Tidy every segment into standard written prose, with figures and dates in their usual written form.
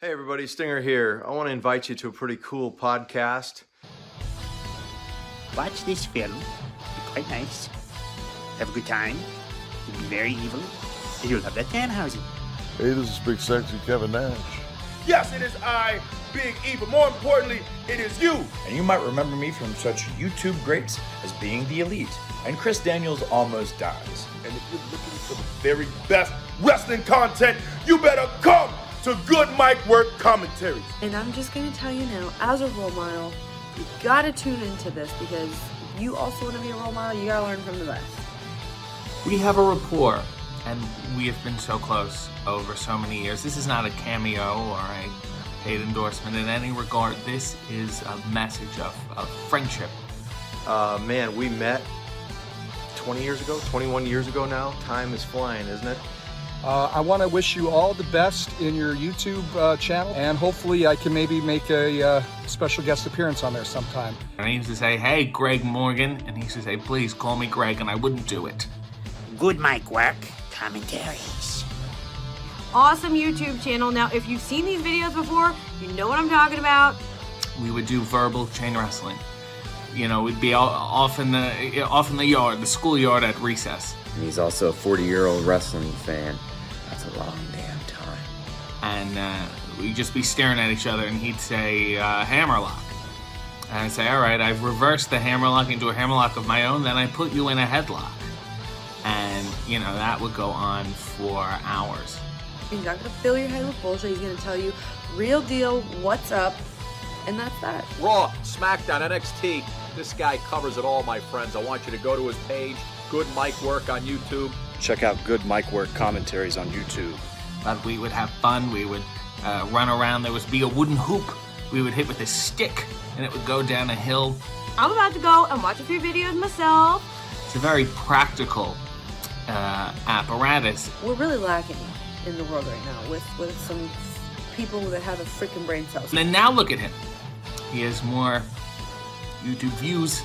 Hey everybody, Stinger here. I want to invite you to a pretty cool podcast. Watch this film. Be quite nice. Have a good time. You'll be very evil. And you'll love that Danhausen. Hey, this is Big Sexy Kevin Nash. Yes, it is I, Big E, but more importantly, it is you. And you might remember me from such YouTube greats as Being the Elite and Chris Daniels Almost Dies. And if you're looking for the very best wrestling content, you better come to Good Mic Work Commentaries. And I'm just going to tell you now, as a role model, you got to tune into this because if you also want to be a role model, you got to learn from the best. We have a rapport, and we have been so close over so many years. This is not a cameo or a paid endorsement in any regard. This is a message of friendship. Man, we met 20 years ago, 21 years ago now. Time is flying, isn't it? I want to wish you all the best in your YouTube channel, and hopefully I can maybe make a special guest appearance on there sometime. And I used to say, hey, Greg Morgan, and he used to say, please call me Greg, and I wouldn't do it. Good Mic Work Commentaries. Awesome YouTube channel. Now, if you've seen these videos before, you know what I'm talking about. We would do verbal chain wrestling. You know, we'd be off in the yard, the schoolyard at recess. And he's also a 40-year-old wrestling fan. That's a long damn time. And we'd just be staring at each other, and he'd say, hammerlock. And I'd say, all right, I've reversed the hammerlock into a hammerlock of my own, then I put you in a headlock. And, you know, that would go on for hours. He's not going to fill your head with bullshit. He's going to tell you real deal, what's up, and that's that. Raw, SmackDown, NXT. This guy covers it all, my friends. I want you to go to his page, Good Mic Work on YouTube. Check out Good Mic Work Commentaries on YouTube. But we would have fun. We would run around. There would be a wooden hoop we would hit with a stick, and it would go down a hill. I'm about to go and watch a few videos myself. It's a very practical apparatus. We're really lacking in the world right now with some people that have a freaking brain cells. And now look at him. He has more YouTube views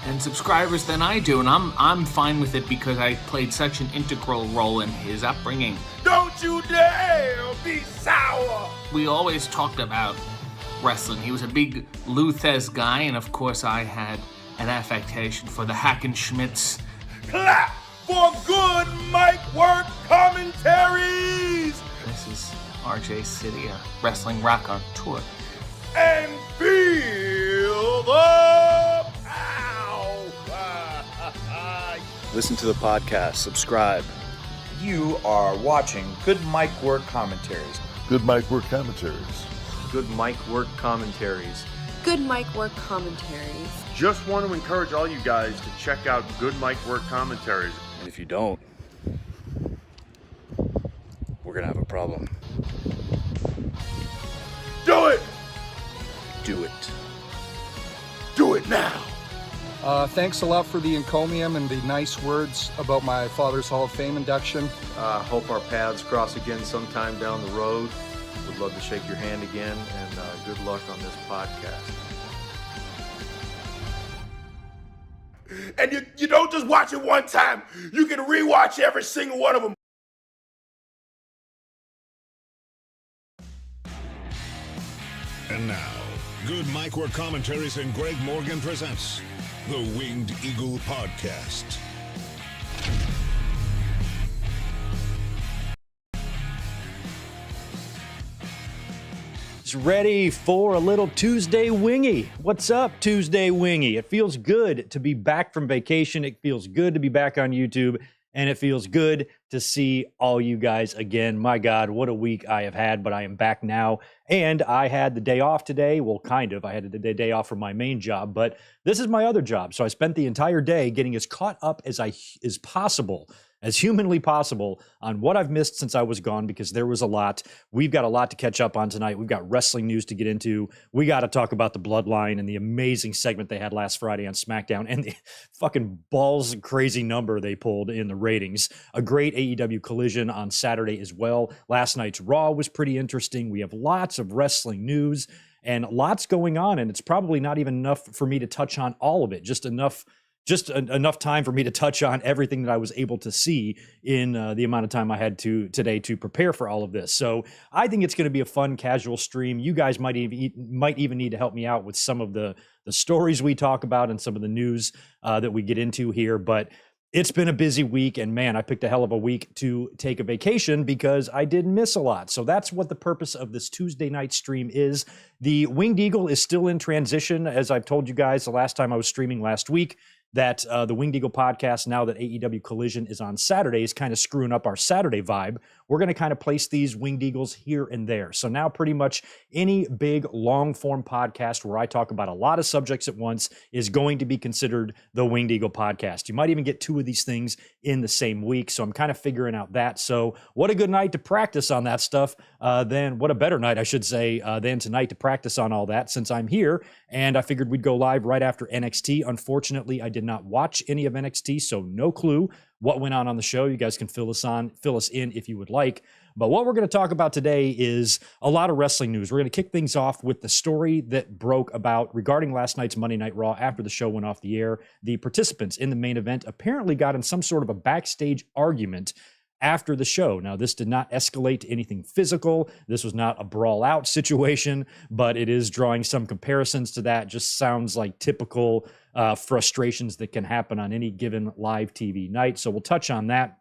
and subscribers than I do, and I'm fine with it because I played such an integral role in his upbringing. Don't you dare be sour. We always talked about wrestling. He was a big Lou Thez guy, and of course I had an affectation for the Hackenschmidts. Clap for Good Mic Work Commentaries. This is RJ City, a wrestling rock on tour. And feel the power. Listen to the podcast, subscribe. You are watching Good Mic Work Commentaries. Good Mic Work Commentaries. Good Mic Work Commentaries. Good Mic Work Commentaries. Just want to encourage all you guys to check out Good Mic Work Commentaries. And if you don't, we're gonna have a problem. Do it! Do it. Do it now! Thanks a lot for the encomium and the nice words about my father's Hall of Fame induction. Hope our paths cross again sometime down the road. Would love to shake your hand again, and good luck on this podcast. And you don't just watch it one time. You can rewatch every single one of them. And now, Good Mic Work Commentaries and Greg Morgan presents the Winged Eagle Podcast. It's ready for a little Tuesday Wingy. What's up, Tuesday Wingy? It feels good to be back from vacation. It feels good to be back on YouTube. And it feels good to see all you guys again. My God, what a week I have had, but I am back now. And I had the day off today. Well, kind of. I had the day off from my main job, but this is my other job. So I spent the entire day getting as caught up as possible, as humanly possible, on what I've missed since I was gone, because there was a lot. We've got a lot to catch up on tonight. We've got wrestling news to get into. We got to talk about the Bloodline and the amazing segment they had last Friday on SmackDown and the fucking balls crazy number they pulled in the ratings. A great AEW Collision on Saturday as well. Last night's Raw was pretty interesting. We have lots of wrestling news and lots going on, and it's probably not even enough for me to touch on all of it, just enough just enough time for me to touch on everything that I was able to see in the amount of time I had today to prepare for all of this. So I think it's going to be a fun, casual stream. You guys might even need to help me out with some of the stories we talk about and some of the news that we get into here. But it's been a busy week, and man, I picked a hell of a week to take a vacation because I did miss a lot. So that's what the purpose of this Tuesday night stream is. The Winged Eagle is still in transition. As I've told you guys the last time I was streaming last week, that the Winged Eagle podcast, now that AEW Collision is on Saturday, is kind of screwing up our Saturday vibe. We're going to kind of place these Winged Eagles here and there. So now pretty much any big long-form podcast where I talk about a lot of subjects at once is going to be considered the Winged Eagle podcast. You might even get two of these things in the same week. So I'm kind of figuring out that. So what a good night to practice on that stuff. Then what a better night, I should say, than tonight to practice on all that, since I'm here. And I figured we'd go live right after NXT. Unfortunately, I did not watch any of NXT, so no clue what went on the show. You guys can fill us in if you would like. But what we're going to talk about today is a lot of wrestling news. We're going to kick things off with the story that broke regarding last night's Monday Night Raw after the show went off the air. The participants in the main event apparently got in some sort of a backstage argument after the show. Now, this did not escalate to anything physical. This was not a brawl-out situation, but it is drawing some comparisons to that. Just sounds like typical frustrations that can happen on any given live TV night. So we'll touch on that.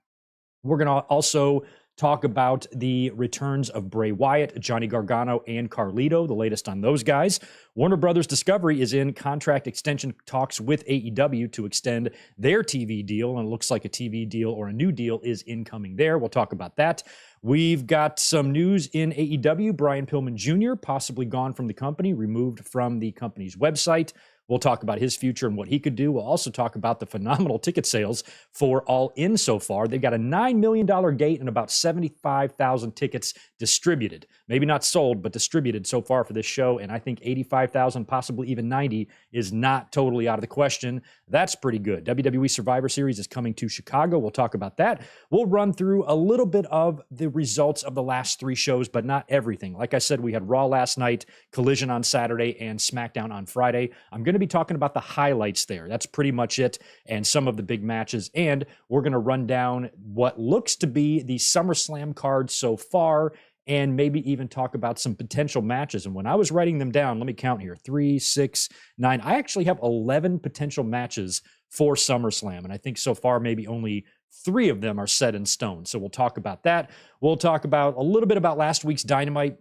We're going to also talk about the returns of Bray Wyatt, Johnny Gargano, and Carlito, the latest on those guys. Warner Brothers Discovery is in contract extension talks with AEW to extend their TV deal, and it looks like a TV deal or a new deal is incoming there. We'll talk about that. We've got some news in AEW. Brian Pillman Jr. possibly gone from the company, removed from the company's website. We'll talk about his future and what he could do. We'll also talk about the phenomenal ticket sales for All In so far. They've got a $9 million gate and about 75,000 tickets distributed. Maybe not sold, but distributed so far for this show. And I think 85,000, possibly even 90, is not totally out of the question. That's pretty good. WWE Survivor Series is coming to Chicago. We'll talk about that. We'll run through a little bit of the results of the last three shows, but not everything. Like I said, we had Raw last night, Collision on Saturday, and SmackDown on Friday. I'm going to be talking about the highlights there. That's pretty much it, and some of the big matches. And we're going to run down what looks to be the SummerSlam card so far, and maybe even talk about some potential matches. And when I was writing them down, let me count here, 3, 6, 9. I actually have 11 potential matches for SummerSlam. And I think so far maybe only 3 of them are set in stone. So we'll talk about that. We'll talk about a little bit about last week's Dynamite.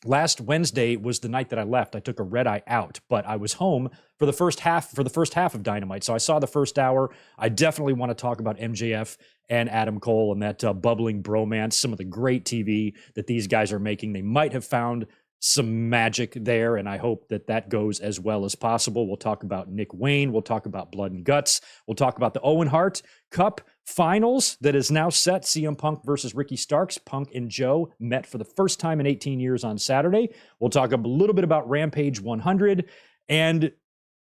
Last Wednesday was the night that I left. I took a red eye out, but I was home for the first half of Dynamite. So I saw the first hour. I definitely want to talk about MJF and Adam Cole and that bubbling bromance, some of the great TV that these guys are making. They might have found some magic there, and I hope that that goes as well as possible. We'll talk about Nick Wayne. We'll talk about Blood and Guts. We'll talk about the Owen Hart Cup Finals that is now set. CM Punk versus Ricky Starks. Punk and Joe met for the first time in 18 years on Saturday. We'll talk a little bit about Rampage 100. And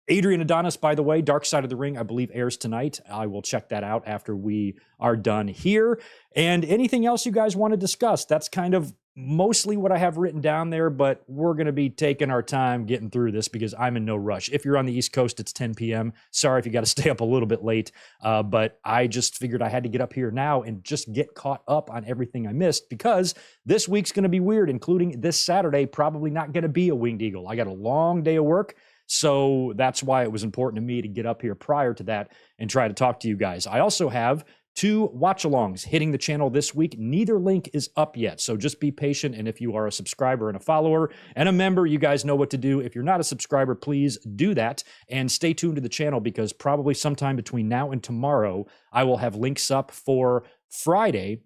Adrian Adonis, by the way, Dark Side of the Ring, I believe, airs tonight. I will check that out after we are done here. And anything else you guys want to discuss, that's kind of mostly what I have written down there, but we're going to be taking our time getting through this because I'm in no rush. If you're on the East Coast, it's 10 p.m. Sorry if you got to stay up a little bit late, but I just figured I had to get up here now and just get caught up on everything I missed, because this week's going to be weird, including this Saturday, probably not going to be a Winged Eagle. I got a long day of work, so that's why it was important to me to get up here prior to that and try to talk to you guys. I also have 2 watch-alongs hitting the channel this week. Neither link is up yet, so just be patient. And if you are a subscriber and a follower and a member, you guys know what to do. If you're not a subscriber, please do that and stay tuned to the channel, because probably sometime between now and tomorrow, I will have links up for Thursday,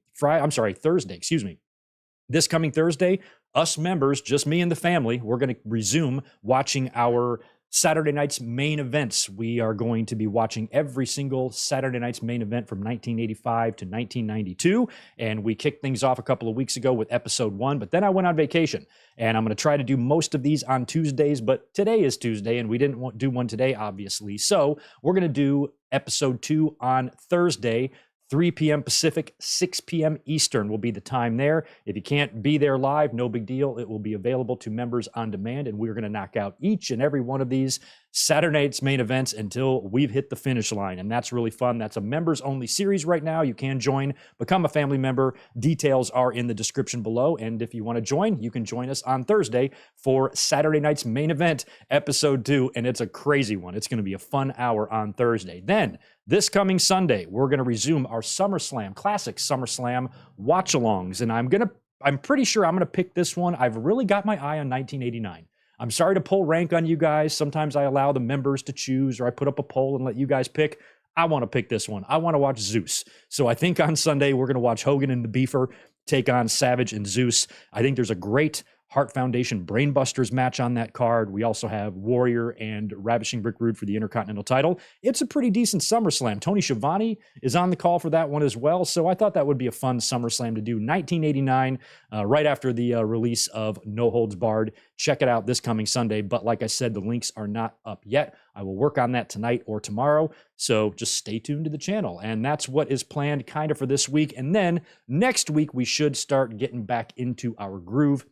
This coming Thursday, us members, just me and the family, we're going to resume watching our Saturday night's main events. We are going to be watching every single Saturday night's main event from 1985 to 1992. And we kicked things off a couple of weeks ago with episode 1, but then I went on vacation. And I'm going to try to do most of these on Tuesdays, but today is Tuesday and we didn't do one today, obviously. So we're going to do episode 2 on Thursday. 3 p.m. Pacific, 6 p.m. Eastern will be the time there. If you can't be there live, no big deal. It will be available to members on demand, and we're going to knock out each and every one of these Saturday night's main events until we've hit the finish line, and that's really fun. That's a members-only series right now. You can join, become a family member. Details are in the description below, and if you want to join, you can join us on Thursday for Saturday night's main event, Episode 2, and it's a crazy one. It's going to be a fun hour on Thursday. Then, this coming Sunday, we're going to resume our SummerSlam, classic SummerSlam watch-alongs, and I'm pretty sure I'm going to pick this one. I've really got my eye on 1989. I'm sorry to pull rank on you guys. Sometimes I allow the members to choose, or I put up a poll and let you guys pick. I want to pick this one. I want to watch Zeus. So I think on Sunday, we're going to watch Hogan and the Beefer take on Savage and Zeus. I think there's a great Hart Foundation Brainbusters match on that card. We also have Warrior and Ravishing Brick Rude for the Intercontinental title. It's a pretty decent SummerSlam. Tony Schiavone is on the call for that one as well. So I thought that would be a fun SummerSlam to do. 1989, right after the release of No Holds Barred. Check it out this coming Sunday. But like I said, the links are not up yet. I will work on that tonight or tomorrow. So just stay tuned to the channel. And that's what is planned kind of for this week. And then next week, we should start getting back into our groove,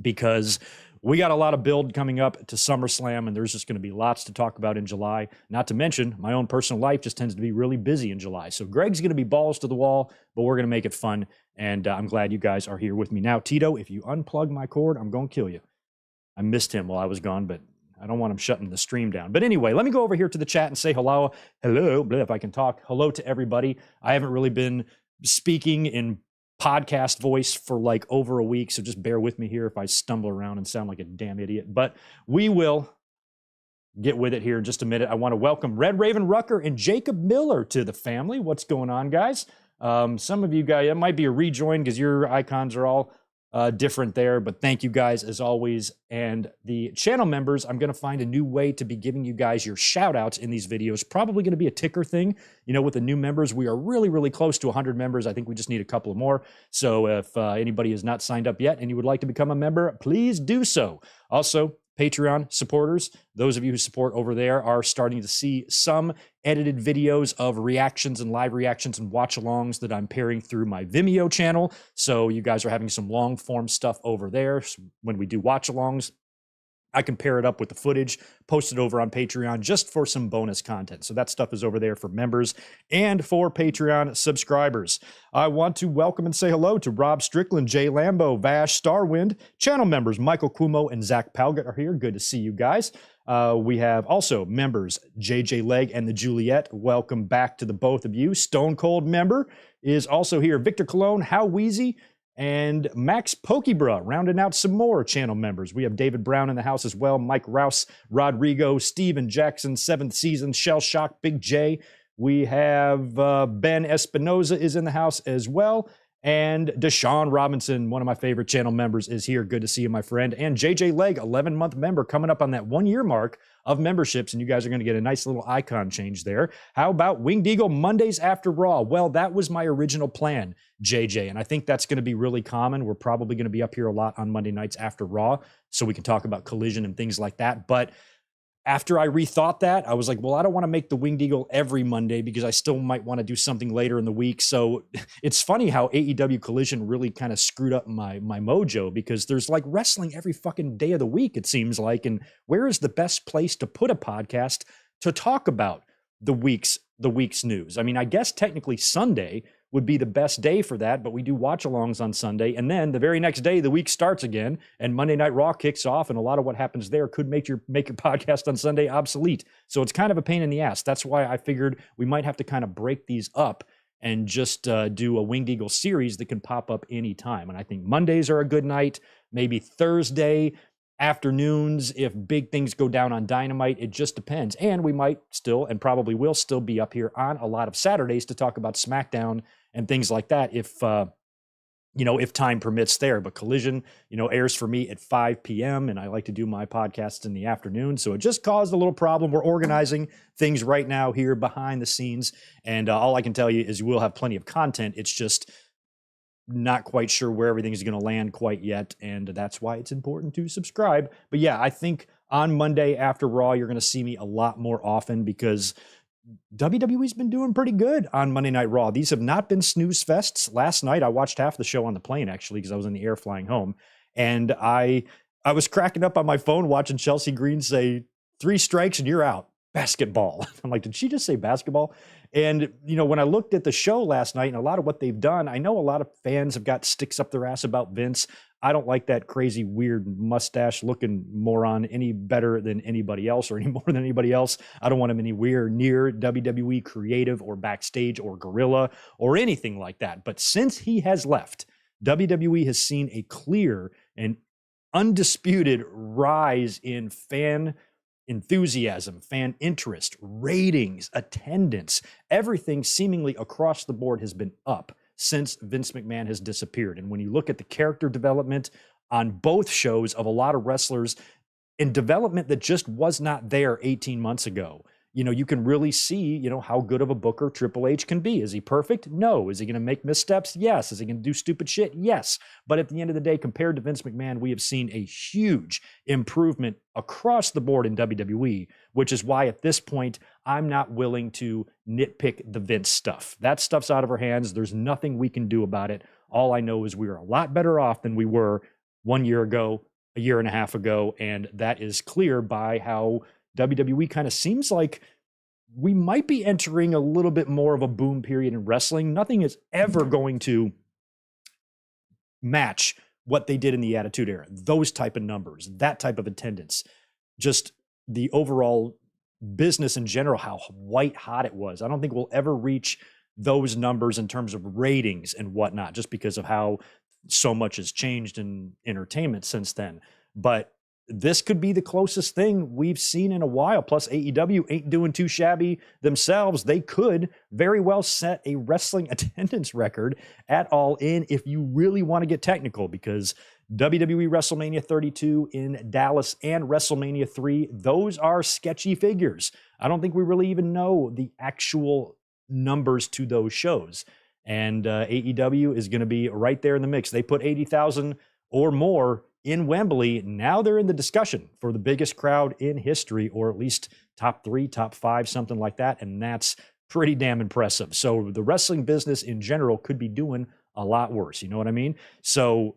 because we got a lot of build coming up to SummerSlam, and there's just going to be lots to talk about in July. Not to mention, my own personal life just tends to be really busy in July. So Greg's going to be balls to the wall, but we're going to make it fun, and I'm glad you guys are here with me. Now, Tito, if you unplug my cord, I'm going to kill you. I missed him while I was gone, but I don't want him shutting the stream down. But anyway, let me go over here to the chat and say hello, if I can talk. Hello to everybody. I haven't really been speaking in podcast voice for like over a week, so just bear with me here if I stumble around and sound like a damn idiot, but we will get with it here in just a minute. I want to welcome Red Raven Rucker and Jacob Miller to the family. What's going on, guys? Some of you guys, it might be a rejoin because your icons are all different there, but thank you guys as always. And the channel members, I'm going to find a new way to be giving you guys your shout outs in these videos. Probably going to be a ticker thing. You know, with the new members, we are really, really close to 100 members. I think we just need a couple of more. So if anybody has not signed up yet and you would like to become a member, please do so. Also, Patreon supporters, those of you who support over there are starting to see some edited videos of reactions and live reactions and watch-alongs that I'm pairing through my Vimeo channel. So you guys are having some long-form stuff over there. So when we do watch-alongs, I can pair it up with the footage, post it over on Patreon just for some bonus content. So that stuff is over there for members and for Patreon subscribers. I want to welcome and say hello to Rob Strickland, Jay Lambo, Vash, Starwind. Channel members Michael Cuomo and Zach Palgott are here. Good to see you guys. We have also members JJ Leg and the Juliet. Welcome back to the both of you. Stone Cold member is also here. Victor Cologne, How Wheezy, and Max Pokebra, rounding out some more channel members. We have David Brown in the house as well, Mike Rouse, Rodrigo, Steven Jackson, 7th Season, Shell Shock, Big J. We have Ben Espinoza is in the house as well. And Deshaun Robinson, one of my favorite channel members, is here. Good to see you, my friend. And JJ Leg, 11-month member, coming up on that 1-year mark of memberships, and you guys are going to get a nice little icon change there. How about Winged Eagle Mondays after Raw? Well, that was my original plan, JJ, and I think that's going to be really common. We're probably going to be up here a lot on Monday nights after Raw, so we can talk about Collision and things like that. But after I rethought that, I was like, well, I don't want to make the Winged Eagle every Monday because I still might want to do something later in the week. So it's funny how AEW Collision really kind of screwed up my mojo, because there's like wrestling every fucking day of the week, it seems like. And where is the best place to put a podcast to talk about the week's news? I mean, I guess technically Sunday would be the best day for that, but we do watch-alongs on Sunday, and then the very next day, the week starts again, and Monday Night Raw kicks off, and a lot of what happens there could make your podcast on Sunday obsolete. So it's kind of a pain in the ass. That's why I figured we might have to kind of break these up and just do a Winged Eagle series that can pop up anytime. And I think Mondays are a good night, maybe Thursday afternoons if big things go down on Dynamite. It just depends. And we might still, and probably will still, be up here on a lot of Saturdays to talk about SmackDown and things like that if time permits there. But Collision, airs for me at 5 p.m. and I like to do my podcasts in the afternoon. So it just caused a little problem. We're organizing things right now here behind the scenes. And all I can tell you is we'll have plenty of content. It's just not quite sure where everything is going to land quite yet. And that's why it's important to subscribe. But yeah, I think on Monday after Raw, you're going to see me a lot more often because WWE's been doing pretty good on Monday Night Raw. These have not been snooze fests. Last night, I watched half the show on the plane, actually, because I was in the air flying home. And I was cracking up on my phone watching Chelsea Green say, 3 strikes and you're out. Basketball. I'm like, did she just say basketball? And, when I looked at the show last night and a lot of what they've done, I know a lot of fans have got sticks up their ass about Vince. I don't like that crazy, weird mustache looking moron any better than anybody else or any more than anybody else. I don't want him anywhere near WWE creative or backstage or gorilla or anything like that. But since he has left, WWE has seen a clear and undisputed rise in fan enthusiasm, fan interest, ratings, attendance. Everything seemingly across the board has been up since Vince McMahon has disappeared. And when you look at the character development on both shows of a lot of wrestlers in development that just was not there 18 months ago, you can really see, how good of a booker Triple H can be. Is he perfect? No. Is he going to make missteps? Yes. Is he going to do stupid shit? Yes. But at the end of the day, compared to Vince McMahon, we have seen a huge improvement across the board in WWE, which is why at this point, I'm not willing to nitpick the Vince stuff. That stuff's out of our hands. There's nothing we can do about it. All I know is we are a lot better off than we were 1 year ago, a year and a half ago, and that is clear by how WWE kind of seems like we might be entering a little bit more of a boom period in wrestling. Nothing is ever going to match what they did in the Attitude Era. Those type of numbers, that type of attendance, just the overall business in general, how white hot it was. I don't think we'll ever reach those numbers in terms of ratings and whatnot, just because of how so much has changed in entertainment since then. But this could be the closest thing we've seen in a while. Plus, AEW ain't doing too shabby themselves. They could very well set a wrestling attendance record at All In if you really want to get technical, because WWE WrestleMania 32 in Dallas and WrestleMania 3, those are sketchy figures. I don't think we really even know the actual numbers to those shows. And AEW is going to be right there in the mix. They put 80,000 or more in Wembley. Now they're in the discussion for the biggest crowd in history, or at least top 3, top 5, something like that. And that's pretty damn impressive. So the wrestling business in general could be doing a lot worse. You know what I mean? So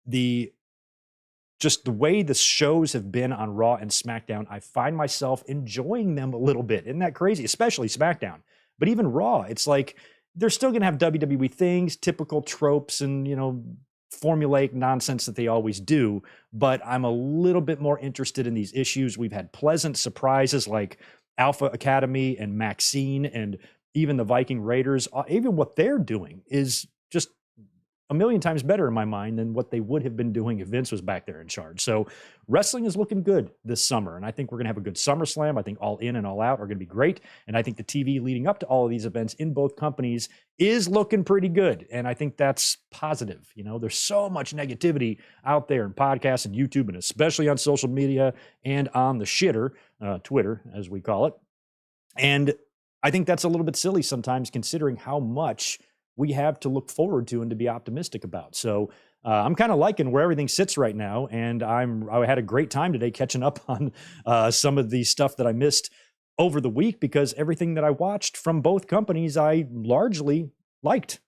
just the way the shows have been on Raw and SmackDown, I find myself enjoying them a little bit. Isn't that crazy? Especially SmackDown. But even Raw, it's like they're still going to have WWE things, typical tropes and, formulaic nonsense that they always do, but I'm a little bit more interested in these issues. We've had pleasant surprises like Alpha Academy and Maxine and even the Viking Raiders. Even what they're doing is just a million times better in my mind than what they would have been doing if Vince was back there in charge. So wrestling is looking good this summer, and I think we're going to have a good SummerSlam. I think All In and All Out are going to be great, and I think the TV leading up to all of these events in both companies is looking pretty good, and I think that's positive. There's so much negativity out there in podcasts and YouTube, and especially on social media and on the shitter, Twitter, as we call it. And I think that's a little bit silly sometimes, considering how much we have to look forward to and to be optimistic about. So I'm kind of liking where everything sits right now. And I had a great time today catching up on some of the stuff that I missed over the week, because everything that I watched from both companies, I largely liked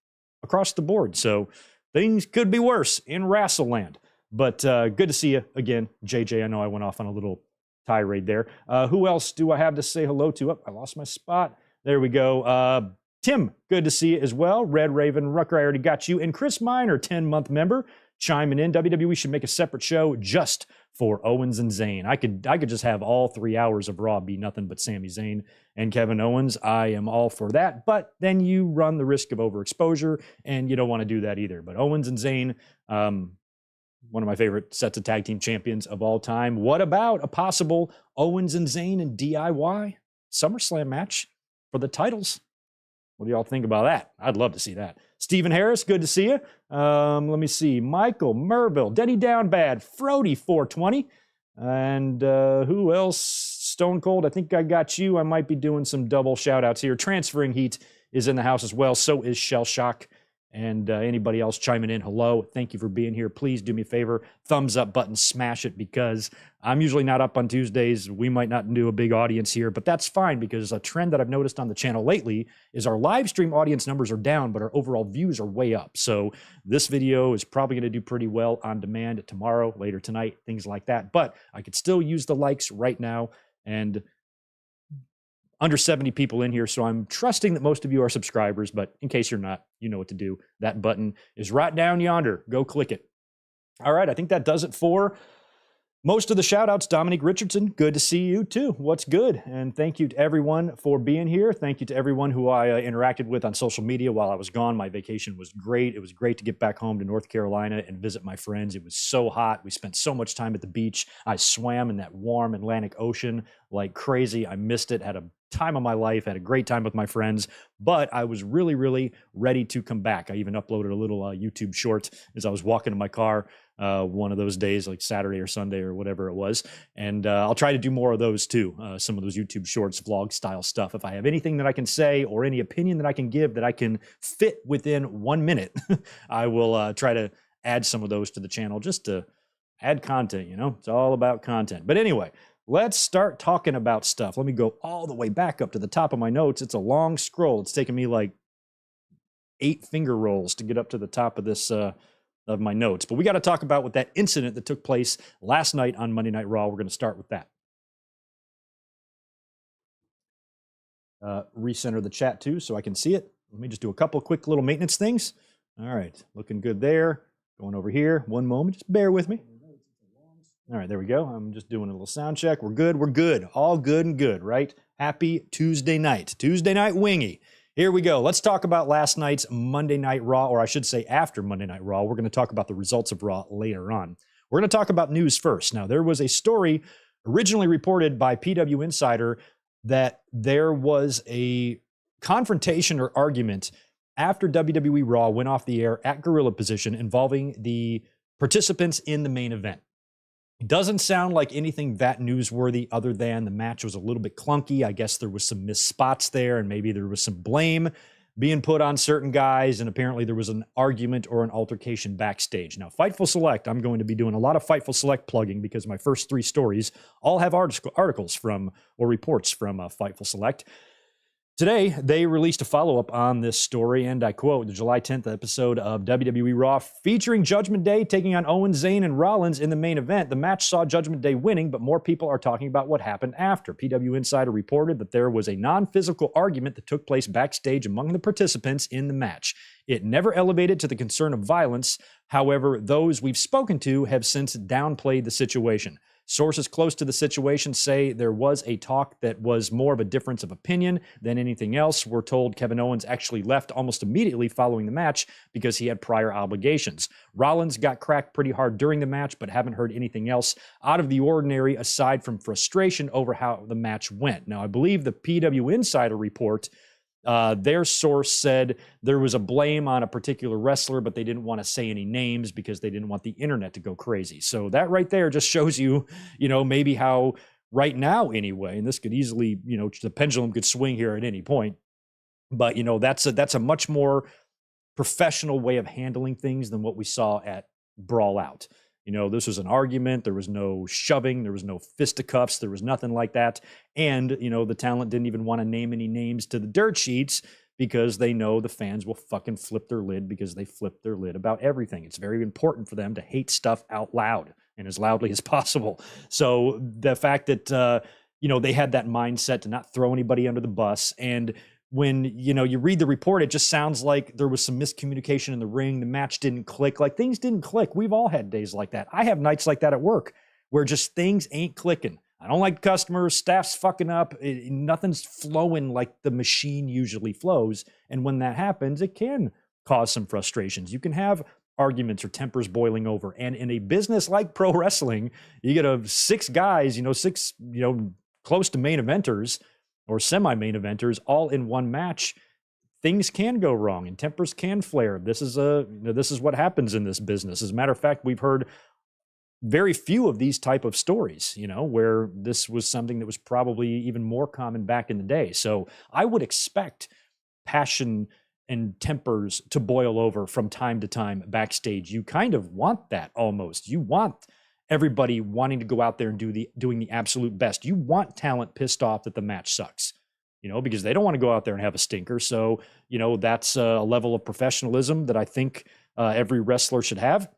across the board. So things could be worse in Wrestleland, but good to see you again, JJ. I know I went off on a little tirade there. Who else do I have to say hello to? Oh, I lost my spot. There we go. Tim, good to see you as well. Red Raven, Rucker, I already got you. And Chris Miner, 10-month member, chiming in. WWE should make a separate show just for Owens and Zayn. I could just have all 3 hours of Raw be nothing but Sami Zayn and Kevin Owens. I am all for that. But then you run the risk of overexposure, and you don't want to do that either. But Owens and Zayn, one of my favorite sets of tag team champions of all time. What about a possible Owens and Zayn and DIY SummerSlam match for the titles? What do y'all think about that? I'd love to see that. Stephen Harris, good to see you. Let me see. Michael, Merville, Denny Downbad, Frody 420. And who else? Stone Cold, I think I got you. I might be doing some double shout outs here. Transferring Heat is in the house as well. So is Shell Shock. And anybody else chiming in, hello. Thank you for being here. Please do me a favor. Thumbs up button, smash it, because I'm usually not up on Tuesdays. We might not do a big audience here, but that's fine, because a trend that I've noticed on the channel lately is our live stream audience numbers are down, but our overall views are way up. So this video is probably going to do pretty well on demand tomorrow, later tonight, things like that. But I could still use the likes right now, and under 70 people in here, so I'm trusting that most of you are subscribers, but in case you're not, you know what to do. That button is right down yonder. Go click it. All right, I think that does it for most of the shout-outs. Dominic Richardson, good to see you too. What's good? And thank you to everyone for being here. Thank you to everyone who I interacted with on social media while I was gone. My vacation was great. It was great to get back home to North Carolina and visit my friends. It was so hot. We spent so much time at the beach. I swam in that warm Atlantic Ocean like crazy. I missed it, had a time of my life, had a great time with my friends, but I was really, really ready to come back. I even uploaded a little YouTube short as I was walking to my car one of those days, like Saturday or Sunday or whatever it was. And I'll try to do more of those too. Some of those YouTube shorts, vlog style stuff. If I have anything that I can say or any opinion that I can give that I can fit within 1 minute, I will try to add some of those to the channel just to add content, you know, it's all about content. But anyway, let's start talking about stuff. Let me go all the way back up to the top of my notes. It's a long scroll. It's taken me like 8 finger rolls to get up to the top of this of my notes. But we got to talk about what that incident that took place last night on Monday Night Raw. We're going to start with that. Recenter the chat too so I can see it. Let me just do a couple quick little maintenance things. All right, looking good there. Going over here. One moment, just bear with me. All right, there we go. I'm just doing a little sound check. We're good. We're good. All good and good, right? Happy Tuesday night. Tuesday night wingy. Here we go. Let's talk about last night's Monday Night Raw, or I should say after Monday Night Raw. We're going to talk about the results of Raw later on. We're going to talk about news first. Now, there was a story originally reported by PW Insider that there was a confrontation or argument after WWE Raw went off the air at Gorilla Position involving the participants in the main event. It doesn't sound like anything that newsworthy other than the match was a little bit clunky. I guess there was some missed spots there, and maybe there was some blame being put on certain guys, and apparently there was an argument or an altercation backstage. Now, Fightful Select, I'm going to be doing a lot of Fightful Select plugging because my first 3 stories all have articles from or reports from Fightful Select. Today, they released a follow-up on this story, and I quote, the July 10th episode of WWE Raw featuring Judgment Day taking on Owens, Zayn, and Rollins in the main event. The match saw Judgment Day winning, but more people are talking about what happened after. PW Insider reported that there was a non-physical argument that took place backstage among the participants in the match. It never elevated to the concern of violence. However, those we've spoken to have since downplayed the situation. Sources close to the situation say there was a talk that was more of a difference of opinion than anything else. We're told Kevin Owens actually left almost immediately following the match because he had prior obligations. Rollins got cracked pretty hard during the match, but haven't heard anything else out of the ordinary aside from frustration over how the match went. Now, I believe the PW Insider report, their source said there was a blame on a particular wrestler, but they didn't want to say any names because they didn't want the internet to go crazy. So that right there just shows you, maybe how right now anyway, and this could easily, the pendulum could swing here at any point. But, that's a much more professional way of handling things than what we saw at Brawl Out. This was an argument. There was no shoving. There was no fisticuffs. There was nothing like that. And, the talent didn't even want to name any names to the dirt sheets because they know the fans will fucking flip their lid because they flip their lid about everything. It's very important for them to hate stuff out loud and as loudly as possible. So the fact that, they had that mindset to not throw anybody under the bus, and when, you read the report, it just sounds like there was some miscommunication in the ring. The match didn't click. Like, things didn't click. We've all had days like that. I have nights like that at work where just things ain't clicking. I don't like customers. Staff's fucking up. Nothing's flowing like the machine usually flows. And when that happens, it can cause some frustrations. You can have arguments or tempers boiling over. And in a business like pro wrestling, you get 6 guys, 6, close to main eventers or semi-main eventers all in one match. Things can go wrong and tempers can flare. This is what happens in this business. As a matter of fact, we've heard very few of these type of stories, where this was something that was probably even more common back in the day. So I would expect passion and tempers to boil over from time to time backstage. You kind of want that almost. You want everybody wanting to go out there and doing the absolute best. You want talent pissed off that the match sucks, because they don't want to go out there and have a stinker. So, that's a level of professionalism that I think every wrestler should have.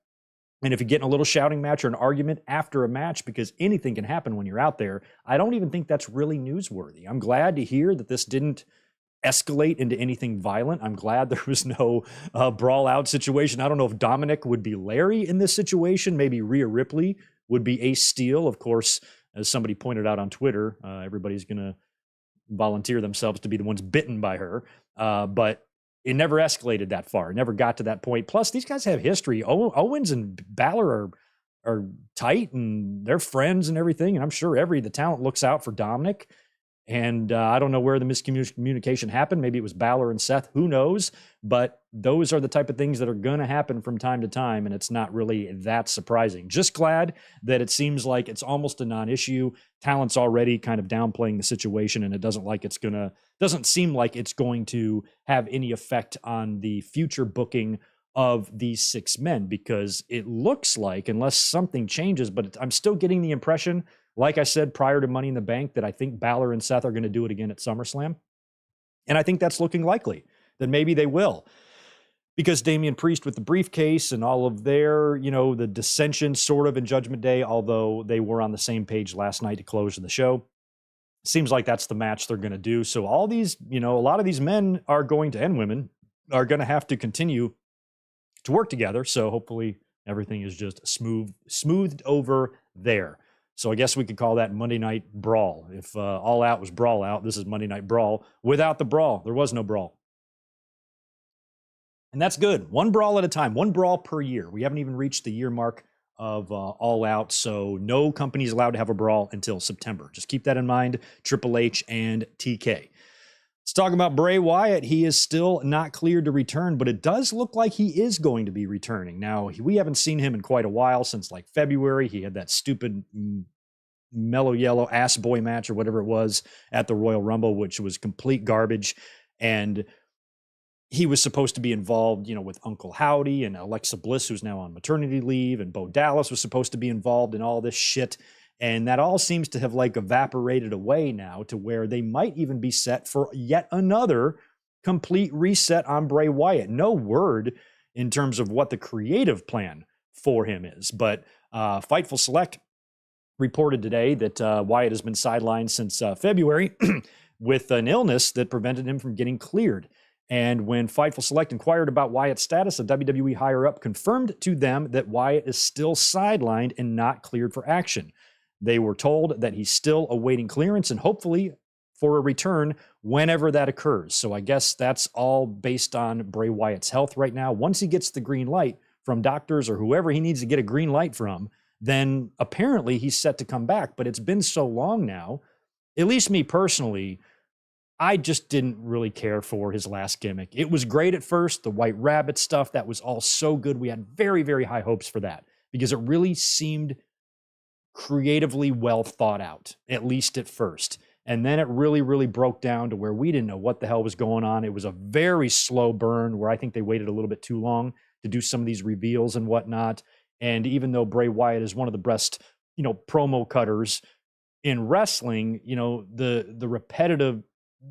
And if you get in a little shouting match or an argument after a match, because anything can happen when you're out there, I don't even think that's really newsworthy. I'm glad to hear that this didn't escalate into anything violent. I'm glad there was no brawl out situation. I don't know if Dominic would be Larry in this situation. Maybe Rhea Ripley would be Ace Steel. Of course, as somebody pointed out on Twitter, everybody's going to volunteer themselves to be the ones bitten by her. But it never escalated that far. It never got to that point. Plus, these guys have history. Owens and Balor are tight and they're friends and everything. And I'm sure the talent looks out for Dominic. And I don't know where the miscommunication happened. Maybe it was Balor and Seth. Who knows? But those are the type of things that are going to happen from time to time. And it's not really that surprising. Just glad that it seems like it's almost a non-issue. Talent's already kind of downplaying the situation. And it doesn't seem like it's going to have any effect on the future booking of these 6 men, because it looks like, unless something changes, but I'm still getting the impression, like I said prior to Money in the Bank, that I think Balor and Seth are going to do it again at SummerSlam. And I think that's looking likely, that maybe they will. Because Damian Priest with the briefcase and all of their, the dissension sort of in Judgment Day, although they were on the same page last night to close the show. Seems like that's the match they're going to do. So all these, a lot of these men are going to, and women, are going to have to continue to work together. So hopefully everything is just smoothed over there. So I guess we could call that Monday Night Brawl. If All Out was Brawl Out, this is Monday Night Brawl without the brawl. There was no brawl. And that's good. One brawl at a time, one brawl per year. We haven't even reached the year mark of All Out, so no company is allowed to have a brawl until September. Just keep that in mind, Triple H and TK. Let's talk about Bray Wyatt. He is still not cleared to return, but it does look like he is going to be returning. Now, we haven't seen him in quite a while, since like February. He had that stupid mellow yellow ass boy match or whatever it was at the Royal Rumble, which was complete garbage. And he was supposed to be involved, with Uncle Howdy and Alexa Bliss, who's now on maternity leave, and Bo Dallas was supposed to be involved in all this shit. And that all seems to have evaporated away now, to where they might even be set for yet another complete reset on Bray Wyatt. No word in terms of what the creative plan for him is. But Fightful Select reported today that Wyatt has been sidelined since February with an illness that prevented him from getting cleared. And when Fightful Select inquired about Wyatt's status, a WWE higher-up confirmed to them that Wyatt is still sidelined and not cleared for action. They were told that he's still awaiting clearance and hopefully for a return whenever that occurs. So I guess that's all based on Bray Wyatt's health right now. Once he gets the green light from doctors or whoever he needs to get a green light from, then apparently he's set to come back. But it's been so long now, at least me personally, I just didn't really care for his last gimmick. It was great at first, the White Rabbit stuff, that was all so good. We had very, very high hopes for that because it really seemed creatively well thought out, at least at first. And then it really, really broke down to where we didn't know what the hell was going on. It was a very slow burn where I think they waited a little bit too long to do some of these reveals and whatnot. And even though Bray Wyatt is one of the best, promo cutters in wrestling, the repetitive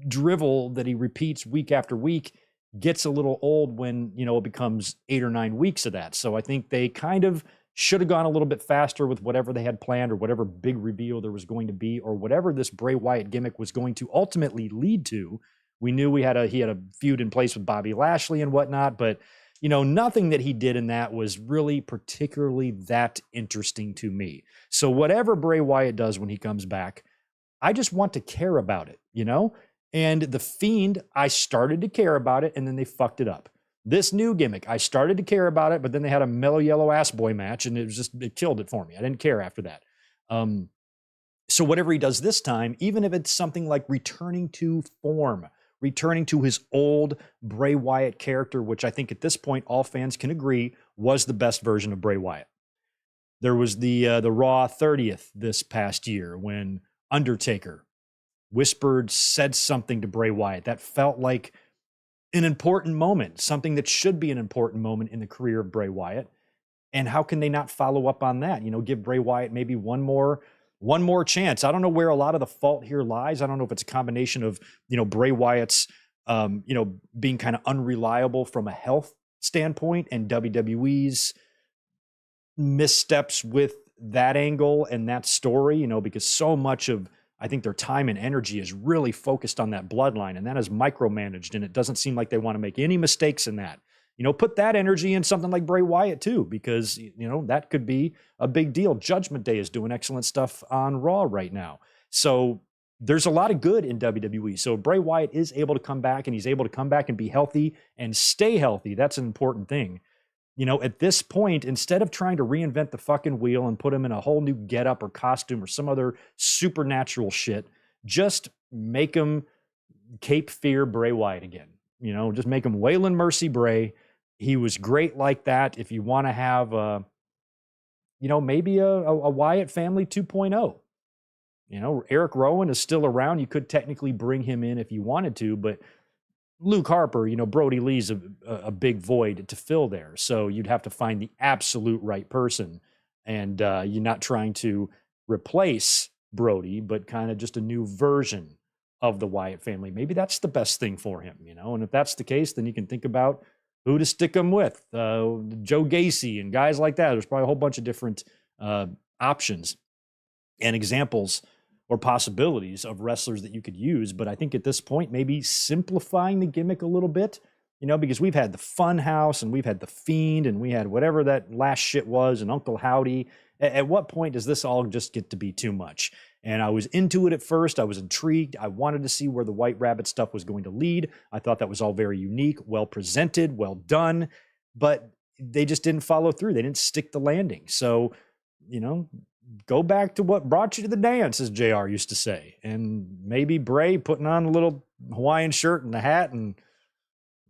drivel that he repeats week after week gets a little old when, it becomes 8 or 9 weeks of that. So I think they kind of should have gone a little bit faster with whatever they had planned or whatever big reveal there was going to be or whatever this Bray Wyatt gimmick was going to ultimately lead to. We knew he had a feud in place with Bobby Lashley and whatnot, but nothing that he did in that was really particularly that interesting to me. So whatever Bray Wyatt does when he comes back, I just want to care about it, And The Fiend, I started to care about it, and then they fucked it up. This new gimmick, I started to care about it, but then they had a mellow yellow ass boy match, and it killed it for me. I didn't care after that. So whatever he does this time, even if it's something like returning to form, returning to his old Bray Wyatt character, which I think at this point all fans can agree was the best version of Bray Wyatt. There was the Raw 30th this past year when Undertaker said something to Bray Wyatt that felt like an important moment, something that should be an important moment in the career of Bray Wyatt. And how can they not follow up on that? Give Bray Wyatt maybe one more chance. I don't know where a lot of the fault here lies. I don't know if it's a combination of, Bray Wyatt's, being kind of unreliable from a health standpoint and WWE's missteps with that angle and that story, because so much of, I think, their time and energy is really focused on that bloodline, and that is micromanaged, and it doesn't seem like they want to make any mistakes in that. Put that energy in something like Bray Wyatt too, because, that could be a big deal. Judgment Day is doing excellent stuff on Raw right now. So there's a lot of good in WWE. So Bray Wyatt is able to come back, and he's able to come back and be healthy and stay healthy. That's an important thing. At this point, instead of trying to reinvent the fucking wheel and put him in a whole new getup or costume or some other supernatural shit, just make him Cape Fear Bray Wyatt again. Just make him Waylon Mercy Bray. He was great like that. If you want to have, maybe a Wyatt family 2.0. Eric Rowan is still around. You could technically bring him in if you wanted to, but Luke Harper, Brody Lee's a big void to fill there. So you'd have to find the absolute right person. And you're not trying to replace Brody, but kind of just a new version of the Wyatt family. Maybe that's the best thing for him, And if that's the case, then you can think about who to stick him with. Joe Gacy and guys like that. There's probably a whole bunch of different options and examples or possibilities of wrestlers that you could use. But I think at this point, maybe simplifying the gimmick a little bit, because we've had the Fun House and we've had the Fiend and we had whatever that last shit was and Uncle Howdy. At what point does this all just get to be too much? And I was into it at first. I was intrigued. I wanted to see where the White Rabbit stuff was going to lead. I thought that was all very unique, well presented, well done, but they just didn't follow through. They didn't stick the landing. So, go back to what brought you to the dance, as JR used to say. And maybe Bray putting on a little Hawaiian shirt and a hat and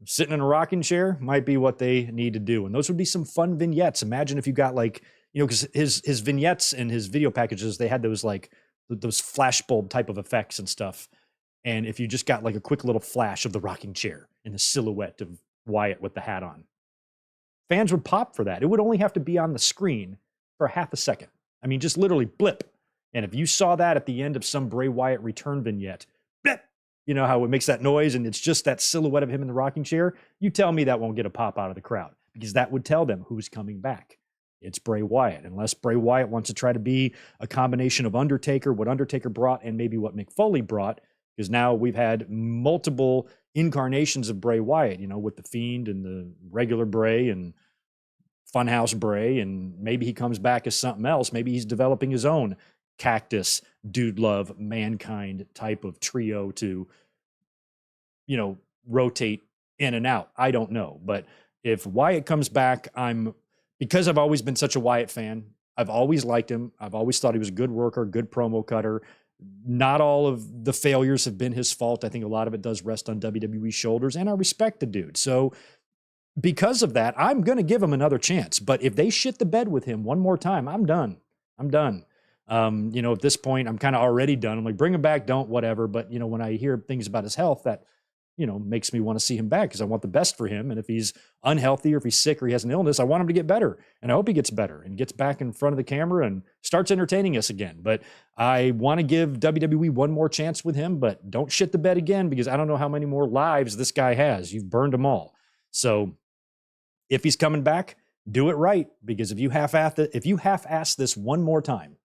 sitting in a rocking chair might be what they need to do. And those would be some fun vignettes. Imagine if you got because his vignettes and his video packages, they had those those flashbulb type of effects and stuff. And if you just got a quick little flash of the rocking chair and the silhouette of Wyatt with the hat on, fans would pop for that. It would only have to be on the screen for half a second. I mean, just literally blip. And if you saw that at the end of some Bray Wyatt return vignette, blip, how it makes that noise and it's just that silhouette of him in the rocking chair, you tell me that won't get a pop out of the crowd, because that would tell them who's coming back. It's Bray Wyatt. Unless Bray Wyatt wants to try to be a combination of Undertaker, what Undertaker brought, and maybe what Mick Foley brought, because now we've had multiple incarnations of Bray Wyatt, with the Fiend and the regular Bray and Funhouse Bray, and maybe he comes back as something else. Maybe he's developing his own Cactus, Dude Love, Mankind type of trio to, rotate in and out. I don't know. But if Wyatt comes back, because I've always been such a Wyatt fan, I've always liked him. I've always thought he was a good worker, good promo cutter. Not all of the failures have been his fault. I think a lot of it does rest on WWE's shoulders, and I respect the dude. So because of that, I'm going to give him another chance. But if they shit the bed with him one more time, I'm done. At this point, I'm kind of already done. I'm like, bring him back, don't, whatever. But, when I hear things about his health, that, makes me want to see him back, because I want the best for him. And if he's unhealthy or if he's sick or he has an illness, I want him to get better. And I hope he gets better and gets back in front of the camera and starts entertaining us again. But I want to give WWE one more chance with him, but don't shit the bed again, because I don't know how many more lives this guy has. You've burned them all. So if he's coming back, do it right, because if you half-ass this one more time,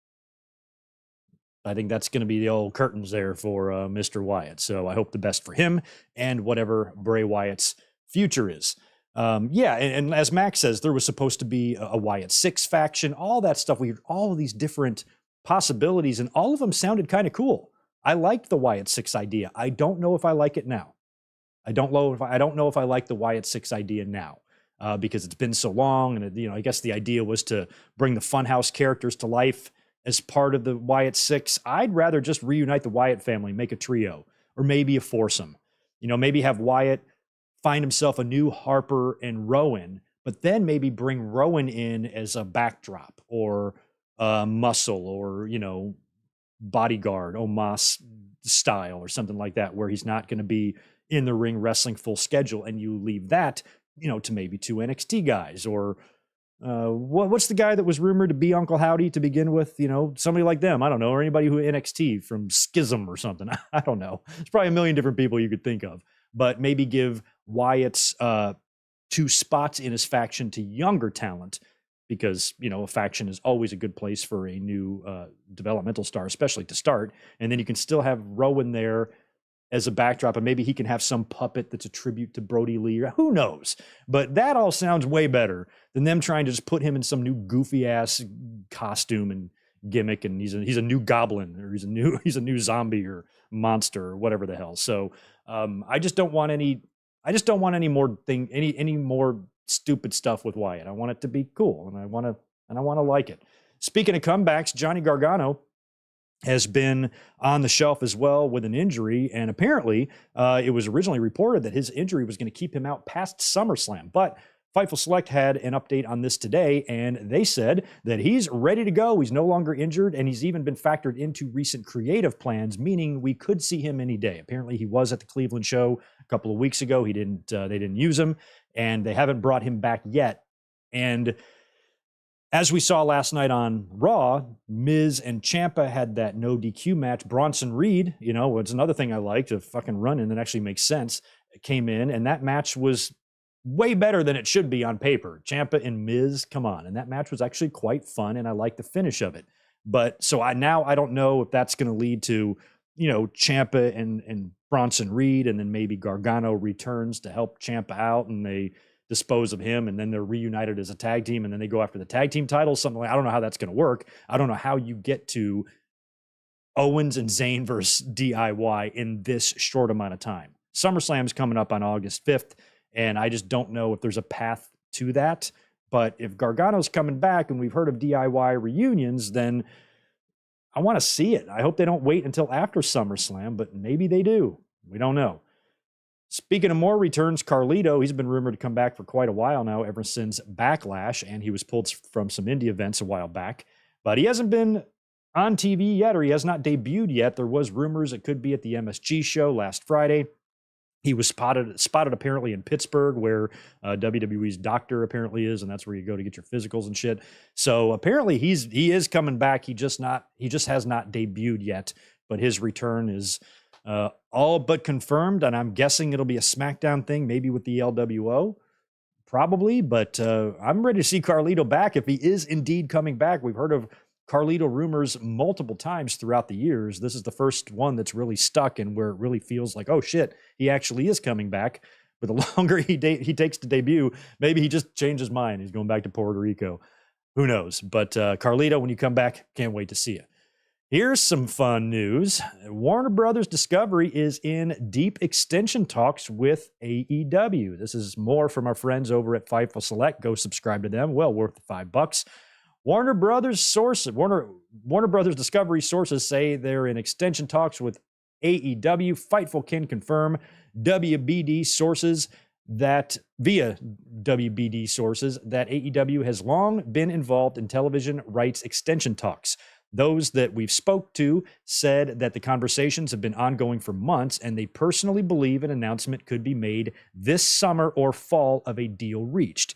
I think that's going to be the old curtains there for Mr. Wyatt. So I hope the best for him and whatever Bray Wyatt's future is. And as Max says, there was supposed to be a Wyatt 6 faction, all that stuff. We heard all of these different possibilities, and all of them sounded kind of cool. I liked the Wyatt 6 idea. I don't know if I like it now. I don't know if I like the Wyatt 6 idea now. Because it's been so long, and I guess the idea was to bring the Funhouse characters to life as part of the Wyatt 6. I'd rather just reunite the Wyatt family, make a trio, or maybe a foursome. Maybe have Wyatt find himself a new Harper and Rowan, but then maybe bring Rowan in as a backdrop or Muscle or Bodyguard, Omos style or something like that, where he's not going to be in the ring wrestling full schedule, and you leave that, to maybe 2 NXT guys, or what's the guy that was rumored to be Uncle Howdy to begin with? Somebody like them. I don't know, or anybody who NXT from Schism or something. I don't know. There's probably a million different people you could think of, but maybe give Wyatt's 2 spots in his faction to younger talent, because a faction is always a good place for a new developmental star, especially to start. And then you can still have Rowan there as a backdrop, and maybe he can have some puppet that's a tribute to Brody Lee. Who knows? But that all sounds way better than them trying to just put him in some new goofy ass costume and gimmick, and he's a new goblin, or he's a new zombie or monster or whatever the hell. So I just don't want any more stupid stuff with Wyatt. I want it to be cool, and I want to like it. Speaking of comebacks, Johnny Gargano has been on the shelf as well with an injury, and apparently it was originally reported that his injury was going to keep him out past SummerSlam, but Fightful Select had an update on this today, and they said that he's ready to go. He's no longer injured, and he's even been factored into recent creative plans, meaning we could see him any day. Apparently, he was at the Cleveland show a couple of weeks ago. They didn't use him, and they haven't brought him back yet. And as we saw last night on Raw, Miz and Ciampa had that no DQ match. Bronson Reed, it's another thing I liked, a fucking run-in that actually makes sense, came in, and that match was way better than it should be on paper. Ciampa and Miz, come on. And that match was actually quite fun, and I like the finish of it. But so I don't know if that's going to lead to, Ciampa and Bronson Reed, and then maybe Gargano returns to help Ciampa out, and they dispose of him, and then they're reunited as a tag team, and then they go after the tag team titles, something like. I don't know how that's going to work. I don't know how you get to Owens and Zayn versus DIY in this short amount of time. SummerSlam's coming up on August 5th. And I just don't know if there's a path to that. But if Gargano's coming back and we've heard of DIY reunions, then I want to see it. I hope they don't wait until after SummerSlam, but maybe they do. We don't know. Speaking of more returns, Carlito, he's been rumored to come back for quite a while now, ever since Backlash, and he was pulled from some indie events a while back. But he hasn't been on TV yet, or he has not debuted yet. There was rumors it could be at the MSG show last Friday. He was spotted apparently in Pittsburgh, where WWE's doctor apparently is, and that's where you go to get your physicals and shit. So apparently he is coming back. He just has not debuted yet, but his return is all but confirmed, and I'm guessing it'll be a SmackDown thing, maybe with the LWO, probably. But I'm ready to see Carlito back if he is indeed coming back. We've heard of Carlito rumors multiple times throughout the years. This is the first one that's really stuck, and where it really feels like, oh shit, he actually is coming back. But the longer he takes to debut, maybe he just changed his mind. He's going back to Puerto Rico. Who knows? But Carlito, when you come back, can't wait to see you. Here's some fun news. Warner Brothers Discovery is in deep extension talks with AEW. This is more from our friends over at Fightful Select. Go subscribe to them. Well worth the $5. Warner Brothers Discovery sources say they're in extension talks with AEW. Fightful can confirm via WBD sources that AEW has long been involved in television rights extension talks. Those that we've spoke to said that the conversations have been ongoing for months, and they personally believe an announcement could be made this summer or fall of a deal reached.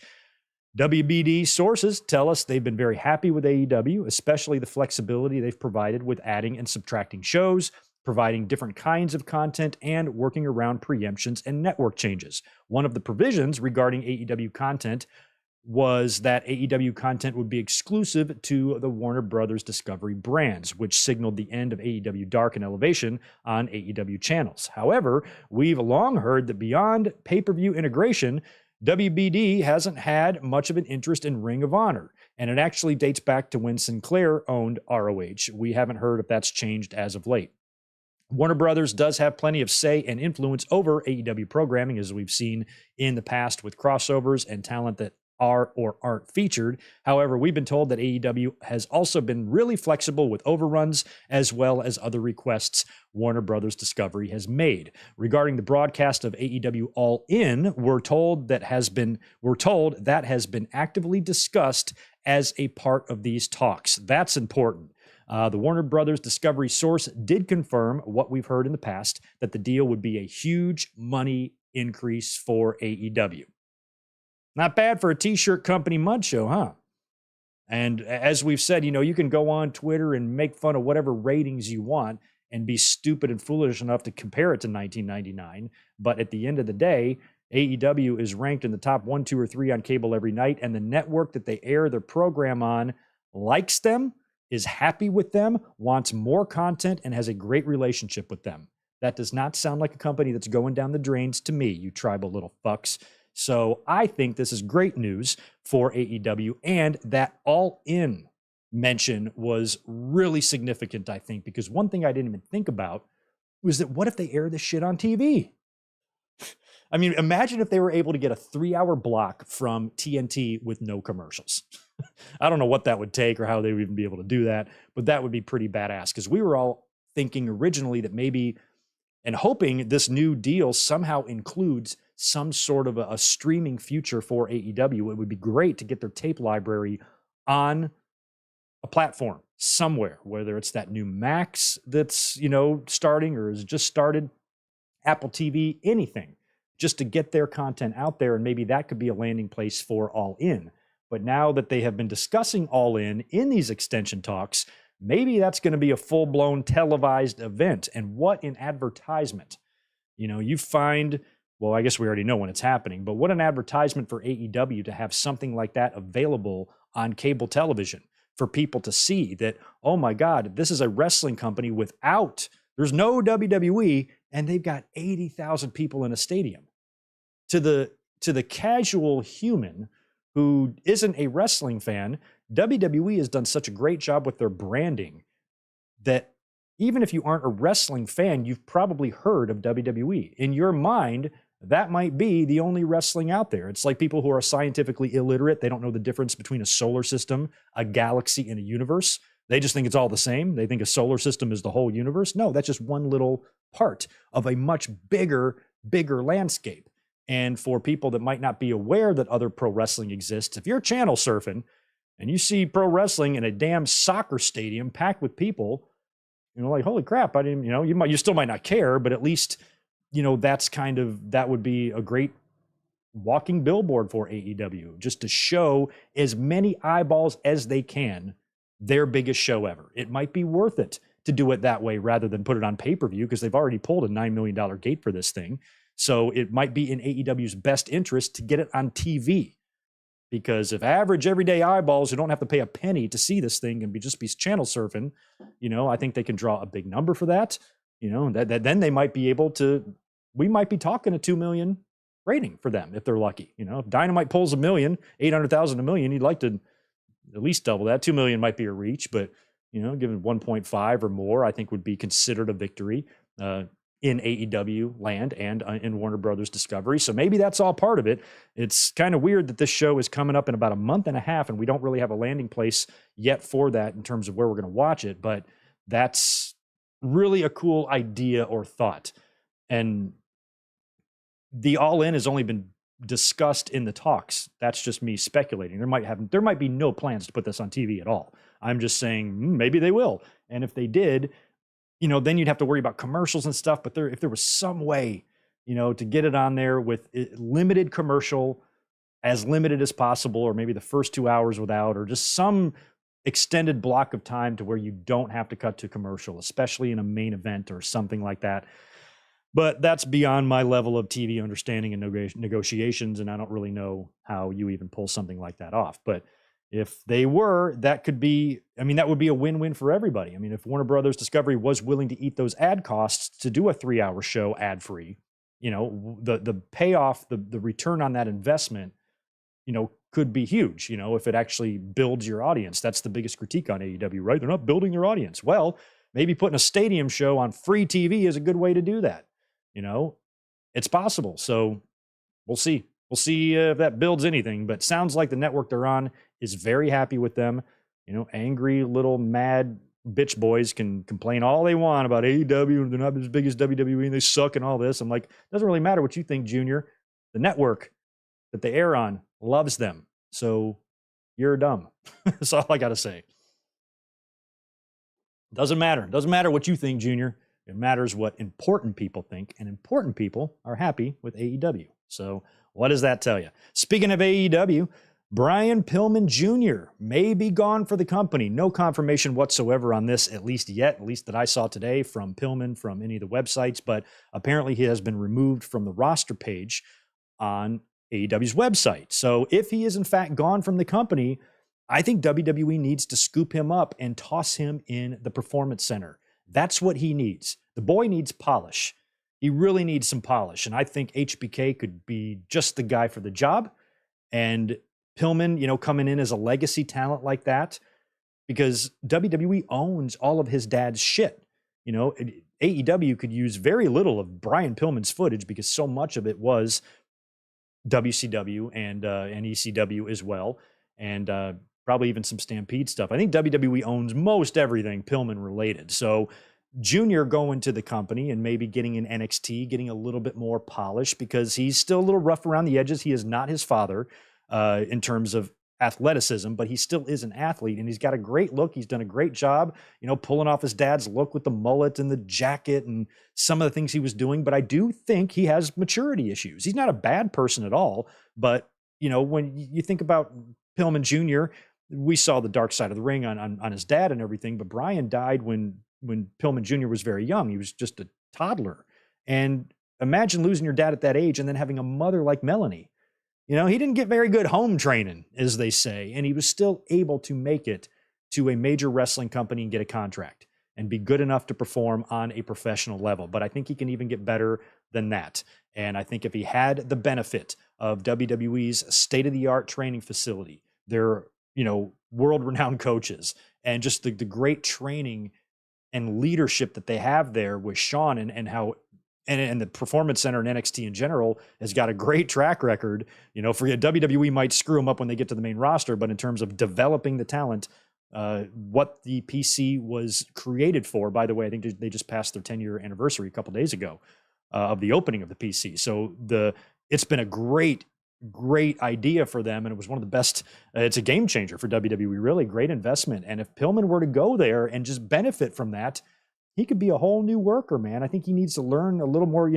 WBD sources tell us they've been very happy with AEW, especially the flexibility they've provided with adding and subtracting shows, providing different kinds of content, and working around preemptions and network changes. One of the provisions regarding AEW content was that AEW content would be exclusive to the Warner Brothers Discovery brands, which signaled the end of AEW Dark and Elevation on AEW channels. However, we've long heard that beyond pay-per-view integration, WBD hasn't had much of an interest in Ring of Honor, and it actually dates back to when Sinclair owned ROH. We haven't heard if that's changed as of late. Warner Brothers does have plenty of say and influence over AEW programming, as we've seen in the past with crossovers and talent that are or aren't featured. However, we've been told that AEW has also been really flexible with overruns as well as other requests Warner Brothers Discovery has made. Regarding the broadcast of AEW All In, we're told that has been actively discussed as a part of these talks. That's important. The Warner Brothers Discovery source did confirm what we've heard in the past, that the deal would be a huge money increase for AEW. Not bad for a t-shirt company mud show, huh? And as we've said, you can go on Twitter and make fun of whatever ratings you want and be stupid and foolish enough to compare it to 1999. But at the end of the day, AEW is ranked in the top 1, 2, or 3 on cable every night. And the network that they air their program on likes them, is happy with them, wants more content, and has a great relationship with them. That does not sound like a company that's going down the drains to me, you tribal little fucks. So I think this is great news for AEW, and that All In mention was really significant, I think, because one thing I didn't even think about was that what if they air this shit on TV? I mean, imagine if they were able to get a 3-hour block from TNT with no commercials. I don't know what that would take or how they would even be able to do that, but that would be pretty badass, because we were all thinking originally that maybe, and hoping this new deal somehow includes some sort of a streaming future for AEW. It would be great to get their tape library on a platform somewhere, whether it's that new Max that's, starting or has just started, Apple TV, anything, just to get their content out there. And maybe that could be a landing place for All In. But now that they have been discussing All In these extension talks, maybe that's going to be a full-blown televised event. And what an advertisement. You find, well, I guess we already know when it's happening, but what an advertisement for AEW to have something like that available on cable television for people to see that, oh my God, this is a wrestling company there's no WWE, and they've got 80,000 people in a stadium. To the casual human who isn't a wrestling fan, WWE has done such a great job with their branding that even if you aren't a wrestling fan, you've probably heard of WWE. In your mind, that might be the only wrestling out there. It's like people who are scientifically illiterate. They don't know the difference between a solar system, a galaxy, and a universe. They just think it's all the same. They think a solar system is the whole universe. No, that's just one little part of a much bigger landscape. And for people that might not be aware that other pro wrestling exists, if you're channel surfing and you see pro wrestling in a damn soccer stadium packed with people, like, holy crap, I didn't, you still might not care, but at least, that would be a great walking billboard for AEW, just to show as many eyeballs as they can their biggest show ever. It might be worth it to do it that way rather than put it on pay-per-view, because they've already pulled a $9 million gate for this thing. So it might be in AEW's best interest to get it on TV, because if average everyday eyeballs who don't have to pay a penny to see this thing and be channel surfing, I think they can draw a big number for that. Then they might be able to, we might be talking a 2 million rating for them if they're lucky. If Dynamite pulls 1 million, 800,000, 1 million, you'd like to at least double that. 2 million might be a reach, but given 1.5 or more, I think would be considered a victory in AEW land and in Warner Brothers Discovery. So maybe that's all part of it. It's kind of weird that this show is coming up in about a month and a half, and we don't really have a landing place yet for that in terms of where we're going to watch it. But that's really a cool idea or thought. And the All In has only been discussed in the talks. That's just me speculating. There might be no plans to put this on TV at all. I'm just saying maybe they will. And if they did, then you'd have to worry about commercials and stuff. But if there was some way, to get it on there with limited commercial, as limited as possible, or maybe the first 2 hours without, or just some extended block of time to where you don't have to cut to commercial, especially in a main event or something like that. But that's beyond my level of TV understanding and negotiations, and I don't really know how you even pull something like that off. But if they were, that would be a win-win for everybody. If Warner Brothers Discovery was willing to eat those ad costs to do a 3-hour show ad-free, the payoff, the return on that investment, could be huge, if it actually builds your audience. That's the biggest critique on AEW, right? They're not building their audience. Well, maybe putting a stadium show on free TV is a good way to do that. It's possible. So we'll see. We'll see if that builds anything, but sounds like the network they're on is very happy with them. Angry little mad bitch boys can complain all they want about AEW. They're not as big as WWE and they suck and all this. I'm like, doesn't really matter what you think, Junior. The network that they air on loves them. So you're dumb. That's all I got to say. Doesn't matter. Doesn't matter what you think, Junior. It matters what important people think, and important people are happy with AEW. So what does that tell you? Speaking of AEW, Brian Pillman Jr. may be gone for the company. No confirmation whatsoever on this, at least yet, at least that I saw today from Pillman, from any of the websites, but apparently he has been removed from the roster page on AEW's website. So if he is in fact gone from the company, I think WWE needs to scoop him up and toss him in the Performance Center. That's what he needs. The boy needs polish. He really needs some polish. And I think HBK could be just the guy for the job. And Pillman, coming in as a legacy talent like that, because WWE owns all of his dad's shit. AEW could use very little of Brian Pillman's footage because so much of it was WCW and ECW as well. And probably even some Stampede stuff. I think WWE owns most everything Pillman related. So Junior going to the company and maybe getting in NXT, getting a little bit more polish because he's still a little rough around the edges. He is not his father in terms of athleticism, but he still is an athlete and he's got a great look. He's done a great job, pulling off his dad's look with the mullet and the jacket and some of the things he was doing. But I do think he has maturity issues. He's not a bad person at all. But, when you think about Pillman Jr., we saw the dark side of the ring on his dad and everything, but Brian died when Pillman Jr. was very young. He was just a toddler. And imagine losing your dad at that age and then having a mother like Melanie. He didn't get very good home training, as they say, and he was still able to make it to a major wrestling company and get a contract and be good enough to perform on a professional level. But I think he can even get better than that. And I think if he had the benefit of WWE's state-of-the-art training facility, their world-renowned coaches, and just the great training and leadership that they have there with Sean and how and the Performance Center and NXT in general has got a great track record. Forget WWE might screw them up when they get to the main roster, but in terms of developing the talent, what the PC was created for, by the way, I think they just passed their 10-year anniversary a couple days ago of the opening of the PC. So it's been a great idea for them, and it was one of the best. It's a game changer for WWE, really great investment. And if Pillman were to go there and just benefit from that, he could be a whole new worker, man. I think he needs to learn a little more,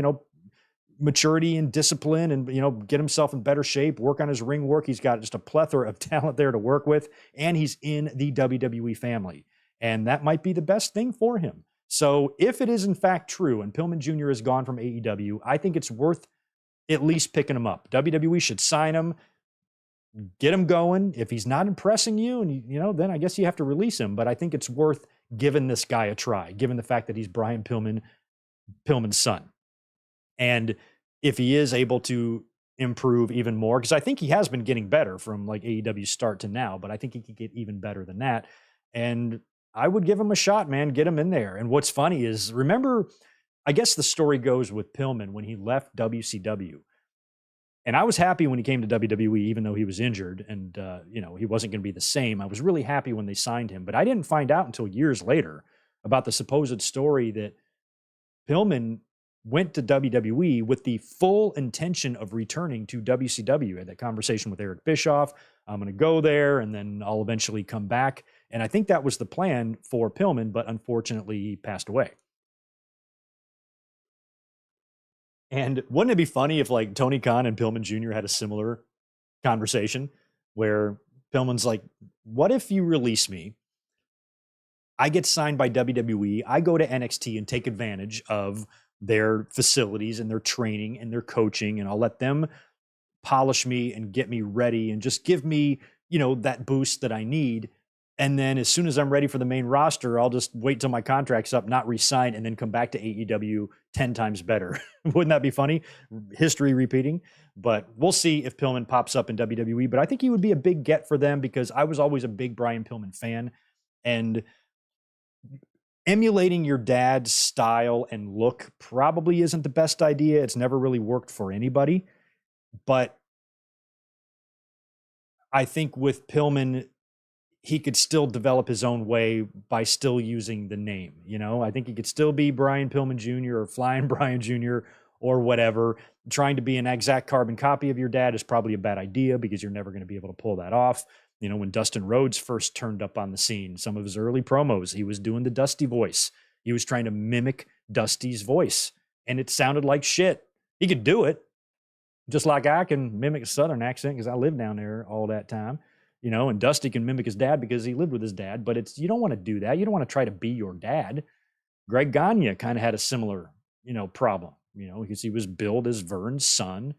maturity and discipline and, get himself in better shape, work on his ring work. He's got just a plethora of talent there to work with, and he's in the WWE family. And that might be the best thing for him. So if it is in fact true and Pillman Jr. is gone from AEW, I think it's worth at least picking him up. WWE should sign him, get him going. If he's not impressing you, and then I guess you have to release him. But I think it's worth giving this guy a try, given the fact that he's Brian Pillman's son. And if he is able to improve even more, because I think he has been getting better from like AEW's start to now, but I think he could get even better than that. And I would give him a shot, man, get him in there. And what's funny is, remember, I guess the story goes with Pillman when he left WCW. And I was happy when he came to WWE, even though he was injured and, he wasn't going to be the same. I was really happy when they signed him, but I didn't find out until years later about the supposed story that Pillman went to WWE with the full intention of returning to WCW. I had that conversation with Eric Bischoff. I'm going to go there and then I'll eventually come back. And I think that was the plan for Pillman, but unfortunately he passed away. And wouldn't it be funny if like Tony Khan and Pillman Jr. had a similar conversation where Pillman's like, what if you release me? I get signed by WWE. I go to NXT and take advantage of their facilities and their training and their coaching, and I'll let them polish me and get me ready and just give me, that boost that I need. And then as soon as I'm ready for the main roster, I'll just wait till my contract's up, not re-sign, and then come back to AEW 10 times better. Wouldn't that be funny? History repeating. But we'll see if Pillman pops up in WWE. But I think he would be a big get for them because I was always a big Brian Pillman fan. And emulating your dad's style and look probably isn't the best idea. It's never really worked for anybody. But I think with Pillman, he could still develop his own way by still using the name. I think he could still be Brian Pillman Jr. or Flying Brian Jr. or whatever. Trying to be an exact carbon copy of your dad is probably a bad idea because you're never going to be able to pull that off. You know, when Dustin Rhodes first turned up on the scene, some of his early promos, he was doing the Dusty voice. He was trying to mimic Dusty's voice, and it sounded like shit. He could do it, just like I can mimic a Southern accent because I lived down there all that time. You know, and Dusty can mimic his dad because he lived with his dad, but you don't want to do that. You don't want to try to be your dad. Greg Gagne kind of had a similar, problem, because he was billed as Vern's son,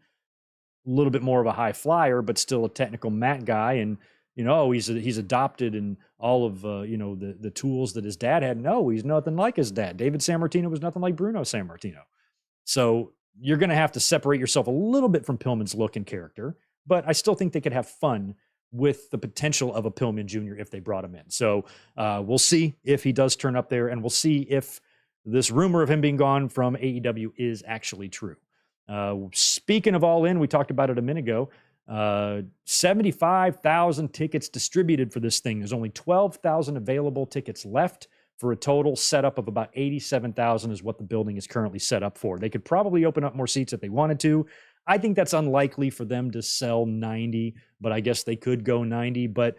a little bit more of a high flyer, but still a technical mat guy. And, he's adopted and all of, the tools that his dad had. No, he's nothing like his dad. David Sammartino was nothing like Bruno Sammartino. So you're going to have to separate yourself a little bit from Pillman's look and character, but I still think they could have fun with the potential of a Pillman Jr. if they brought him in. So we'll see if he does turn up there, and we'll see if this rumor of him being gone from AEW is actually true. Speaking of All In, we talked about it a minute ago. 75,000 tickets distributed for this thing. There's only 12,000 available tickets left for a total setup of about 87,000 is what the building is currently set up for. They could probably open up more seats if they wanted to. I think that's unlikely for them to sell 90, but I guess they could go 90. But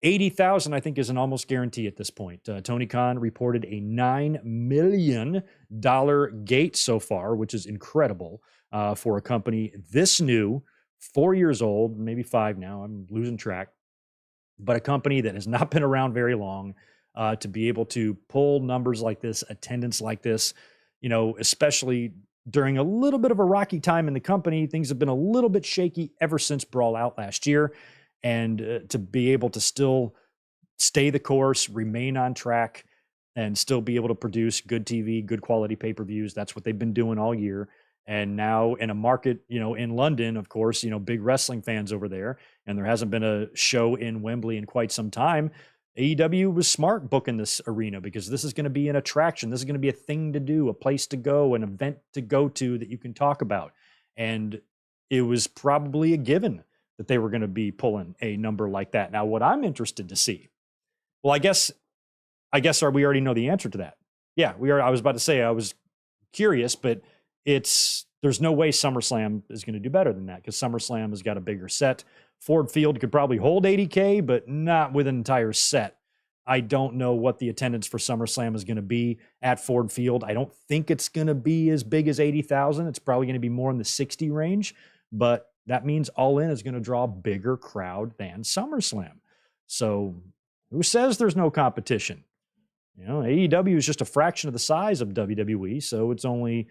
80,000, I think, is an almost guarantee at this point. Tony Khan reported a $9 million gate so far, which is incredible for a company this new, 4 years old, maybe 5 now. I'm losing track. But a company that has not been around very long to be able to pull numbers like this, attendance like this, especially during a little bit of a rocky time in the company. Things have been a little bit shaky ever since Brawl Out last year. And to be able to still stay the course, remain on track, and still be able to produce good TV, good quality pay-per-views, that's what they've been doing all year. And now in a market, in London, of course, big wrestling fans over there, and there hasn't been a show in Wembley in quite some time. AEW was smart booking this arena because this is going to be an attraction. This is going to be a thing to do, a place to go, an event to go to that you can talk about. And it was probably a given that they were going to be pulling a number like that. Now, what I'm interested to see, well, I guess we already know the answer to that. Yeah, we are. I was about to say I was curious, but there's no way SummerSlam is going to do better than that because SummerSlam has got a bigger set. Ford Field could probably hold 80K, but not with an entire set. I don't know what the attendance for SummerSlam is going to be at Ford Field. I don't think it's going to be as big as 80,000. It's probably going to be more in the 60 range, but that means All In is going to draw a bigger crowd than SummerSlam. So who says there's no competition? AEW is just a fraction of the size of WWE, so it's only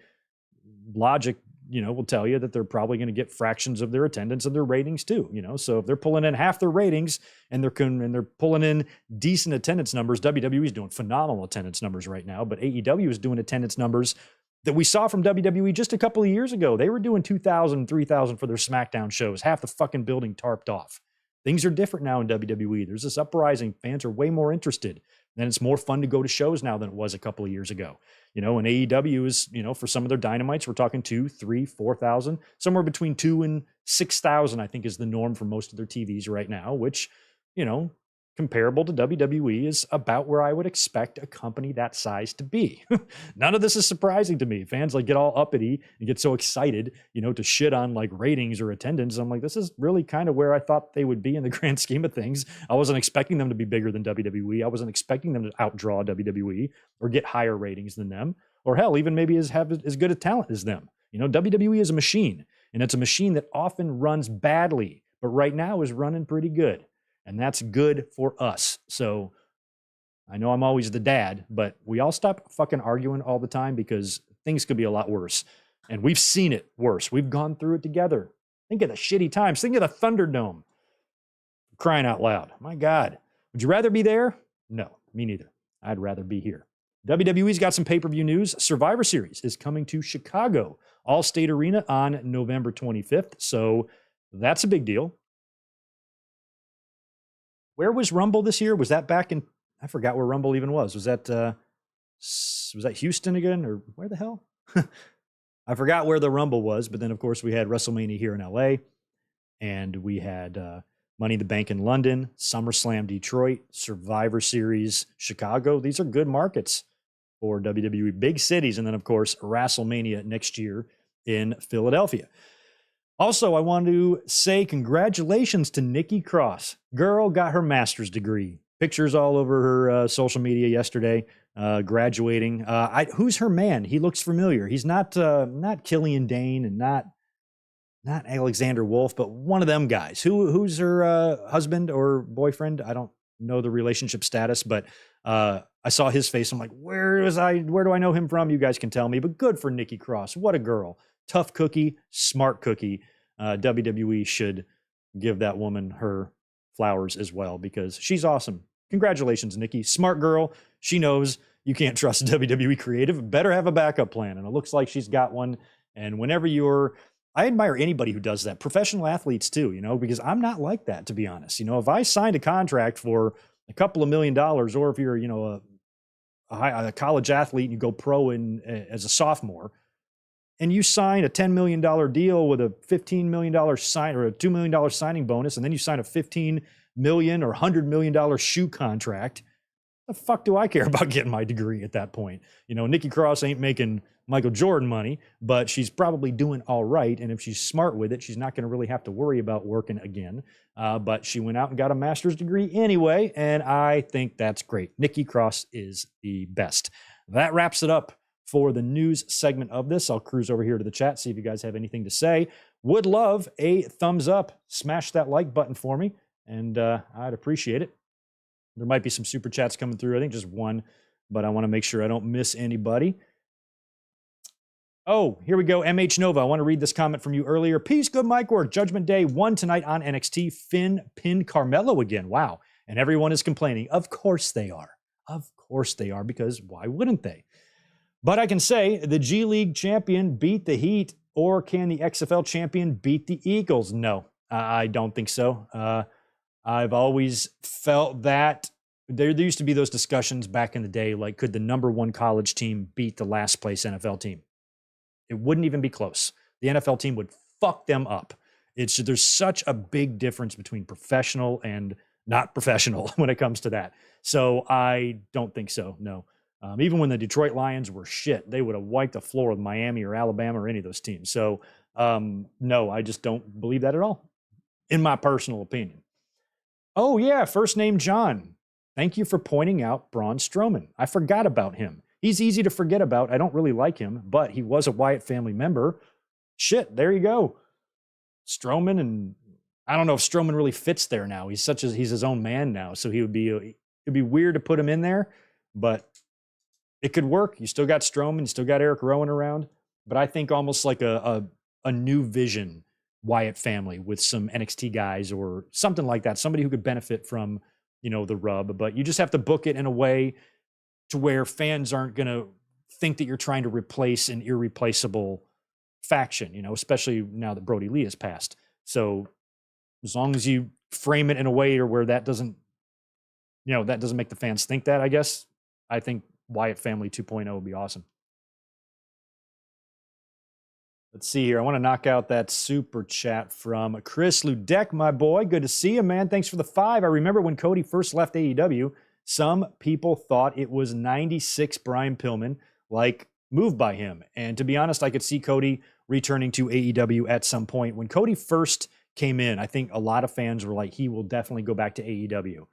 logic, will tell you that they're probably going to get fractions of their attendance and their ratings too, So if they're pulling in half their ratings and they're pulling in decent attendance numbers, WWE is doing phenomenal attendance numbers right now, but AEW is doing attendance numbers that we saw from WWE just a couple of years ago. They were doing 2,000, 3,000 for their SmackDown shows, half the fucking building tarped off. Things are different now in WWE. There's this uprising. Fans are way more interested. And it's more fun to go to shows now than it was a couple of years ago. And AEW is, for some of their dynamites, we're talking 2, 3, 4,000, somewhere between 2 and 6,000, I think is the norm for most of their TVs right now, which, comparable to WWE is about where I would expect a company that size to be. None of this is surprising to me. Fans get all uppity and get so excited, to shit on ratings or attendance. I'm like, this is really kind of where I thought they would be in the grand scheme of things. I wasn't expecting them to be bigger than WWE. I wasn't expecting them to outdraw WWE or get higher ratings than them, or hell, even maybe have as good a talent as them. WWE is a machine, and it's a machine that often runs badly, but right now is running pretty good. And that's good for us. So I know I'm always the dad, but we all stop fucking arguing all the time because things could be a lot worse. And we've seen it worse. We've gone through it together. Think of the shitty times. Think of the Thunderdome. Crying out loud. My God. Would you rather be there? No, me neither. I'd rather be here. WWE's got some pay-per-view news. Survivor Series is coming to Chicago, Allstate Arena on November 25th. So that's a big deal. Where was Rumble this year? Was that back in, I forgot where Rumble even was. Was that Houston again, or where the hell? I forgot where the Rumble was, but then of course we had WrestleMania here in LA, and we had Money in the Bank in London, SummerSlam Detroit, Survivor Series Chicago. These are good markets for WWE, big cities, and then of course WrestleMania next year in Philadelphia. Also, I want to say congratulations to Nikki Cross. Girl got her master's degree. Pictures all over her social media yesterday, graduating. Who's her man? He looks familiar. He's not Killian Dane and not Alexander Wolf, but one of them guys. Who's her husband or boyfriend? I don't know the relationship status, but I saw his face. I'm like, where do I know him from? You guys can tell me, but good for Nikki Cross. What a girl. Tough cookie, smart cookie. WWE should give that woman her flowers as well because she's awesome. Congratulations, Nikki. Smart girl. She knows you can't trust WWE creative. Better have a backup plan. And it looks like she's got one. And whenever I admire anybody who does that. Professional athletes too, because I'm not like that, to be honest. If I signed a contract for a couple of $1 million, or if you're, a college athlete and you go pro as a sophomore, and you sign a $10 million deal with a $15 million sign or a $2 million signing bonus, and then you sign a $15 million or $100 million shoe contract, the fuck do I care about getting my degree at that point? Nikki Cross ain't making Michael Jordan money, but she's probably doing all right. And if she's smart with it, she's not going to really have to worry about working again. But she went out and got a master's degree anyway, and I think that's great. Nikki Cross is the best. That wraps it up for the news segment of this. I'll cruise over here to the chat, see if you guys have anything to say. Would love a thumbs up. Smash that like button for me, and I'd appreciate it. There might be some super chats coming through. I think just one, but I want to make sure I don't miss anybody. Oh, here we go. MH Nova. I want to read this comment from you earlier. Peace, good mic work. Judgment Day 1 tonight on NXT. Finn pinned Carmelo again. Wow. And everyone is complaining. Of course they are. Of course they are, because why wouldn't they? But I can say the G League champion beat the Heat, or can the XFL champion beat the Eagles? No, I don't think so. I've always felt that there used to be those discussions back in the day, like could the number one college team beat the last place NFL team? It wouldn't even be close. The NFL team would fuck them up. There's such a big difference between professional and not professional when it comes to that. So I don't think so, no. Even when the Detroit Lions were shit, they would have wiped the floor with Miami or Alabama or any of those teams. So no, I just don't believe that at all, in my personal opinion. Oh yeah, first name John. Thank you for pointing out Braun Strowman. I forgot about him. He's easy to forget about. I don't really like him, but he was a Wyatt family member. Shit, there you go. Strowman, and I don't know if Strowman really fits there now. He's his own man now, so it'd be weird to put him in there, but it could work. You still got Strowman, you still got Eric Rowan around, but I think almost like a new vision Wyatt family with some NXT guys or something like that. Somebody who could benefit from, the rub, but you just have to book it in a way to where fans aren't going to think that you're trying to replace an irreplaceable faction, especially now that Brody Lee has passed. So as long as you frame it in a way or where that doesn't make the fans think that, I guess, I think Wyatt Family 2.0 would be awesome. Let's see here. I want to knock out that super chat from Chris Ludek, my boy. Good to see you, man. Thanks for the 5. I remember when Cody first left AEW, some people thought it was 96 Brian Pillman, moved by him. And to be honest, I could see Cody returning to AEW at some point. When Cody first came in, I think a lot of fans were like, he will definitely go back to AEW.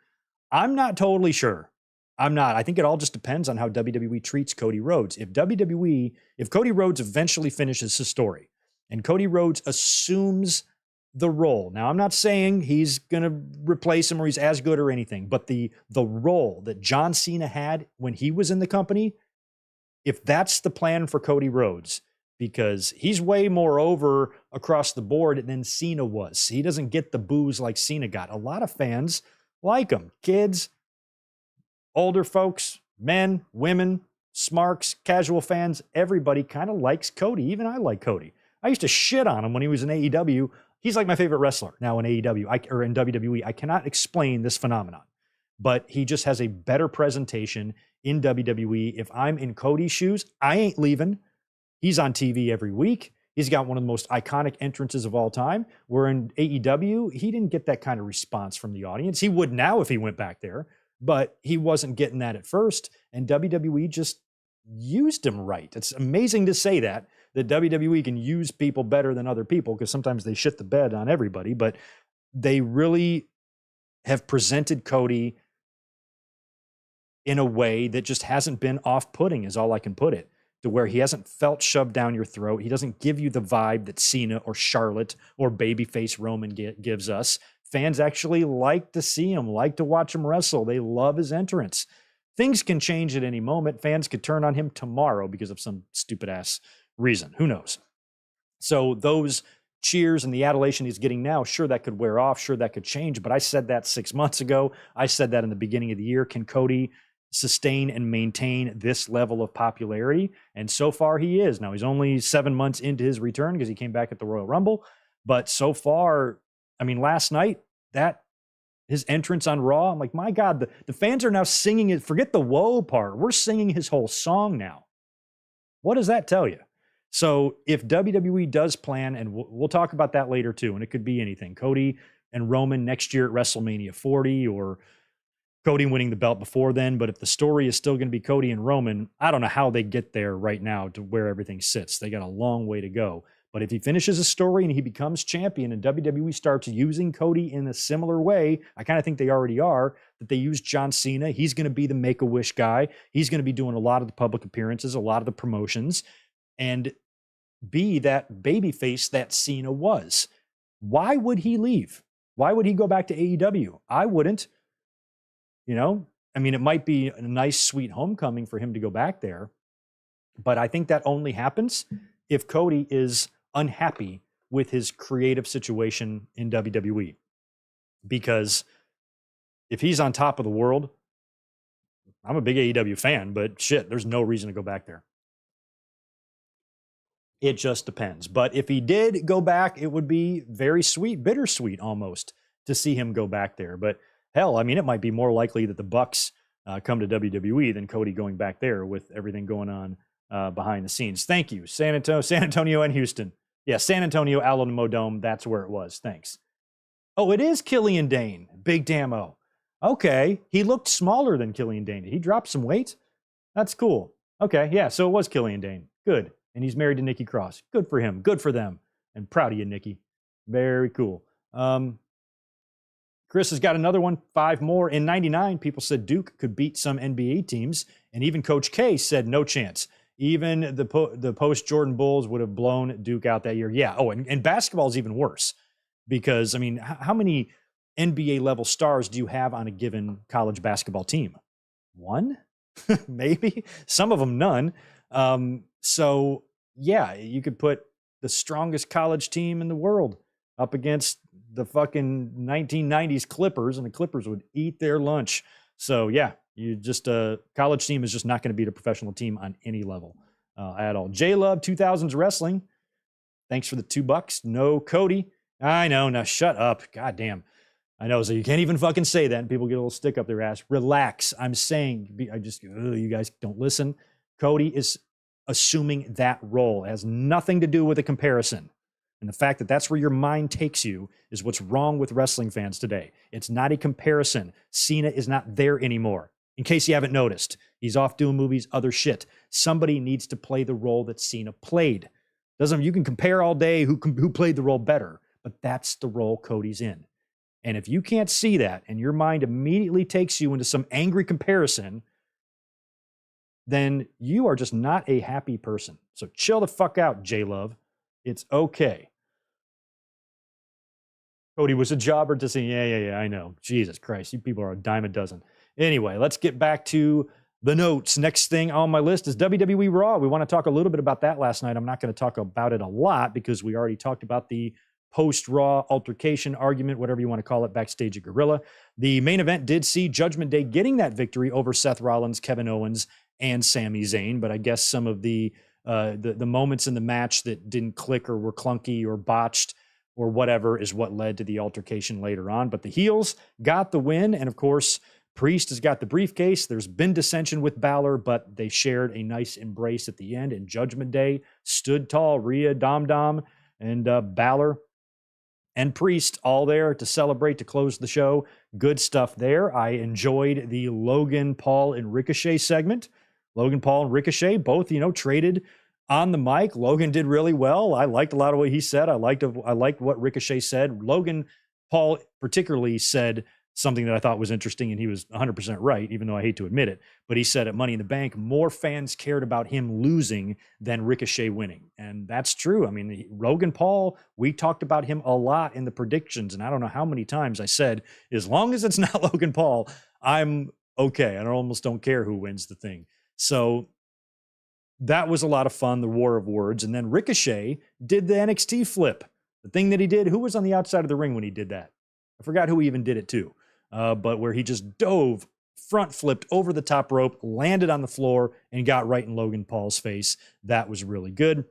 I'm not totally sure. I'm not. I think it all just depends on how WWE treats Cody Rhodes. If Cody Rhodes eventually finishes his story and Cody Rhodes assumes the role. Now, I'm not saying he's going to replace him or he's as good or anything, but the role that John Cena had when he was in the company, if that's the plan for Cody Rhodes, because he's way more over across the board than Cena was. He doesn't get the boos like Cena got. A lot of fans like him. Kids, older folks, men, women, smarks, casual fans, everybody kind of likes Cody. Even I like Cody. I used to shit on him when he was in AEW. He's like my favorite wrestler now in AEW or in WWE. I cannot explain this phenomenon, but he just has a better presentation in WWE. If I'm in Cody's shoes, I ain't leaving. He's on TV every week. He's got one of the most iconic entrances of all time. Where in AEW, he didn't get that kind of response from the audience. He would now if he went back there, but he wasn't getting that at first. And WWE just used him right. It's amazing to say that that WWE can use people better than other people, because sometimes they shit the bed on everybody, but they really have presented Cody in a way that just hasn't been off-putting, is all I can put it, to where he hasn't felt shoved down your throat. He doesn't give you the vibe that Cena or Charlotte or babyface Roman gives us. Fans actually like to see him, like to watch him wrestle. They love his entrance. Things can change at any moment. Fans could turn on him tomorrow because of some stupid-ass reason. Who knows? So those cheers and the adulation he's getting now, sure, that could wear off. Sure, that could change. But I said that 6 months ago. I said that in the beginning of the year. Can Cody sustain and maintain this level of popularity? And so far he is. Now, he's only 7 months into his return because he came back at the Royal Rumble. But so far, I mean, last night, his entrance on Raw, I'm like, my God, the fans are now singing it. Forget the whoa part. We're singing his whole song now. What does that tell you? So if WWE does plan, and we'll talk about that later too, and it could be anything, Cody and Roman next year at WrestleMania 40, or Cody winning the belt before then. But if the story is still going to be Cody and Roman, I don't know how they get there right now to where everything sits. They got a long way to go. But if he finishes a story and he becomes champion and WWE starts using Cody in a similar way, I kind of think they already are, that they use John Cena. He's going to be the Make-A-Wish guy. He's going to be doing a lot of the public appearances, a lot of the promotions, and be that babyface that Cena was. Why would he leave? Why would he go back to AEW? I wouldn't. You know, I mean, it might be a nice, sweet homecoming for him to go back there, but I think that only happens if Cody is unhappy with his creative situation in WWE. Because if he's on top of the world, I'm a big AEW fan, but shit, there's no reason to go back there. It just depends. But if he did go back, it would be very sweet, bittersweet almost, to see him go back there. But hell, I mean, it might be more likely that the Bucks come to WWE than Cody going back there with everything going on behind the scenes. Thank you, San Antonio and Houston. Yeah, San Antonio, Alamo Dome, that's where it was. Thanks. Oh, it is Killian Dane, Big Dammo. Okay, he looked smaller than Killian Dane. Did he drop some weight? That's cool. Okay, yeah, so it was Killian Dane. Good. And he's married to Nikki Cross. Good for him. Good for them. And proud of you, Nikki. Very cool. Chris has got another one, 5 more. In 99, people said Duke could beat some NBA teams, and even Coach K said no chance. Even the post-Jordan Bulls would have blown Duke out that year. Yeah, oh, and basketball is even worse because, I mean, how many NBA-level stars do you have on a given college basketball team? 1? Maybe? Some of them none. So, yeah, you could put the strongest college team in the world up against the fucking 1990s Clippers, and the Clippers would eat their lunch. So, yeah, you just a college team is just not going to beat a professional team on any level at all. J-Love 2000s Wrestling. Thanks for the $2. No Cody. I know. Now shut up. God damn. I know. So you can't even fucking say that, and people get a little stick up their ass. Relax. I'm saying, you guys don't listen. Cody is assuming that role. It has nothing to do with a comparison. And the fact that that's where your mind takes you is what's wrong with wrestling fans today. It's not a comparison. Cena is not there anymore. In case you haven't noticed, he's off doing movies, other shit. Somebody needs to play the role that Cena played. You can compare all day who played the role better, but that's the role Cody's in. And if you can't see that and your mind immediately takes you into some angry comparison, then you are just not a happy person. So chill the fuck out, J-Love. It's okay. Cody was a jobber to say, yeah, I know. Jesus Christ, you people are a dime a dozen. Anyway, let's get back to the notes. Next thing on my list is WWE Raw. We want to talk a little bit about that last night. I'm not going to talk about it a lot because we already talked about the post-Raw altercation argument, whatever you want to call it, backstage at Gorilla. The main event did see Judgment Day getting that victory over Seth Rollins, Kevin Owens, and Sami Zayn. But I guess some of the moments in the match that didn't click or were clunky or botched or whatever is what led to the altercation later on. But the heels got the win. And of course, Priest has got the briefcase. There's been dissension with Balor, but they shared a nice embrace at the end. And Judgment Day stood tall. Rhea, Dom, and Balor and Priest all there to celebrate, to close the show. Good stuff there. I enjoyed the Logan Paul and Ricochet segment. Logan Paul and Ricochet both, traded On the mic, Logan did really well. I liked a lot of what he said. I liked what Ricochet said. Logan Paul particularly said something that I thought was interesting, and he was 100% right, even though I hate to admit it. But he said at Money in the Bank, more fans cared about him losing than Ricochet winning. And that's true. I mean, Logan Paul, we talked about him a lot in the predictions, and I don't know how many times I said, as long as it's not Logan Paul, I'm okay. I almost don't care who wins the thing. So that was a lot of fun, the war of words. And then Ricochet did the NXT flip. The thing that he did, who was on the outside of the ring when he did that? I forgot who even did it to. But where he just dove, front flipped over the top rope, landed on the floor, and got right in Logan Paul's face. That was really good.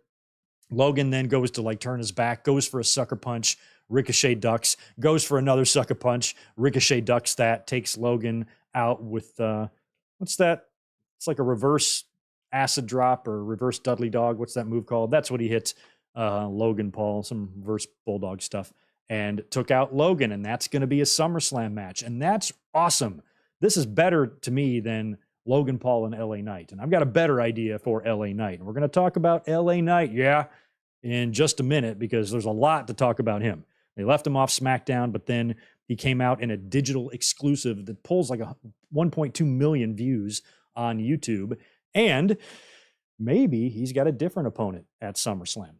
Logan then goes to like turn his back, goes for a sucker punch. Ricochet ducks, goes for another sucker punch. Ricochet ducks that, takes Logan out with, what's that? It's like a reverse acid drop or reverse Dudley dog. What's that move called? That's what he hits Logan Paul, some reverse bulldog stuff, and took out Logan. And that's going to be a SummerSlam match. And that's awesome. This is better to me than Logan Paul and LA Knight. And I've got a better idea for LA Knight. And we're going to talk about LA Knight, in just a minute, because there's a lot to talk about him. They left him off SmackDown, but then he came out in a digital exclusive that pulls like 1.2 million views on YouTube. And maybe he's got a different opponent at SummerSlam.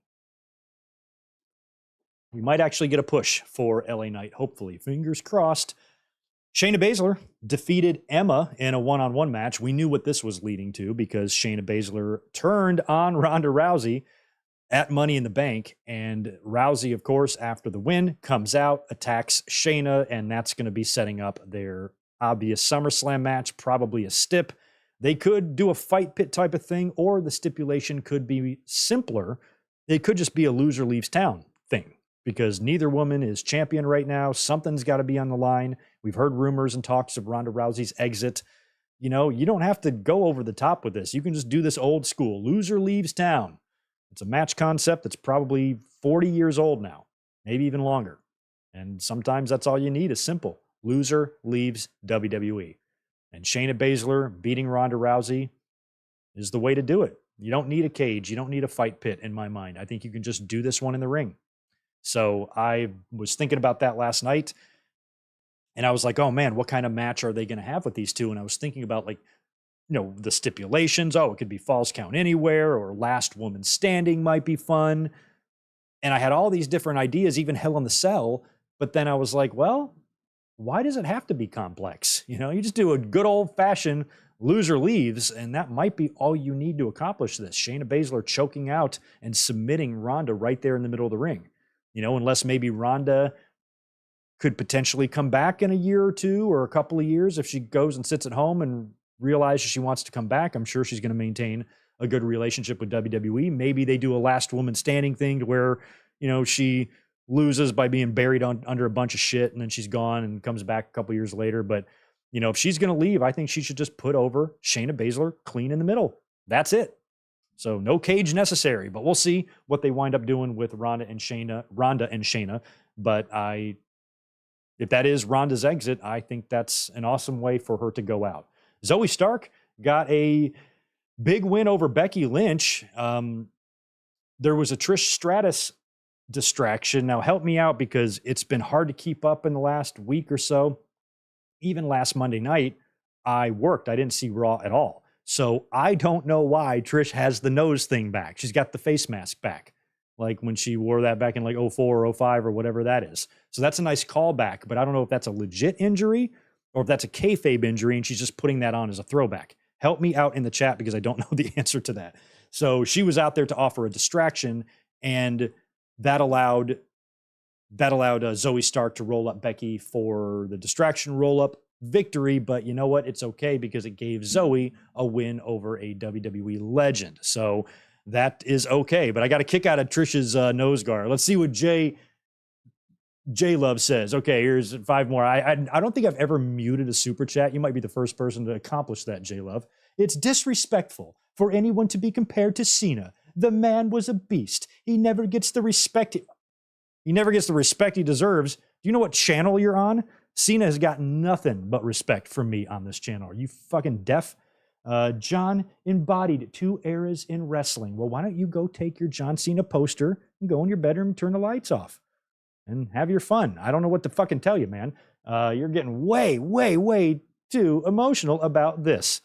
We might actually get a push for LA Knight, hopefully. Fingers crossed. Shayna Baszler defeated Emma in a one-on-one match. We knew what this was leading to because Shayna Baszler turned on Ronda Rousey at Money in the Bank. And Rousey, of course, after the win, comes out, attacks Shayna, and that's going to be setting up their obvious SummerSlam match, probably a stip. They could do a fight pit type of thing, or the stipulation could be simpler. It could just be a loser leaves town thing, because neither woman is champion right now. Something's got to be on the line. We've heard rumors and talks of Ronda Rousey's exit. You know, you don't have to go over the top with this. You can just do this old school. Loser leaves town. It's a match concept that's probably 40 years old now, maybe even longer. And sometimes that's all you need is simple. Loser leaves WWE. And Shayna Baszler beating Ronda Rousey is the way to do it. You don't need a cage. You don't need a fight pit, in my mind. I think you can just do this one in the ring. So I was thinking about that last night, and I was like, oh man, what kind of match are they going to have with these two? And I was thinking about, like, you know, the stipulations. Oh, it could be Falls Count Anywhere, or Last Woman Standing might be fun. And I had all these different ideas, even Hell in the Cell. But then I was like, well, why does it have to be complex? You know, you just do a good old fashioned loser leaves, and that might be all you need to accomplish this. Shayna Baszler choking out and submitting Ronda right there in the middle of the ring. You know, unless maybe Ronda could potentially come back in a year or two or a couple of years if she goes and sits at home and realizes she wants to come back. I'm sure she's going to maintain a good relationship with WWE. Maybe they do a Last Woman Standing thing to where, you know, she loses by being buried under a bunch of shit, and then she's gone and comes back a couple years later. But, you know, if she's going to leave, I think she should just put over Shayna Baszler clean in the middle. That's it. So no cage necessary, but we'll see what they wind up doing with Ronda and Shayna. But if that is Ronda's exit, I think that's an awesome way for her to go out. Zoe Stark got a big win over Becky Lynch. There was a Trish Stratus distraction. Now help me out, because it's been hard to keep up in the last week or so. Even last Monday night, I worked. I didn't see Raw at all. So I don't know why Trish has the nose thing back. She's got the face mask back, like when she wore that back in like 04 or 05 or whatever that is. So that's a nice callback, but I don't know if that's a legit injury or if that's a kayfabe injury and she's just putting that on as a throwback. Help me out in the chat, because I don't know the answer to that. So she was out there to offer a distraction, and that allowed Zoe Stark to roll up Becky for the distraction roll-up victory. But you know what? It's okay, because it gave Zoe a win over a WWE legend. So that is okay. But I got a kick out of Trish's nose guard. Let's see what J Love says. Okay, here's 5 more. I don't think I've ever muted a super chat. You might be the first person to accomplish that, J Love. It's disrespectful for anyone to be compared to Cena. The man was a beast. He never gets the respect. He never gets the respect he deserves. Do you know what channel you're on? Cena has got nothing but respect from me on this channel. Are you fucking deaf? John embodied 2 eras in wrestling. Well, why don't you go take your John Cena poster and go in your bedroom and turn the lights off and have your fun? I don't know what to fucking tell you, man. You're getting way, way, way too emotional about this.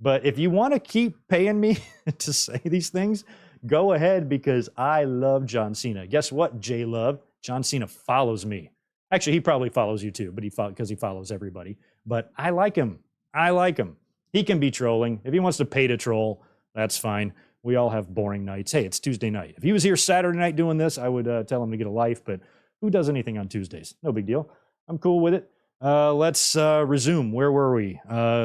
But if you want to keep paying me to say these things, go ahead, because I love John Cena. Guess what, J-Love? John Cena follows me. Actually, he probably follows you too, but because he follows everybody. But I like him. I like him. He can be trolling. If he wants to pay to troll, that's fine. We all have boring nights. Hey, it's Tuesday night. If he was here Saturday night doing this, I would tell him to get a life, but who does anything on Tuesdays? No big deal. I'm cool with it. Let's resume. Where were we?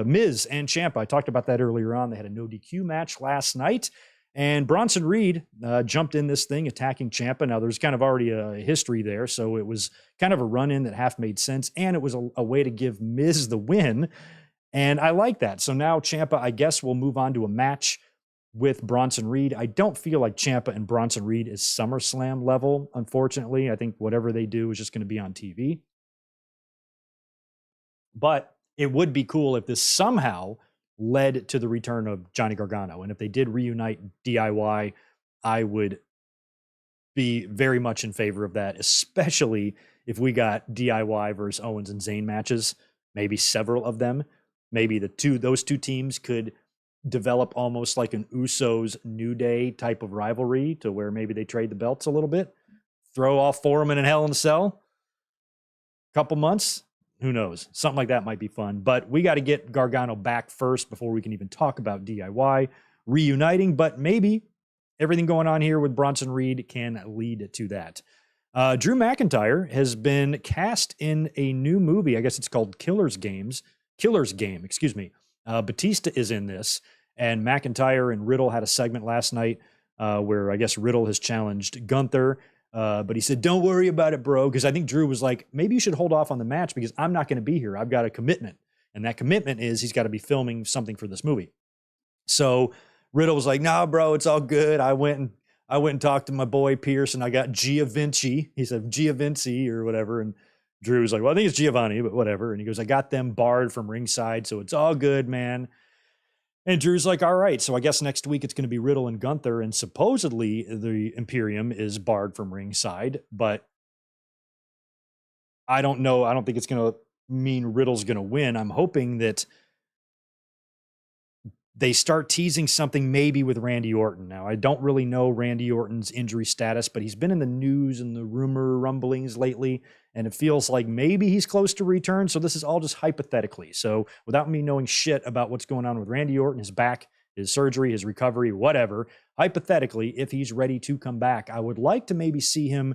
Miz and Ciampa. I talked about that earlier on. They had a no DQ match last night, and Bronson Reed jumped in this thing attacking Ciampa. Now, there's kind of already a history there, so it was kind of a run-in that half made sense, and it was a way to give Miz the win, and I like that. So now Ciampa, I guess, will move on to a match with Bronson Reed. I don't feel like Ciampa and Bronson Reed is SummerSlam level, unfortunately. I think whatever they do is just going to be on TV. But it would be cool if this somehow led to the return of Johnny Gargano. And if they did reunite DIY, I would be very much in favor of that, especially if we got DIY versus Owens and Zayn matches, maybe several of them. Maybe those two teams could develop almost like an Usos New Day type of rivalry, to where maybe they trade the belts a little bit, throw all 4 of them in Hell in a Cell, couple months. Who knows? Something like that might be fun. But we got to get Gargano back first before we can even talk about DIY reuniting. But maybe everything going on here with Bronson Reed can lead to that. Drew McIntyre has been cast in a new movie. I guess it's called Killer's Game. Batista is in this. And McIntyre and Riddle had a segment last night where I guess Riddle has challenged Gunther. But he said, don't worry about it, bro. Because I think Drew was like, maybe you should hold off on the match because I'm not going to be here. I've got a commitment. And that commitment is he's got to be filming something for this movie. So Riddle was like, nah, bro, it's all good. I went and talked to my boy Pierce and I got Giavinci. He said Giavinci or whatever. And Drew was like, well, I think it's Giovanni, but whatever. And he goes, I got them barred from ringside. So it's all good, man. And Drew's like, all right, so I guess next week it's going to be Riddle and Gunther, and supposedly the Imperium is barred from ringside, but I don't know. I don't think it's going to mean Riddle's going to win. I'm hoping that they start teasing something maybe with Randy Orton. Now, I don't really know Randy Orton's injury status, but he's been in the news and the rumor rumblings lately, and it feels like maybe he's close to return. So this is all just hypothetically. So without me knowing shit about what's going on with Randy Orton, his back, his surgery, his recovery, whatever, hypothetically, if he's ready to come back, I would like to maybe see him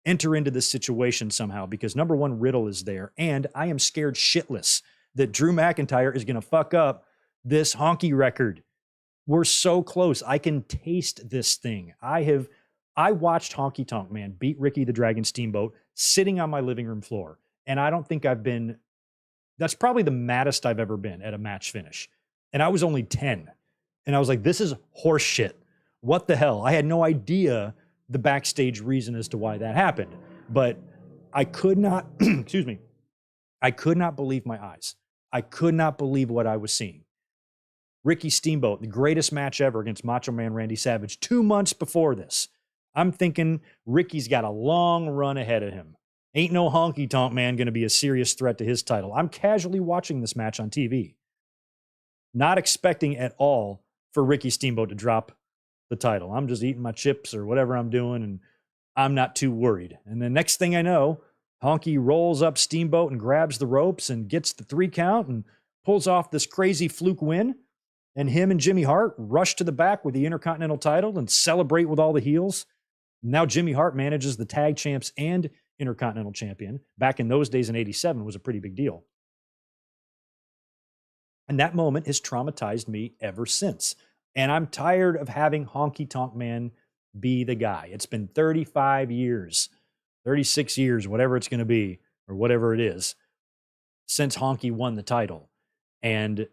enter into this situation somehow, because number one, Riddle is there, and I am scared shitless that Drew McIntyre is going to fuck up this honky record. We're so close. I can taste this thing. I watched Honky Tonk Man beat Ricky the Dragon Steamboat sitting on my living room floor. And I don't think that's probably the maddest I've ever been at a match finish. And I was only 10. And I was like, this is horse shit. What the hell? I had no idea the backstage reason as to why that happened. But I could not, excuse me, I could not believe my eyes. I could not believe what I was seeing. Ricky Steamboat, the greatest match ever against Macho Man Randy Savage 2 months before this. I'm thinking Ricky's got a long run ahead of him. Ain't no Honky Tonk Man going to be a serious threat to his title. I'm casually watching this match on TV. Not expecting at all for Ricky Steamboat to drop the title. I'm just eating my chips or whatever I'm doing, and I'm not too worried. And the next thing I know, Honky rolls up Steamboat and grabs the ropes and gets the 3 count and pulls off this crazy fluke win. And him and Jimmy Hart rush to the back with the Intercontinental title and celebrate with all the heels. Now Jimmy Hart manages the tag champs and Intercontinental champion. Back in those days in 87 was a pretty big deal. And that moment has traumatized me ever since. And I'm tired of having Honky Tonk Man be the guy. It's been 35 years, 36 years, whatever it's going to be, or whatever it is, since Honky won the title. And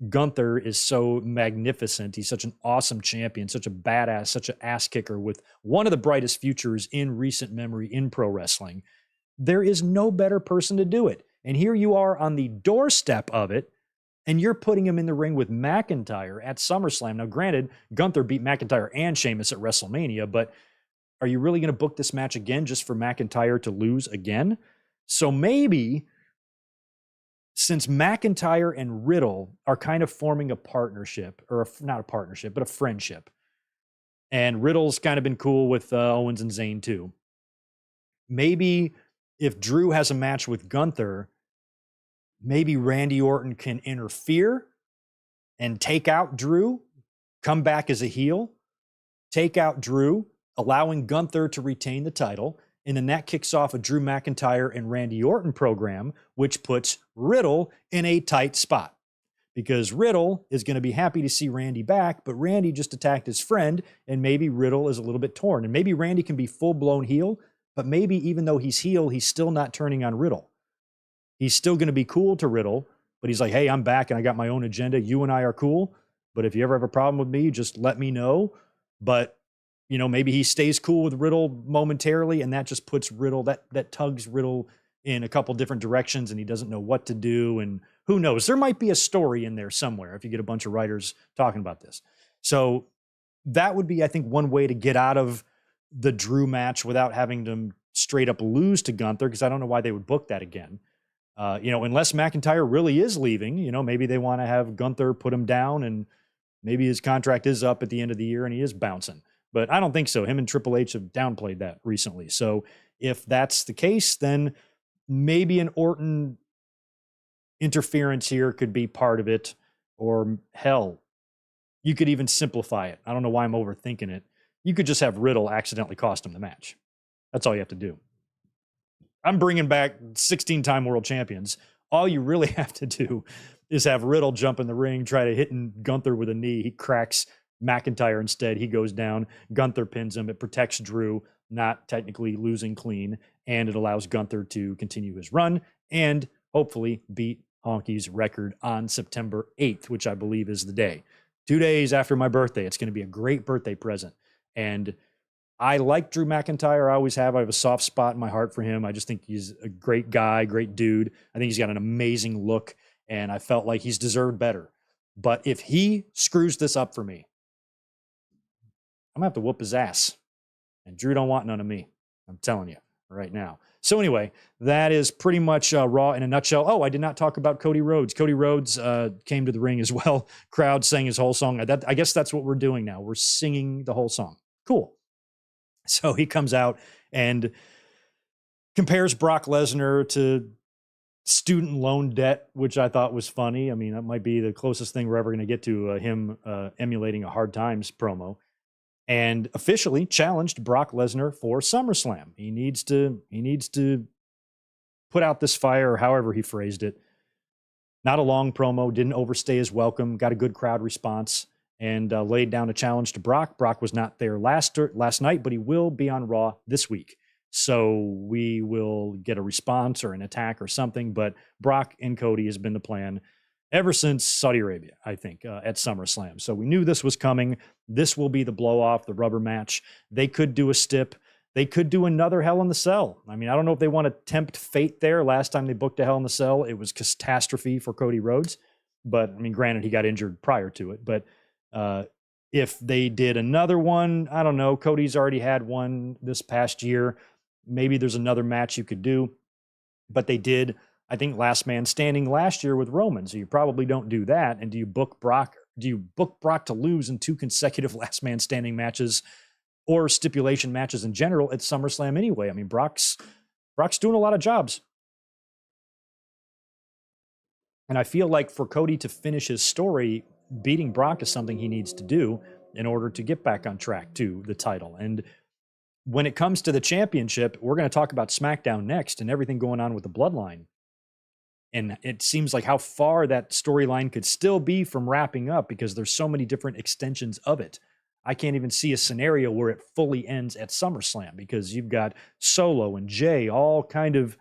Gunther is so magnificent. He's such an awesome champion, such a badass, such an ass kicker with one of the brightest futures in recent memory in pro wrestling. There is no better person to do it. And here you are on the doorstep of it, and you're putting him in the ring with McIntyre at SummerSlam. Now, granted, Gunther beat McIntyre and Sheamus at WrestleMania, but are you really going to book this match again just for McIntyre to lose again? So maybe, since McIntyre and Riddle are kind of forming a partnership, or not a partnership, but a friendship, and Riddle's kind of been cool with Owens and Zayn too, maybe if Drew has a match with Gunther, maybe Randy Orton can interfere and take out Drew, come back as a heel, take out Drew, allowing Gunther to retain the title. And then that kicks off a Drew McIntyre and Randy Orton program, which puts Riddle in a tight spot. Because Riddle is going to be happy to see Randy back, but Randy just attacked his friend, and maybe Riddle is a little bit torn. And maybe Randy can be full-blown heel, but maybe even though he's heel, he's still not turning on Riddle. He's still going to be cool to Riddle, but he's like, hey, I'm back and I got my own agenda. You and I are cool, but if you ever have a problem with me, just let me know. But, you know, maybe he stays cool with Riddle momentarily, and that just puts Riddle, that tugs Riddle in a couple different directions, and he doesn't know what to do. And who knows? There might be a story in there somewhere if you get a bunch of writers talking about this. So that would be, I think, one way to get out of the Drew match without having them straight up lose to Gunther, because I don't know why they would book that again. Unless McIntyre really is leaving, maybe they want to have Gunther put him down, and maybe his contract is up at the end of the year and he is bouncing. But I don't think so. Him and Triple H have downplayed that recently. So if that's the case, then maybe an Orton interference here could be part of it. Or hell, you could even simplify it. I don't know why I'm overthinking it. You could just have Riddle accidentally cost him the match. That's all you have to do. I'm bringing back 16-time world champions. All you really have to do is have Riddle jump in the ring, try to hit Gunther with a knee. He cracks McIntyre instead. He goes down. Gunther pins him. It protects Drew, not technically losing clean, and it allows Gunther to continue his run and hopefully beat Honky's record on September 8th, which I believe is the day. 2 days after my birthday. It's going to be a great birthday present. And I like Drew McIntyre. I always have. I have a soft spot in my heart for him. I just think he's a great guy, great dude. I think he's got an amazing look, and I felt like he's deserved better. But if he screws this up for me, I'm going to have to whoop his ass. And Drew don't want none of me. I'm telling you right now. So anyway, that is pretty much Raw in a nutshell. Oh, I did not talk about Cody Rhodes. Cody Rhodes came to the ring as well. Crowd sang his whole song. I guess that's what we're doing now. We're singing the whole song. Cool. So he comes out and compares Brock Lesnar to student loan debt, which I thought was funny. I mean, that might be the closest thing we're ever going to get to him emulating a Hard Times promo. And officially challenged Brock Lesnar for SummerSlam. He needs to put out this fire, or however he phrased it. Not a long promo, didn't overstay his welcome, got a good crowd response, and laid down a challenge to Brock. Brock was not there last night, but he will be on Raw this week. So we will get a response or an attack or something. But Brock and Cody has been the plan ever since Saudi Arabia, I think, at SummerSlam. So we knew this was coming. This will be the blow-off, the rubber match. They could do a stip. They could do another Hell in the Cell. I mean, I don't know if they want to tempt fate there. Last time they booked a Hell in the Cell, it was catastrophe for Cody Rhodes. But, I mean, granted, he got injured prior to it. But if they did another one, I don't know. Cody's already had one this past year. Maybe there's another match you could do. But they did, I think, Last Man Standing last year with Roman. So you probably don't do that. And do you book Brock to lose in 2 consecutive Last Man Standing matches or stipulation matches in general at SummerSlam anyway? I mean, Brock's doing a lot of jobs. And I feel like for Cody to finish his story, beating Brock is something he needs to do in order to get back on track to the title. And when it comes to the championship, we're going to talk about SmackDown next and everything going on with the Bloodline. And it seems like how far that storyline could still be from wrapping up because there's so many different extensions of it. I can't even see a scenario where it fully ends at SummerSlam because you've got Solo and Jay all kind of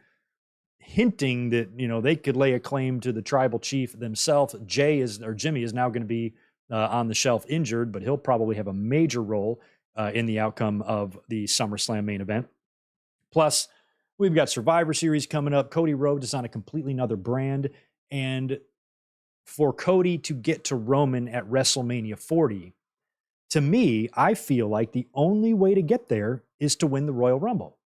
hinting that, they could lay a claim to the tribal chief themselves. Jimmy is now going to be on the shelf injured, but he'll probably have a major role in the outcome of the SummerSlam main event. Plus, we've got Survivor Series coming up. Cody Rhodes is on a completely another brand. And for Cody to get to Roman at WrestleMania 40, to me, I feel like the only way to get there is to win the Royal Rumble.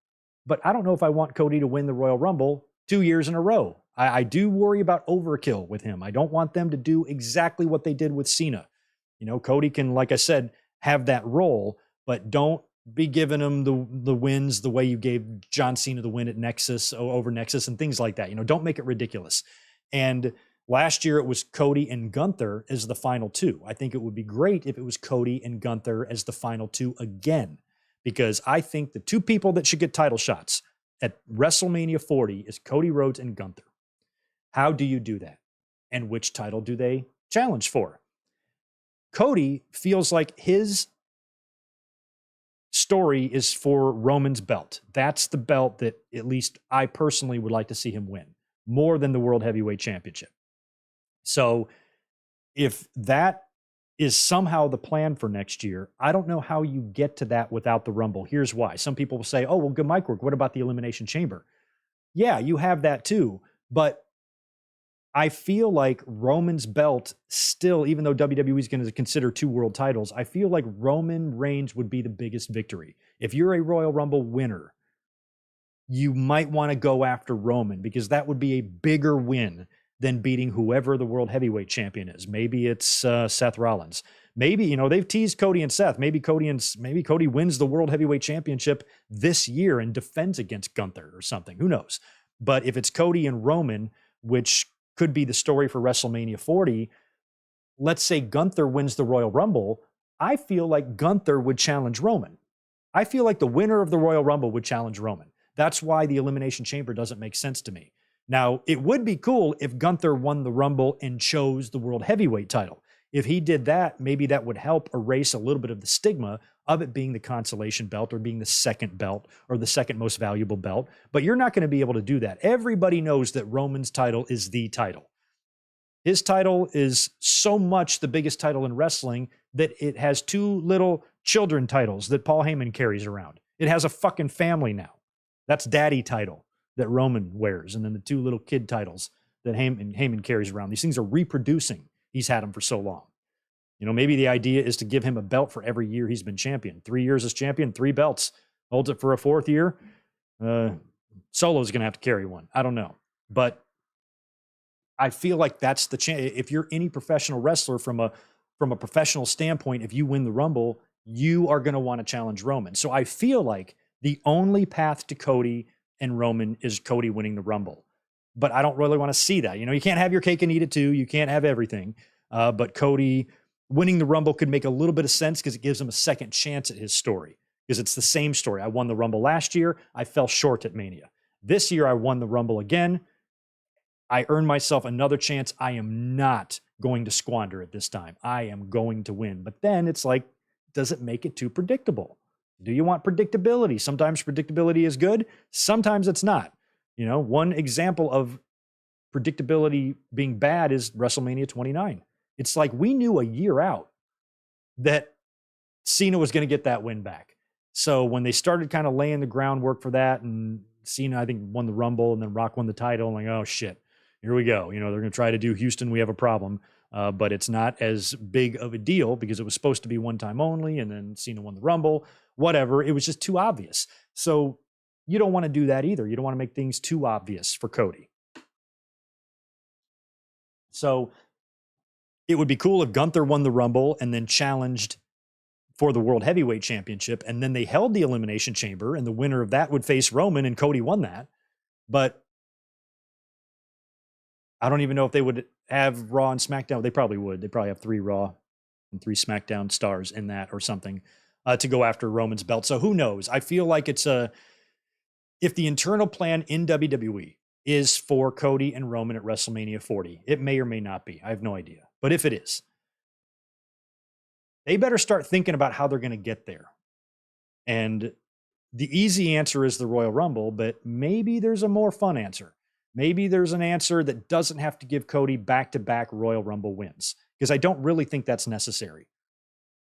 But I don't know if I want Cody to win the Royal Rumble 2 years in a row. I do worry about overkill with him. I don't want them to do exactly what they did with Cena. You know, Cody can, like I said, have that role, but don't be giving him the wins the way you gave John Cena the win at Nexus, over Nexus, and things like that. You know, don't make it ridiculous. And last year it was Cody and Gunther as the final two. I think it would be great if it was Cody and Gunther as the final two again, because I think the two people that should get title shots at WrestleMania 40 is Cody Rhodes and Gunther. How do you do that? And which title do they challenge for? Cody feels like his story is for Roman's belt. That's the belt that at least I personally would like to see him win, more than the World Heavyweight Championship. So if that is somehow the plan for next year, I don't know how you get to that without the Rumble. Here's why. Some people will say, oh, well, good mic work. What about the Elimination Chamber? Yeah, you have that too. But I feel like Roman's belt still, even though WWE is going to consider 2 world titles, I feel like Roman Reigns would be the biggest victory. If you're a Royal Rumble winner, you might want to go after Roman, because that would be a bigger win than beating whoever the World Heavyweight Champion is. Maybe it's Seth Rollins. Maybe, you know, they've teased Cody and Seth. Maybe Cody wins the World Heavyweight Championship this year and defends against Gunther or something. Who knows? But if it's Cody and Roman, which could be the story for WrestleMania 40, let's say Gunther wins the Royal Rumble, I feel like Gunther would challenge Roman. I feel like the winner of the Royal Rumble would challenge Roman. That's why the Elimination Chamber doesn't make sense to me. Now, it would be cool if Gunther won the Rumble and chose the World Heavyweight title. If he did that, maybe that would help erase a little bit of the stigma of it being the consolation belt or being the second belt or the second most valuable belt. But you're not going to be able to do that. Everybody knows that Roman's title is the title. His title is so much the biggest title in wrestling that it has 2 little children titles that Paul Heyman carries around. It has a fucking family now. That's daddy title that Roman wears. And then the 2 little kid titles that Heyman carries around. These things are reproducing. He's had them for so long. You know, maybe the idea is to give him a belt for every year he's been champion. 3 years as champion, 3 belts. Holds it for a 4th year. Solo's going to have to carry one. I don't know. But I feel like that's the chance. If you're any professional wrestler from a professional standpoint, if you win the Rumble, you are going to want to challenge Roman. So I feel like the only path to Cody and Roman is Cody winning the Rumble. But I don't really want to see that. You know, you can't have your cake and eat it too. You can't have everything. But Cody winning the Rumble could make a little bit of sense because it gives him a second chance at his story. Because it's the same story. I won the Rumble last year. I fell short at Mania. This year, I won the Rumble again. I earned myself another chance. I am not going to squander it this time. I am going to win. But then it's like, does it make it too predictable? Do you want predictability? Sometimes predictability is good. Sometimes it's not. You know, one example of predictability being bad is WrestleMania 29. It's like we knew a year out that Cena was going to get that win back. So when they started kind of laying the groundwork for that, and Cena, I think, won the Rumble, and then Rock won the title, I'm like, oh shit, here we go. You know, they're going to try to do Houston, we have a problem. But it's not as big of a deal because it was supposed to be one time only, and then Cena won the Rumble, whatever. It was just too obvious. So you don't want to do that either. You don't want to make things too obvious for Cody. So it would be cool if Gunther won the Rumble and then challenged for the World Heavyweight Championship, and then they held the Elimination Chamber, and the winner of that would face Roman, and Cody won that. But I don't even know if they would have Raw and SmackDown. They probably would. They probably have 3 Raw and 3 SmackDown stars in that or something to go after Roman's belt. So who knows? I feel like it's if the internal plan in WWE is for Cody and Roman at WrestleMania 40, it may or may not be. I have no idea. But if it is, they better start thinking about how they're going to get there. And the easy answer is the Royal Rumble, but maybe there's a more fun answer. Maybe there's an answer that doesn't have to give Cody back-to-back Royal Rumble wins, because I don't really think that's necessary.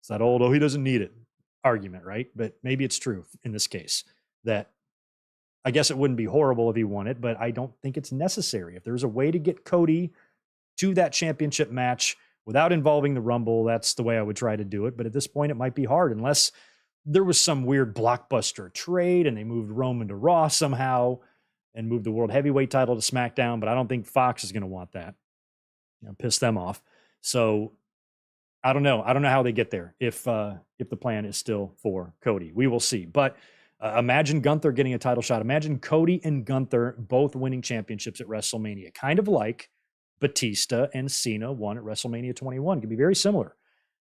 It's that old, oh, he doesn't need it argument, right? But maybe it's true in this case that I guess it wouldn't be horrible if he won it, but I don't think it's necessary. If there's a way to get Cody to that championship match without involving the Rumble. That's the way I would try to do it. But at this point, it might be hard unless there was some weird blockbuster trade and they moved Roman to Raw somehow and moved the World Heavyweight title to SmackDown. But I don't think Fox is going to want that. Piss them off. So I don't know. I don't know how they get there if the plan is still for Cody. We will see. But imagine Gunther getting a title shot. Imagine Cody and Gunther both winning championships at WrestleMania, kind of like Batista and Cena won at WrestleMania 21. It could be very similar.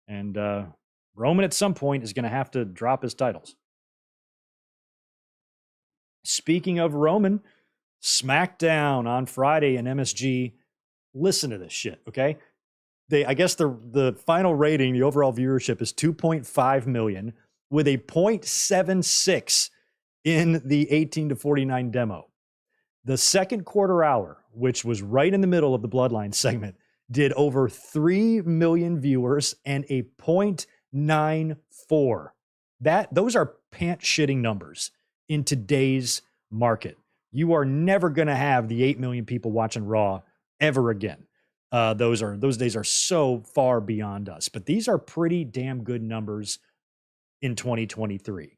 And Roman at some point is going to have to drop his titles. Speaking of Roman, SmackDown on Friday in MSG. Listen to this shit, okay? I guess the final rating, the overall viewership is 2.5 million with a 0.76 in the 18 to 49 demo. The second quarter hour, which was right in the middle of the Bloodline segment, did over 3 million viewers and a 0.94. Those are pants-shitting numbers in today's market. You are never going to have the 8 million people watching Raw ever again. Those days are so far beyond us. But these are pretty damn good numbers in 2023.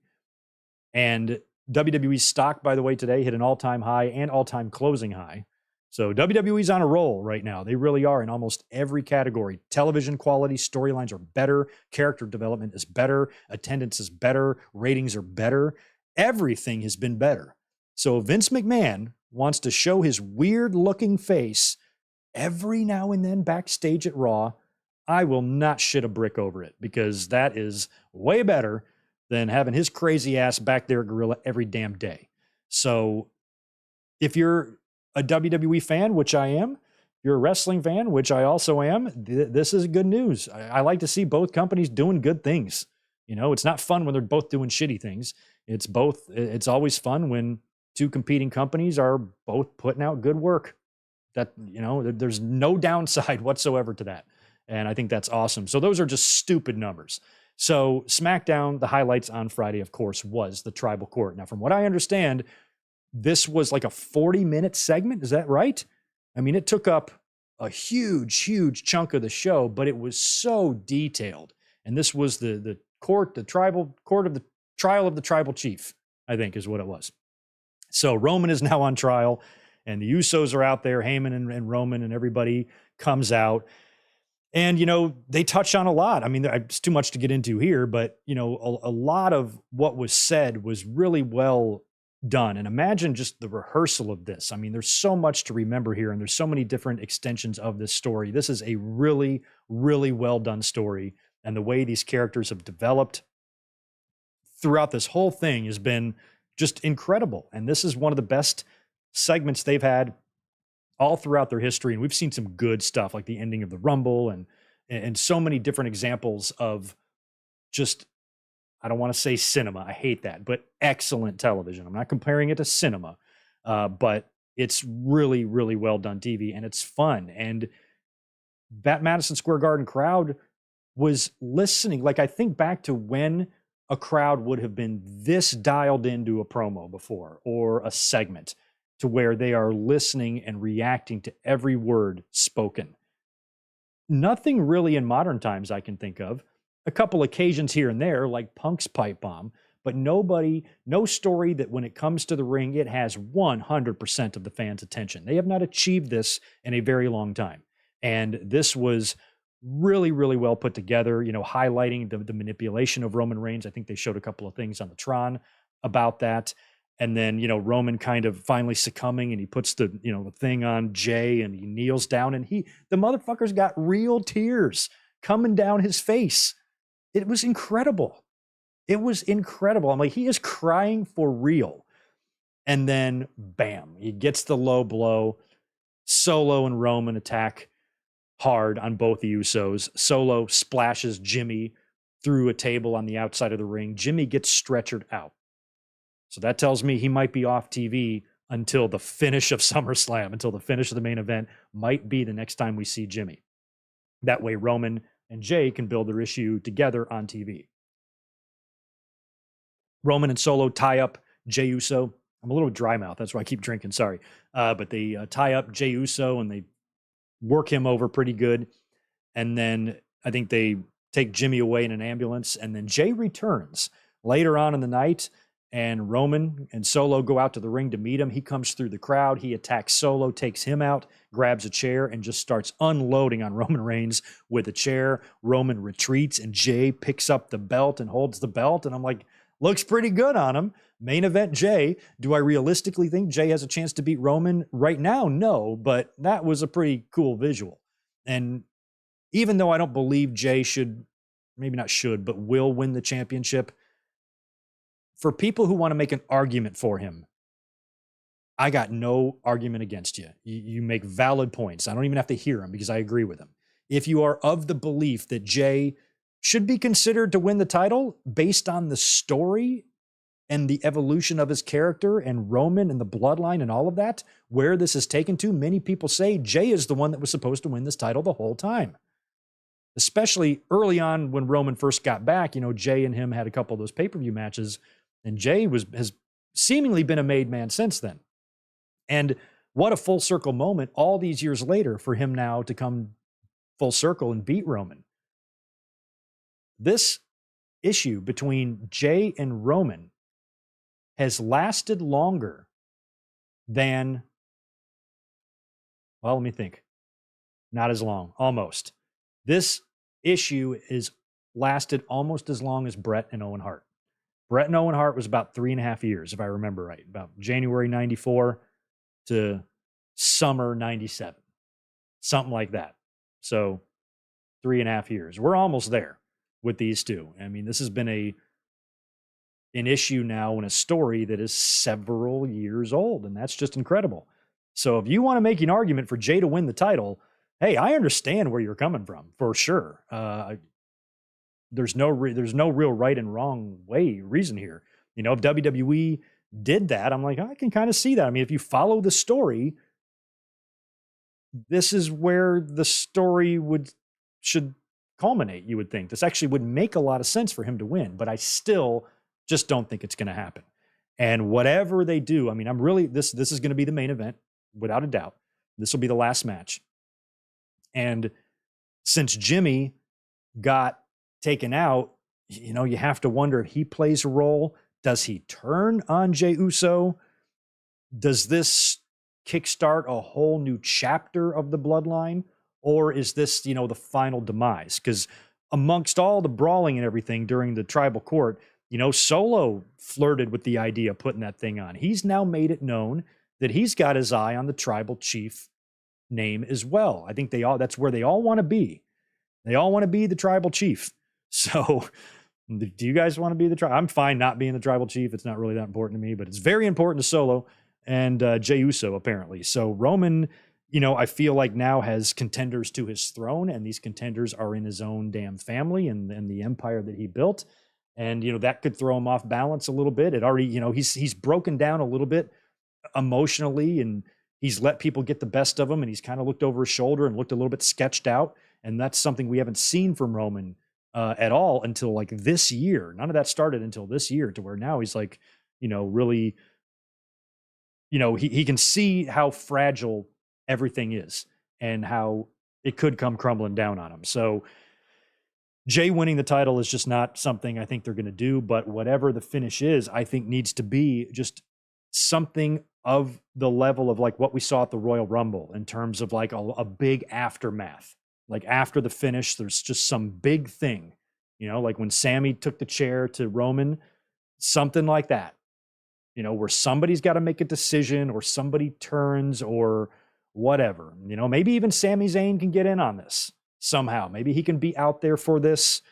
And WWE stock, by the way, today hit an all-time high and all-time closing high. So WWE's on a roll right now. They really are in almost every category. Television quality, storylines are better, character development is better, attendance is better, ratings are better. Everything has been better. So Vince McMahon wants to show his weird-looking face every now and then backstage at Raw. I will not shit a brick over it because that is way better than having his crazy ass back there gorilla every damn day. So if you're a WWE fan, which I am, if you're a wrestling fan, which I also am, this is good news. I like to see both companies doing good things. It's not fun when they're both doing shitty things. It's always fun when two competing companies are both putting out good work. There's no downside whatsoever to that. And I think that's awesome. So those are just stupid numbers. So SmackDown, the highlights on Friday, of course, was the Tribal Court. Now, from what I understand, this was like a 40-minute segment. Is that right? I mean, it took up a huge, huge chunk of the show, but it was so detailed. And this was the tribal court of the trial of the tribal chief, I think is what it was. So Roman is now on trial, and the Usos are out there, Heyman and Roman, and everybody comes out. And, they touch on a lot. I mean, it's too much to get into here, but, a lot of what was said was really well done. And imagine just the rehearsal of this. I mean, there's so much to remember here, and there's so many different extensions of this story. This is a really, really well done story. And the way these characters have developed throughout this whole thing has been just incredible. And this is one of the best segments they've had all throughout their history. And we've seen some good stuff like the ending of the Rumble and so many different examples of just, I don't want to say cinema. I hate that, but excellent television. I'm not comparing it to cinema, but it's really, really well done TV and it's fun. And that Madison Square Garden crowd was listening. Like, I think back to when a crowd would have been this dialed into a promo before or a segment, to where they are listening and reacting to every word spoken. Nothing really in modern times I can think of. A couple occasions here and there, like Punk's pipe bomb, but no story that when it comes to the ring, it has 100% of the fans' attention. They have not achieved this in a very long time. And this was really, really well put together, highlighting the manipulation of Roman Reigns. I think they showed a couple of things on the Tron about that. And then, Roman kind of finally succumbing, and he puts the thing on Jay, and he kneels down, and the motherfucker's got real tears coming down his face. It was incredible. It was incredible. I'm like, he is crying for real. And then, bam, he gets the low blow. Solo and Roman attack hard on both the Usos. Solo splashes Jimmy through a table on the outside of the ring. Jimmy gets stretchered out. So that tells me he might be off TV until the finish of SummerSlam, until the finish of the main event might be the next time we see Jimmy. That way Roman and Jay can build their issue together on TV. Roman and Solo tie up Jey Uso. I'm a little dry mouth. That's why I keep drinking. Sorry. But they tie up Jey Uso and they work him over pretty good. And then I think they take Jimmy away in an ambulance. And then Jay returns later on in the night, and Roman and Solo go out to the ring to meet him. He comes through the crowd. He attacks Solo, takes him out, grabs a chair, and just starts unloading on Roman Reigns with a chair. Roman retreats, and Jay picks up the belt and holds the belt. And I'm like, looks pretty good on him. Main event Jay. Do I realistically think Jay has a chance to beat Roman right now? No, but that was a pretty cool visual. And even though I don't believe Jay should, maybe not should, but will win the championship, for people who want to make an argument for him, I got no argument against you. You make valid points. I don't even have to hear them because I agree with them. If you are of the belief that Jay should be considered to win the title based on the story and the evolution of his character and Roman and the bloodline and all of that, where this is taken to, many people say Jay is the one that was supposed to win this title the whole time. Especially early on when Roman first got back, Jay and him had a couple of those pay-per-view matches, and Jay has seemingly been a made man since then. And what a full circle moment all these years later for him now to come full circle and beat Roman. This issue between Jay and Roman has lasted longer than, well, let me think. Not as long, almost. This issue is lasted almost as long as Bret and Owen Hart. Bret and Owen Hart was about 3.5 years, if I remember right, about January 94 to summer 97, something like that. So 3.5 years. We're almost there with these two. I mean, this has been an issue now and a story that is several years old, and that's just incredible. So if you want to make an argument for Jay to win the title, hey, I understand where you're coming from, for sure. There's no real right and wrong reason here. If WWE did that, I'm like, I can kind of see that. I mean, if you follow the story, this is where the story should culminate, you would think. This actually would make a lot of sense for him to win, but I still just don't think it's going to happen. And whatever they do, I mean, this is going to be the main event, without a doubt. This will be the last match. And since Jimmy got taken out, you have to wonder if he plays a role. Does he turn on Jey Uso? Does this kickstart a whole new chapter of the bloodline? Or is this, the final demise? Because amongst all the brawling and everything during the tribal court, Solo flirted with the idea of putting that thing on. He's now made it known that he's got his eye on the tribal chief name as well. I think that's where they all want to be. They all want to be the tribal chief. So do you guys want to be the tribal? I'm fine not being the tribal chief. It's not really that important to me, but it's very important to Solo and Jey Uso, apparently. So Roman, I feel like now has contenders to his throne, and these contenders are in his own damn family and the empire that he built. And, that could throw him off balance a little bit. It already, he's broken down a little bit emotionally, and he's let people get the best of him, and he's kind of looked over his shoulder and looked a little bit sketched out. And that's something we haven't seen from Roman at all until like this year. None of that started until this year, to where now he's like, really, he can see how fragile everything is and how it could come crumbling down on him. So Jay winning the title is just not something I think they're going to do, but whatever the finish is, I think needs to be just something of the level of like what we saw at the Royal Rumble, in terms of like a big aftermath. Like after the finish, there's just some big thing, like when Sammy took the chair to Roman, something like that, where somebody's got to make a decision, or somebody turns, or whatever. Maybe even Sami Zayn can get in on this somehow. Maybe he can be out there for this.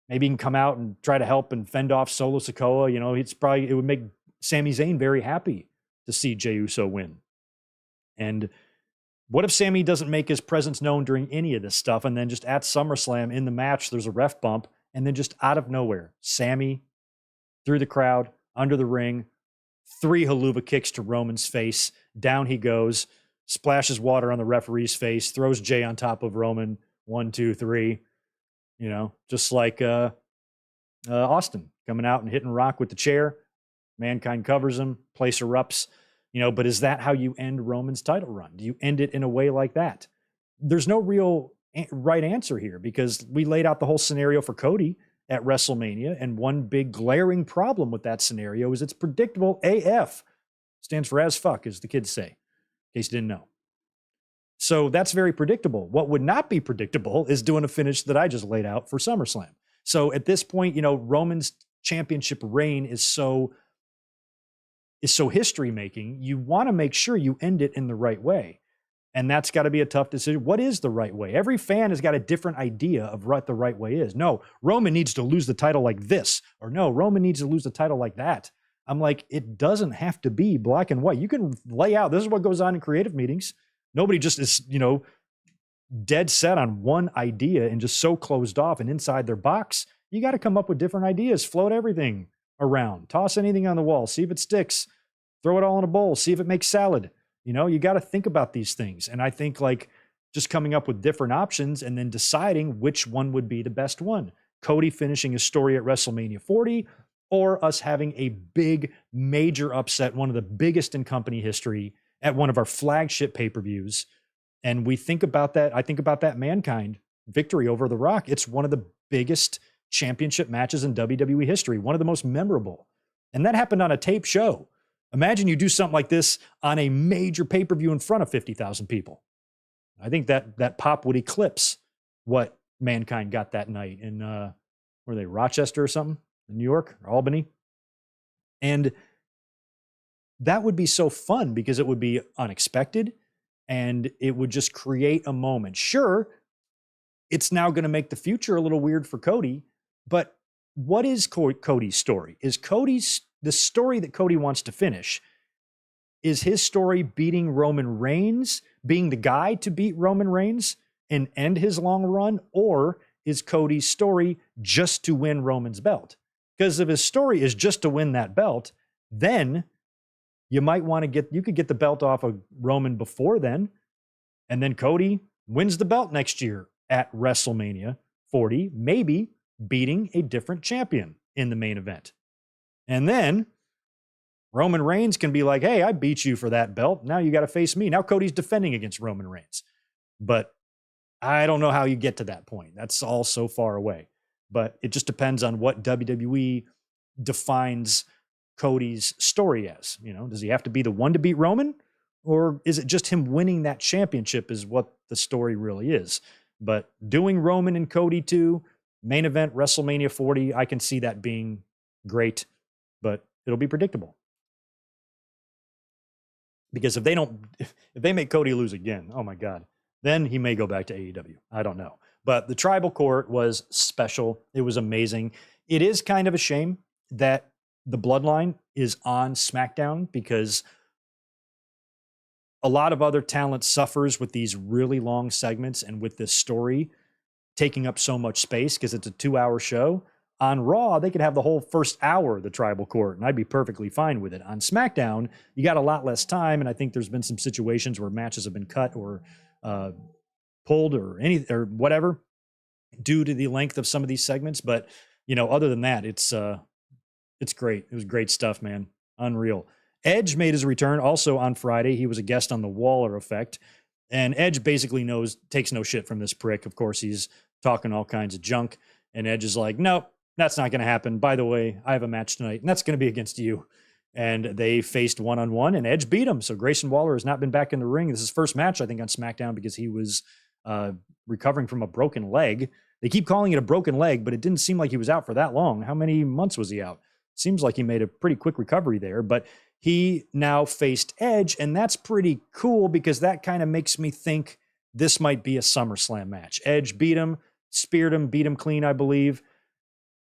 Maybe he can come out and try to help and fend off Solo Sikoa. It would make Sami Zayn very happy to see Jey Uso win. And what if Sammy doesn't make his presence known during any of this stuff, and then just at SummerSlam in the match, there's a ref bump, and then just out of nowhere, Sammy through the crowd, under the ring, 3 haluva kicks to Roman's face, down he goes, splashes water on the referee's face, throws Jay on top of Roman, 1, 2, 3, just like Austin coming out and hitting Rock with the chair. Mankind covers him, place erupts. But is that how you end Roman's title run? Do you end it in a way like that? There's no real right answer here, because we laid out the whole scenario for Cody at WrestleMania, and one big glaring problem with that scenario is it's predictable AF. Stands for as fuck, as the kids say, in case you didn't know. So that's very predictable. What would not be predictable is doing a finish that I just laid out for SummerSlam. So at this point, Roman's championship reign is so history making. You want to make sure you end it in the right way. And that's got to be a tough decision. What is the right way? Every fan has got a different idea of what the right way is. No, Roman needs to lose the title like this, or no, Roman needs to lose the title like that. I'm like, it doesn't have to be black and white. You can lay out, this is what goes on in creative meetings. Nobody just is, dead set on one idea and just so closed off and inside their box. You got to come up with different ideas, float everything around, toss anything on the wall, see if it sticks, throw it all in a bowl, see if it makes salad. You got to think about these things. And I think just coming up with different options and then deciding which one would be the best one. Cody finishing his story at WrestleMania 40, or us having a big, major upset, one of the biggest in company history at one of our flagship pay-per-views. And we think about that. I think about that Mankind victory over The Rock. It's one of the biggest championship matches in WWE history, one of the most memorable. And that happened on a tape show. Imagine you do something like this on a major pay-per-view in front of 50,000 people. I think that pop would eclipse what Mankind got that night in, were they Rochester or something? In New York or Albany? And that would be so fun because it would be unexpected and it would just create a moment. Sure, it's now going to make the future a little weird for Cody, but what is Cody's story? Is the story that Cody wants to finish? Is his story beating Roman Reigns, being the guy to beat Roman Reigns and end his long run? Or is Cody's story just to win Roman's belt? Because if his story is just to win that belt, then you might want to you could get the belt off of Roman before then. And then Cody wins the belt next year at WrestleMania 40, maybe beating a different champion in the main event. And then Roman Reigns can be like, hey, I beat you for that belt. Now you got to face me. Now Cody's defending against Roman Reigns. But I don't know how you get to that point. That's all so far away. But it just depends on what WWE defines Cody's story as. Does he have to be the one to beat Roman? Or is it just him winning that championship is what the story really is? But doing Roman and Cody too, main event, WrestleMania 40, I can see that being great, but it'll be predictable. Because if they make Cody lose again, oh my God, then he may go back to AEW. I don't know. But the Tribal Court was special. It was amazing. It is kind of a shame that the Bloodline is on SmackDown because a lot of other talent suffers with these really long segments and with this story taking up so much space because it's a 2-hour show. On Raw, they could have the whole first hour of the Tribal Court, and I'd be perfectly fine with it. On SmackDown, you got a lot less time, and I think there's been some situations where matches have been cut or pulled or whatever due to the length of some of these segments. But other than that, it's great. It was great stuff, man. Unreal. Edge made his return also on Friday. He was a guest on the Waller Effect, and Edge basically takes no shit from this prick. Of course, he's talking all kinds of junk, and Edge is like, nope, that's not going to happen. By the way, I have a match tonight, and that's going to be against you. And they faced one-on-one, and Edge beat him. So Grayson Waller has not been back in the ring. This is his first match, I think, on SmackDown because he was recovering from a broken leg. They keep calling it a broken leg, but it didn't seem like he was out for that long. How many months was he out? Seems like he made a pretty quick recovery there, but he now faced Edge, and that's pretty cool because that kind of makes me think this might be a SummerSlam match. Edge beat him, speared him, beat him clean, I believe,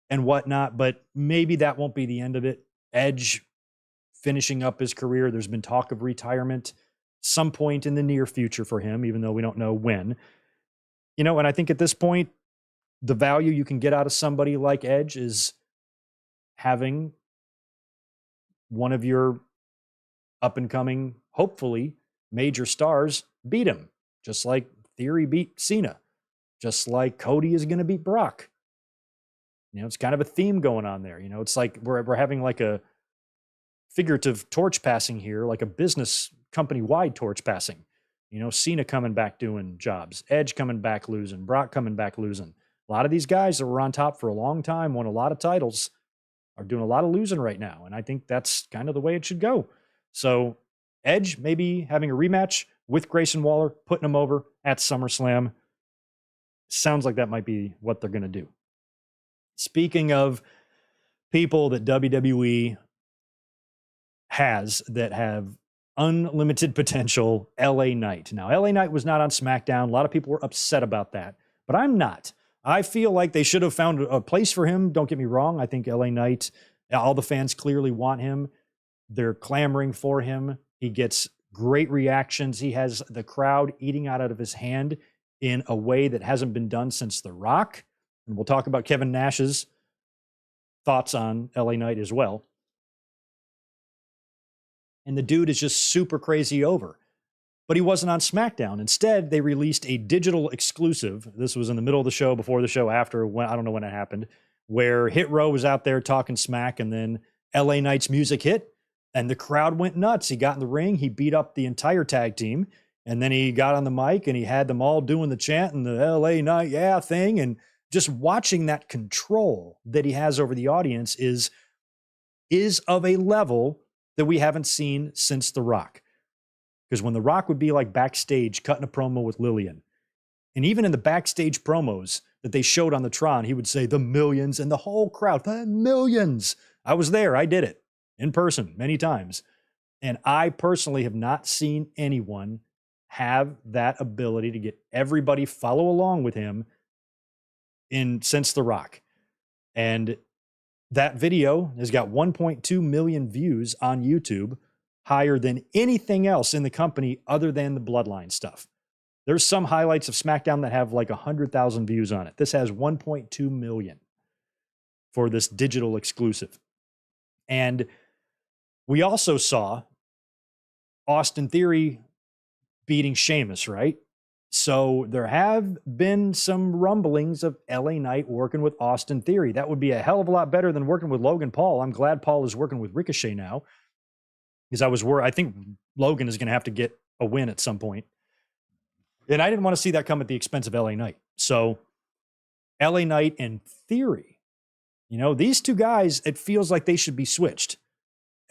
and whatnot, but maybe that won't be the end of it. Edge finishing up his career. There's been talk of retirement some point in the near future for him, even though we don't know when. And I think at this point, the value you can get out of somebody like Edge is having one of your up-and-coming, hopefully, major stars beat him, just like Theory beat Cena, just like Cody is going to beat Brock. It's kind of a theme going on there. It's like we're having like a figurative torch passing here, like a business company-wide torch passing. You know, Cena coming back doing jobs, Edge coming back losing, Brock coming back losing. A lot of these guys that were on top for a long time, won a lot of titles, are doing a lot of losing right now. And I think that's kind of the way it should go. So Edge maybe having a rematch with Grayson Waller, putting him over at SummerSlam. Sounds like that might be what they're going to do. Speaking of people that WWE has that have unlimited potential, LA Knight. Now, LA Knight was not on SmackDown. A lot of people were upset about that, but I'm not. I feel like they should have found a place for him. Don't get me wrong. I think LA Knight, all the fans clearly want him. They're clamoring for him. He gets great reactions. He has the crowd eating out of his hand in a way that hasn't been done since The Rock. And we'll talk about Kevin Nash's thoughts on LA Knight as well. And the dude is just super crazy over. But he wasn't on SmackDown. Instead, they released a digital exclusive. This was in the middle of the show, before the show, after, when, I don't know when it happened, where Hit Row was out there talking smack, and then LA Knight's music hit, and the crowd went nuts. He got in the ring, he beat up the entire tag team, and then he got on the mic, and he had them all doing the chant and the LA Knight, yeah, thing, and just watching that control that he has over the audience is of a level that we haven't seen since The Rock. Because when The Rock would be like backstage cutting a promo with Lillian, and even in the backstage promos that they showed on the Tron, he would say the millions, and the whole crowd, the millions. I was there. I did it in person many times. And I personally have not seen anyone have that ability to get everybody follow along with him since The Rock. And that video has got 1.2 million views on YouTube, higher than anything else in the company other than the Bloodline stuff. There's some highlights of SmackDown that have like 100,000 views on it. This has 1.2 million for this digital exclusive. And we also saw Austin Theory beating Sheamus, right? So there have been some rumblings of LA Knight working with Austin Theory. That would be a hell of a lot better than working with Logan Paul. I'm glad Paul is working with Ricochet now, because I was worried. I think Logan is going to have to get a win at some point. And I didn't want to see that come at the expense of LA Knight. So LA Knight and Theory, you know, these two guys, it feels like they should be switched.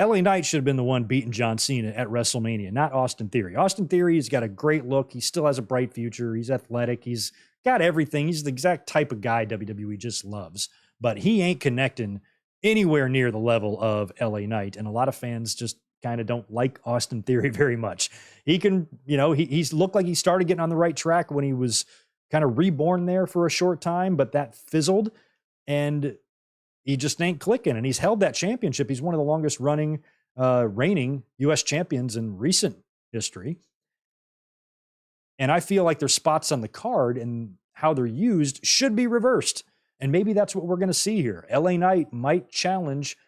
LA Knight should have been the one beating John Cena at WrestleMania, not Austin Theory. Austin Theory has got a great look. He still has a bright future. He's athletic. He's got everything. He's the exact type of guy WWE just loves. But he ain't connecting anywhere near the level of LA Knight. And a lot of fans just kind of don't like Austin Theory very much. He can, you know, he's looked like he started getting on the right track when he was kind of reborn there for a short time, but that fizzled. And he just ain't clicking, and he's held that championship. He's one of the longest running, reigning U.S. champions in recent history. And I feel like there's spots on the card and how they're used should be reversed. And maybe that's what we're going to see here. LA Knight might challenge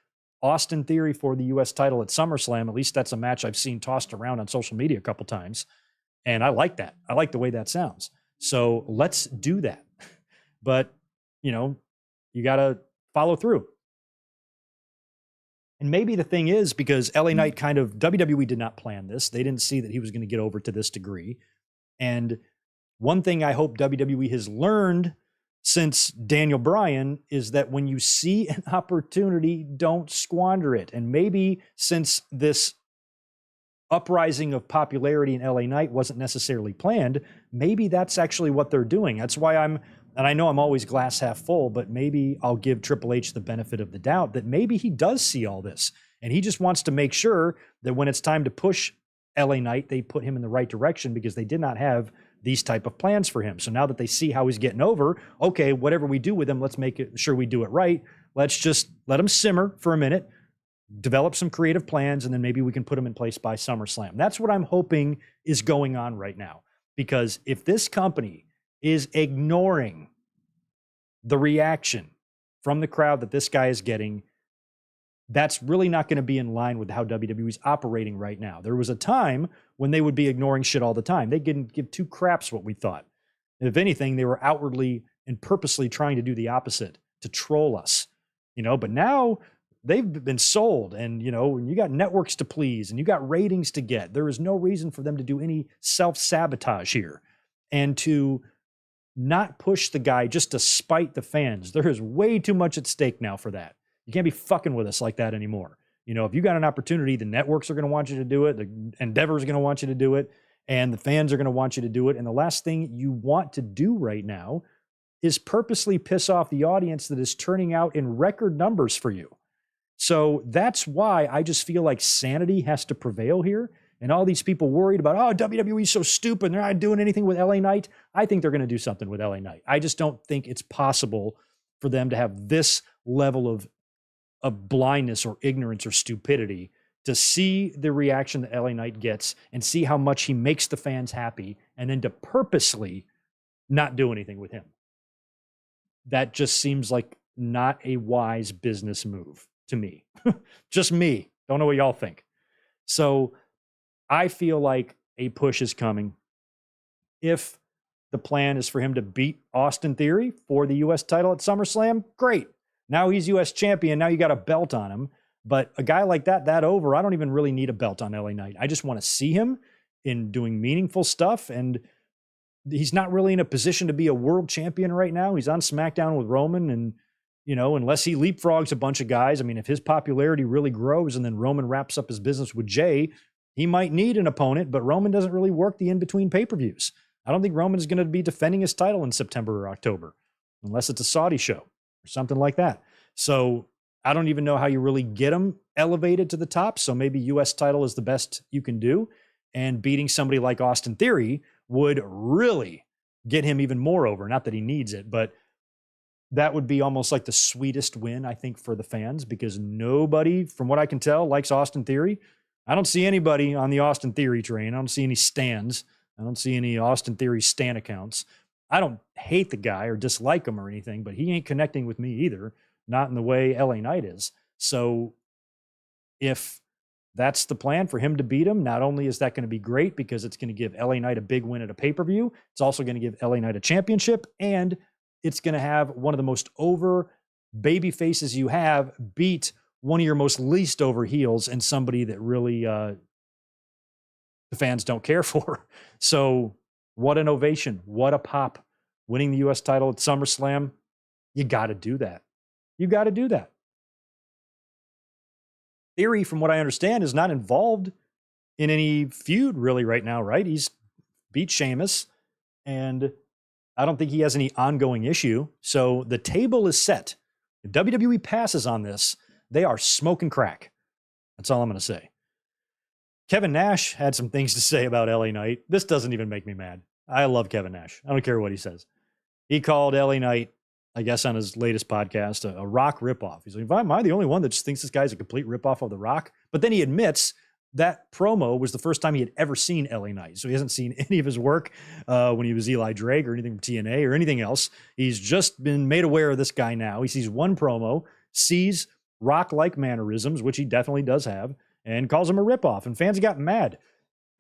Austin Theory for the U.S. title at SummerSlam. At least that's a match I've seen tossed around on social media a couple times. And I like that. I like the way that sounds. So let's do that. But, you know, you got to follow through. And maybe the thing is, because LA Knight WWE did not plan this. They didn't see that he was going to get over to this degree. And one thing I hope WWE has learned since Daniel Bryan is that when you see an opportunity, don't squander it. And maybe since this uprising of popularity in LA Knight wasn't necessarily planned, maybe that's actually what they're doing. That's why and I know I'm always glass half full, but maybe I'll give Triple H the benefit of the doubt that maybe he does see all this. And he just wants to make sure that when it's time to push LA Knight, they put him in the right direction, because they did not have these type of plans for him. So now that they see how he's getting over, okay, whatever we do with him, let's make sure we do it right. Let's just let him simmer for a minute, develop some creative plans, and then maybe we can put him in place by SummerSlam. That's what I'm hoping is going on right now. Because if this company is ignoring the reaction from the crowd that this guy is getting, that's really not going to be in line with how WWE is operating right now. There was a time when they would be ignoring shit all the time. They didn't give two craps what we thought. If anything, they were outwardly and purposely trying to do the opposite, to troll us. You know, but now they've been sold, and you got networks to please and you got ratings to get. There is no reason for them to do any self-sabotage here and to not push the guy just to spite the fans. There is way too much at stake now for that. You can't be fucking with us like that anymore. If you got an opportunity, the networks are going to want you to do it. The Endeavor is going to want you to do it. And the fans are going to want you to do it. And the last thing you want to do right now is purposely piss off the audience that is turning out in record numbers for you. So that's why I just feel like sanity has to prevail here. And all these people worried about, oh, WWE's so stupid, they're not doing anything with LA Knight. I think they're going to do something with LA Knight. I just don't think it's possible for them to have this level of blindness or ignorance or stupidity to see the reaction that LA Knight gets and see how much he makes the fans happy, and then to purposely not do anything with him. That just seems like not a wise business move to me. Just me. Don't know what y'all think. So I feel like a push is coming. If the plan is for him to beat Austin Theory for the U.S. title at SummerSlam, great. Now he's U.S. champion. Now you got a belt on him. But a guy like that over, I don't even really need a belt on LA Knight. I just want to see him in doing meaningful stuff. And he's not really in a position to be a world champion right now. He's on SmackDown with Roman. And, unless he leapfrogs a bunch of guys, I mean, if his popularity really grows and then Roman wraps up his business with Jay, he might need an opponent. But Roman doesn't really work the in-between pay-per-views. I don't think Roman is going to be defending his title in September or October, unless it's a Saudi show or something like that. So I don't even know how you really get him elevated to the top. So maybe U.S. title is the best you can do. And beating somebody like Austin Theory would really get him even more over. Not that he needs it, but that would be almost like the sweetest win, I think, for the fans, because nobody, from what I can tell, likes Austin Theory. I don't see anybody on the Austin Theory train. I don't see any stands. I don't see any Austin Theory stan accounts. I don't hate the guy or dislike him or anything, but he ain't connecting with me either. Not in the way LA Knight is. So if that's the plan for him to beat him, not only is that going to be great because it's going to give LA Knight a big win at a pay-per-view, it's also going to give LA Knight a championship, and it's going to have one of the most over baby faces you have beat one of your most least over heels and somebody that really the fans don't care for. So what an ovation. What a pop. Winning the U.S. title at SummerSlam. You got to do that. You got to do that. Theory, from what I understand, is not involved in any feud really right now, right? He's beat Sheamus, and I don't think he has any ongoing issue. So the table is set. If WWE passes on this, they are smoking crack. That's all I'm going to say. Kevin Nash had some things to say about LA Knight. This doesn't even make me mad. I love Kevin Nash. I don't care what he says. He called LA Knight, I guess on his latest podcast, a Rock ripoff. He's like, am I the only one that just thinks this guy's a complete ripoff of The Rock? But then he admits that promo was the first time he had ever seen LA Knight. So he hasn't seen any of his work when he was Eli Drake or anything from TNA or anything else. He's just been made aware of this guy now. He sees one promo, sees Rock-like mannerisms, which he definitely does have, and calls him a ripoff. And fans got mad.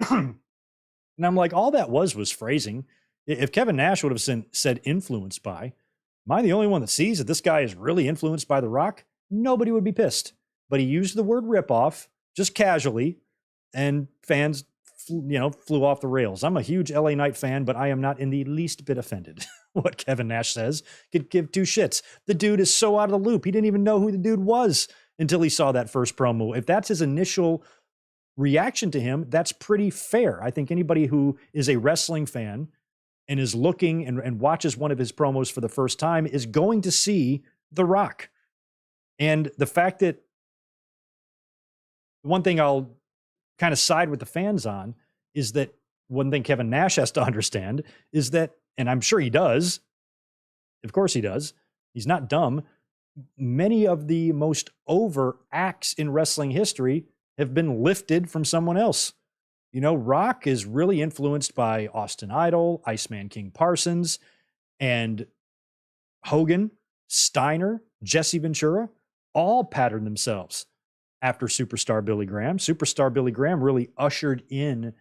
And I'm like, all that was phrasing. If Kevin Nash would have said influenced by, am I the only one that sees that this guy is really influenced by The Rock? Nobody would be pissed. But he used the word ripoff just casually, and fans, flew off the rails. I'm a huge LA Knight fan, but I am not in the least bit offended. What Kevin Nash says could give two shits. The dude is so out of the loop. He didn't even know who the dude was until he saw that first promo. If that's his initial reaction to him, that's pretty fair. I think anybody who is a wrestling fan and is looking and watches one of his promos for the first time is going to see The Rock. And the fact that one thing I'll kind of side with the fans on is that one thing Kevin Nash has to understand is that, and I'm sure he does, of course he does, he's not dumb, many of the most over acts in wrestling history have been lifted from someone else. Rock is really influenced by Austin Idol, Iceman King Parsons, and Hogan, Steiner, Jesse Ventura, all patterned themselves after Superstar Billy Graham. Superstar Billy Graham really ushered in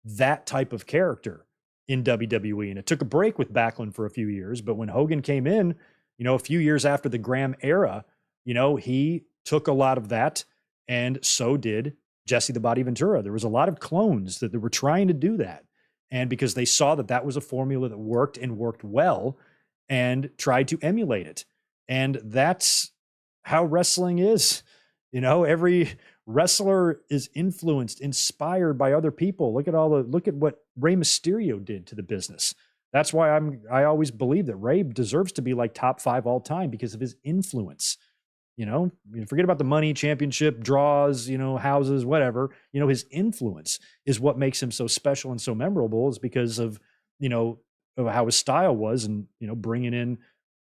that type of character in WWE. And it took a break with Backlund for a few years. But when Hogan came in, a few years after the Graham era, he took a lot of that, and so did Jesse the Body Ventura. There was a lot of clones that were trying to do that. And because they saw that that was a formula that worked and worked well, and tried to emulate it. And that's how wrestling is. You know, every wrestler is influenced, inspired by other people. Look at what Rey Mysterio did to the business. That's why I always believe that Rey deserves to be like top 5 all time because of his influence. You know, forget about the money, championship, draws, you know, houses, whatever. You know, his influence is what makes him so special and so memorable, is because of, you know, of how his style was, and, you know, bringing in,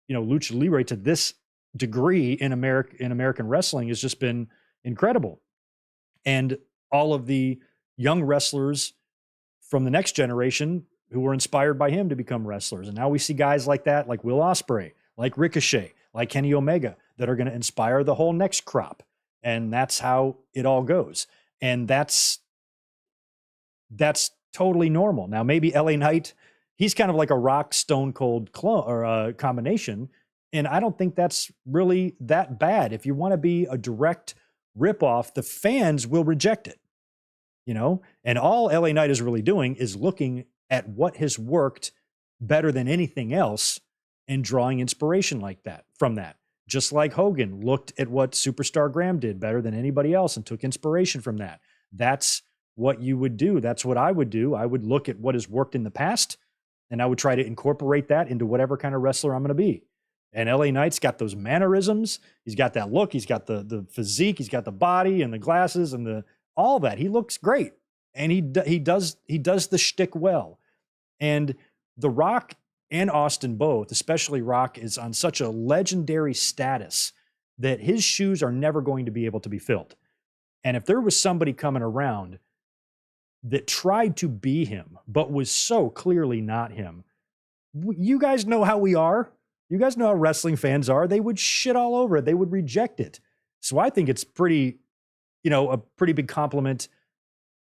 you know, lucha libre to this degree in American wrestling has just been incredible. And all of the young wrestlers from the next generation who were inspired by him to become wrestlers. And now we see guys like that, like Will Ospreay, like Ricochet, like Kenny Omega, that are going to inspire the whole next crop. And that's how it all goes. And that's totally normal. Now, maybe LA Knight, he's kind of like a Rock Stone Cold clone or combination. And I don't think that's really that bad. If you want to be a direct ripoff, the fans will reject it, you know? And all LA Knight is really doing is looking at what has worked better than anything else and drawing inspiration like that from that. Just like Hogan looked at what Superstar Graham did better than anybody else and took inspiration from that. That's what you would do. That's what I would do. I would look at what has worked in the past, and I would try to incorporate that into whatever kind of wrestler I'm going to be. And LA Knight's got those mannerisms. He's got that look. He's got the physique. He's got the body and the glasses and all that. He looks great. And he does the shtick well. And The Rock and Austin both, especially Rock, is on such a legendary status that his shoes are never going to be able to be filled. And if there was somebody coming around that tried to be him, but was so clearly not him, you guys know how we are. You guys know how wrestling fans are. They would shit all over it. They would reject it. So I think it's pretty, you know, a pretty big compliment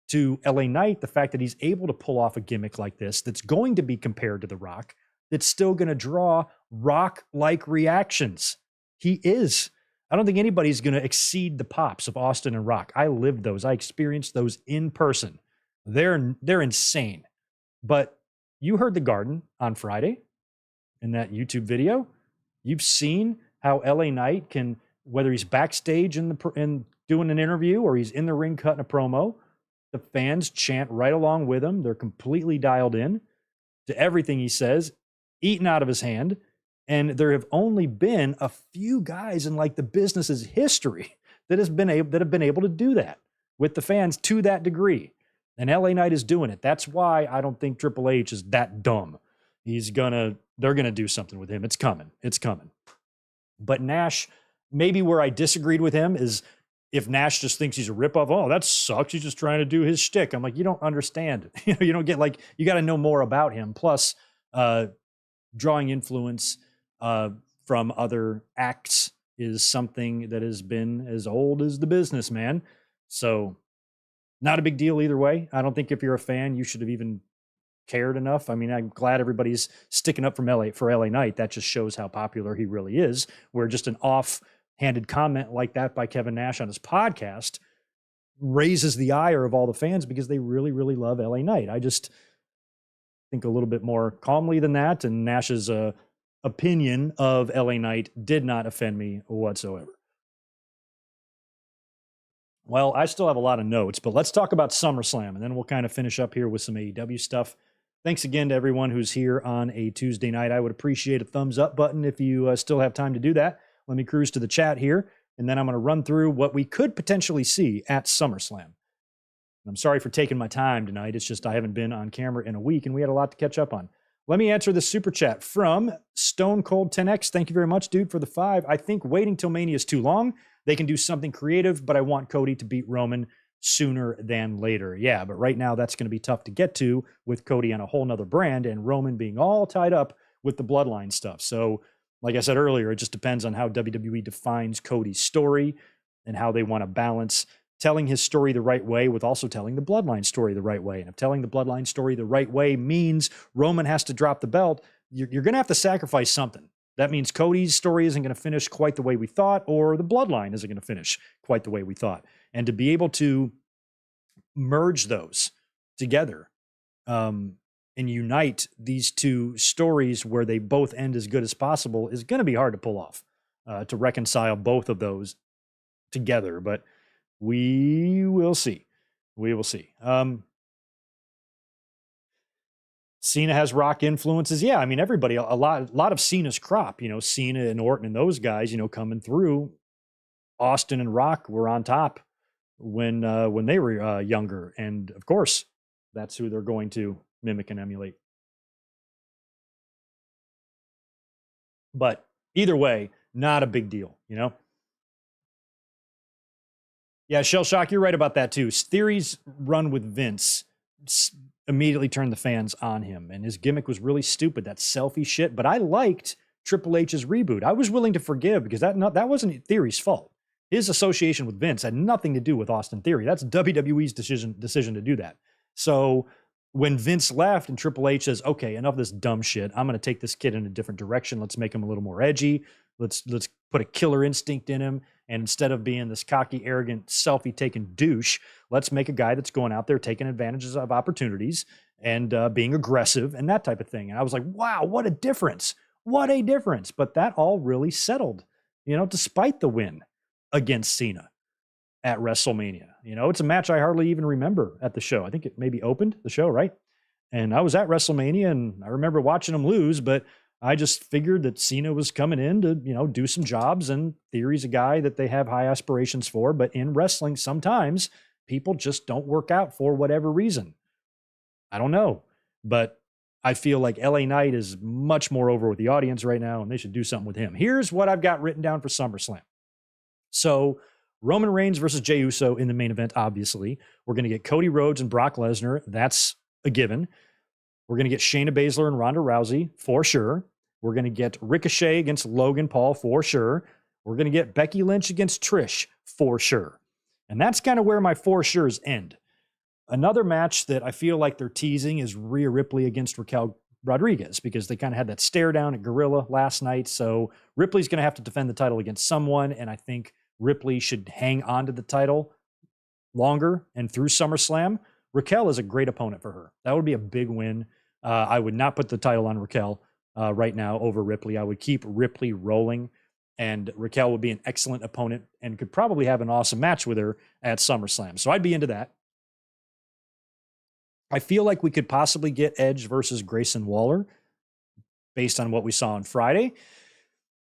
to LA Knight, the fact that he's able to pull off a gimmick like this that's going to be compared to The Rock, that's still going to draw Rock-like reactions. He is. I don't think anybody's going to exceed the pops of Austin and Rock. I lived those. I experienced those in person. They're insane. But you heard the Garden on Friday in that YouTube video. You've seen how LA Knight can, whether he's backstage and doing an interview or he's in the ring cutting a promo, the fans chant right along with him. They're completely dialed in to everything he says, eaten out of his hand. And there have only been a few guys in like the business's history that have been able to do that with the fans to that degree. And LA Knight is doing it. That's why I don't think Triple H is that dumb. They're gonna do something with him. It's coming. It's coming. But Nash, maybe where I disagreed with him is if Nash just thinks he's a ripoff. Oh, that sucks. He's just trying to do his shtick. I'm like, you don't understand. You don't get, like, you got to know more about him. Plus, drawing influence from other acts is something that has been as old as the business, man. So not a big deal either way. I don't think if you're a fan, you should have even cared enough. I mean, I'm glad everybody's sticking up for LA Knight. That just shows how popular he really is, where just an offhanded comment like that by Kevin Nash on his podcast raises the ire of all the fans because they really, really love LA Knight. I just think a little bit more calmly than that, and Nash's opinion of LA Knight did not offend me whatsoever. Well, I still have a lot of notes, but let's talk about SummerSlam, and then we'll kind of finish up here with some AEW stuff. Thanks again to everyone who's here on a Tuesday night. I would appreciate a thumbs up button if you still have time to do that. Let me cruise to the chat here, and then I'm going to run through what we could potentially see at SummerSlam. I'm sorry for taking my time tonight. It's just I haven't been on camera in a week, and we had a lot to catch up on. Let me answer the super chat from Stone Cold 10X. Thank you very much, dude, for the 5. I think waiting till Mania is too long. They can do something creative, but I want Cody to beat Roman sooner than later. Yeah, but right now that's going to be tough to get to with Cody on a whole nother brand and Roman being all tied up with the Bloodline stuff. So, like I said earlier, it just depends on how WWE defines Cody's story and how they want to balance telling his story the right way with also telling the Bloodline story the right way. And if telling the Bloodline story the right way means Roman has to drop the belt, you're going to have to sacrifice something. That means Cody's story isn't going to finish quite the way we thought, or the Bloodline isn't going to finish quite the way we thought. And to be able to merge those together and unite these two stories where they both end as good as possible is going to be hard to pull off, to reconcile both of those together. But we will see. We will see. Cena has Rock influences. Yeah, I mean, everybody, a lot of Cena's crop, Cena and Orton and those guys, coming through. Austin and Rock were on top when they were younger. And of course, that's who they're going to mimic and emulate. But either way, not a big deal, Yeah, Shell Shock, you're right about that too. Theories run with Vince immediately turned the fans on him, and his gimmick was really stupid, that selfie shit. But I liked Triple H's reboot. I was willing to forgive because that wasn't Theory's fault. His association with Vince had nothing to do with Austin Theory. That's WWE's decision to do that. So when Vince left and Triple H says, okay, enough of this dumb shit. I'm going to take this kid in a different direction. Let's make him a little more edgy. Let's put a killer instinct in him. And instead of being this cocky, arrogant, selfie-taking douche, let's make a guy that's going out there taking advantages of opportunities and being aggressive and that type of thing. And I was like, wow, what a difference. What a difference. But that all really settled, despite the win against Cena at WrestleMania. It's a match I hardly even remember at the show. I think it maybe opened the show, right? And I was at WrestleMania, and I remember watching him lose, but I just figured that Cena was coming in to, do some jobs, and Theory's a guy that they have high aspirations for. But in wrestling, sometimes people just don't work out for whatever reason. I don't know, but I feel like LA Knight is much more over with the audience right now, and they should do something with him. Here's what I've got written down for SummerSlam. So Roman Reigns versus Jey Uso in the main event, obviously. We're going to get Cody Rhodes and Brock Lesnar. That's a given. We're going to get Shayna Baszler and Ronda Rousey for sure. We're going to get Ricochet against Logan Paul for sure. We're going to get Becky Lynch against Trish for sure. And that's kind of where my for sures end. Another match that I feel like they're teasing is Rhea Ripley against Raquel Rodriguez, because they kind of had that stare down at Gorilla last night. So Ripley's going to have to defend the title against someone, and I think Ripley should hang on to the title longer and through SummerSlam. Raquel is a great opponent for her. That would be a big win. I would not put the title on Raquel right now over Ripley. I would keep Ripley rolling, and Raquel would be an excellent opponent and could probably have an awesome match with her at SummerSlam. So I'd be into that. I feel like we could possibly get Edge versus Grayson Waller based on what we saw on Friday.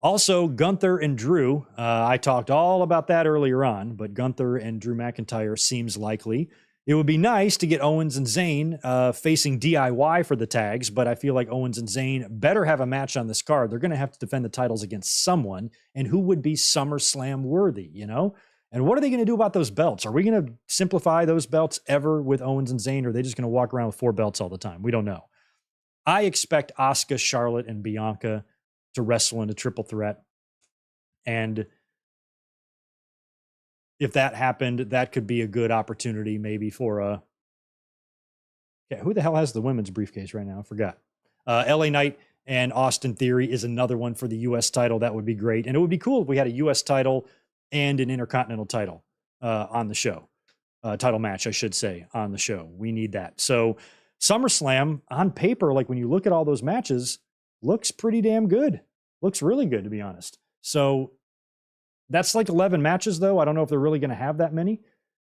Also, Gunther and Drew. I talked all about that earlier on, but Gunther and Drew McIntyre seems likely. It would be nice to get Owens and Zayn facing DIY for the tags, but I feel like Owens and Zayn better have a match on this card. They're going to have to defend the titles against someone, and who would be SummerSlam worthy, And what are they going to do about those belts? Are we going to simplify those belts ever with Owens and Zayn, or are they just going to walk around with 4 belts all the time? We don't know. I expect Asuka, Charlotte, and Bianca to wrestle in a triple threat. And if that happened, that could be a good opportunity maybe for who the hell has the women's briefcase right now? I forgot. LA Knight and Austin Theory is another one for the U.S. title. That would be great. And it would be cool if we had a U.S. title and an Intercontinental title on the show. Title match, I should say, on the show. We need that. So SummerSlam, on paper, like when you look at all those matches, looks pretty damn good. Looks really good, to be honest. So that's like 11 matches, though. I don't know if they're really going to have that many.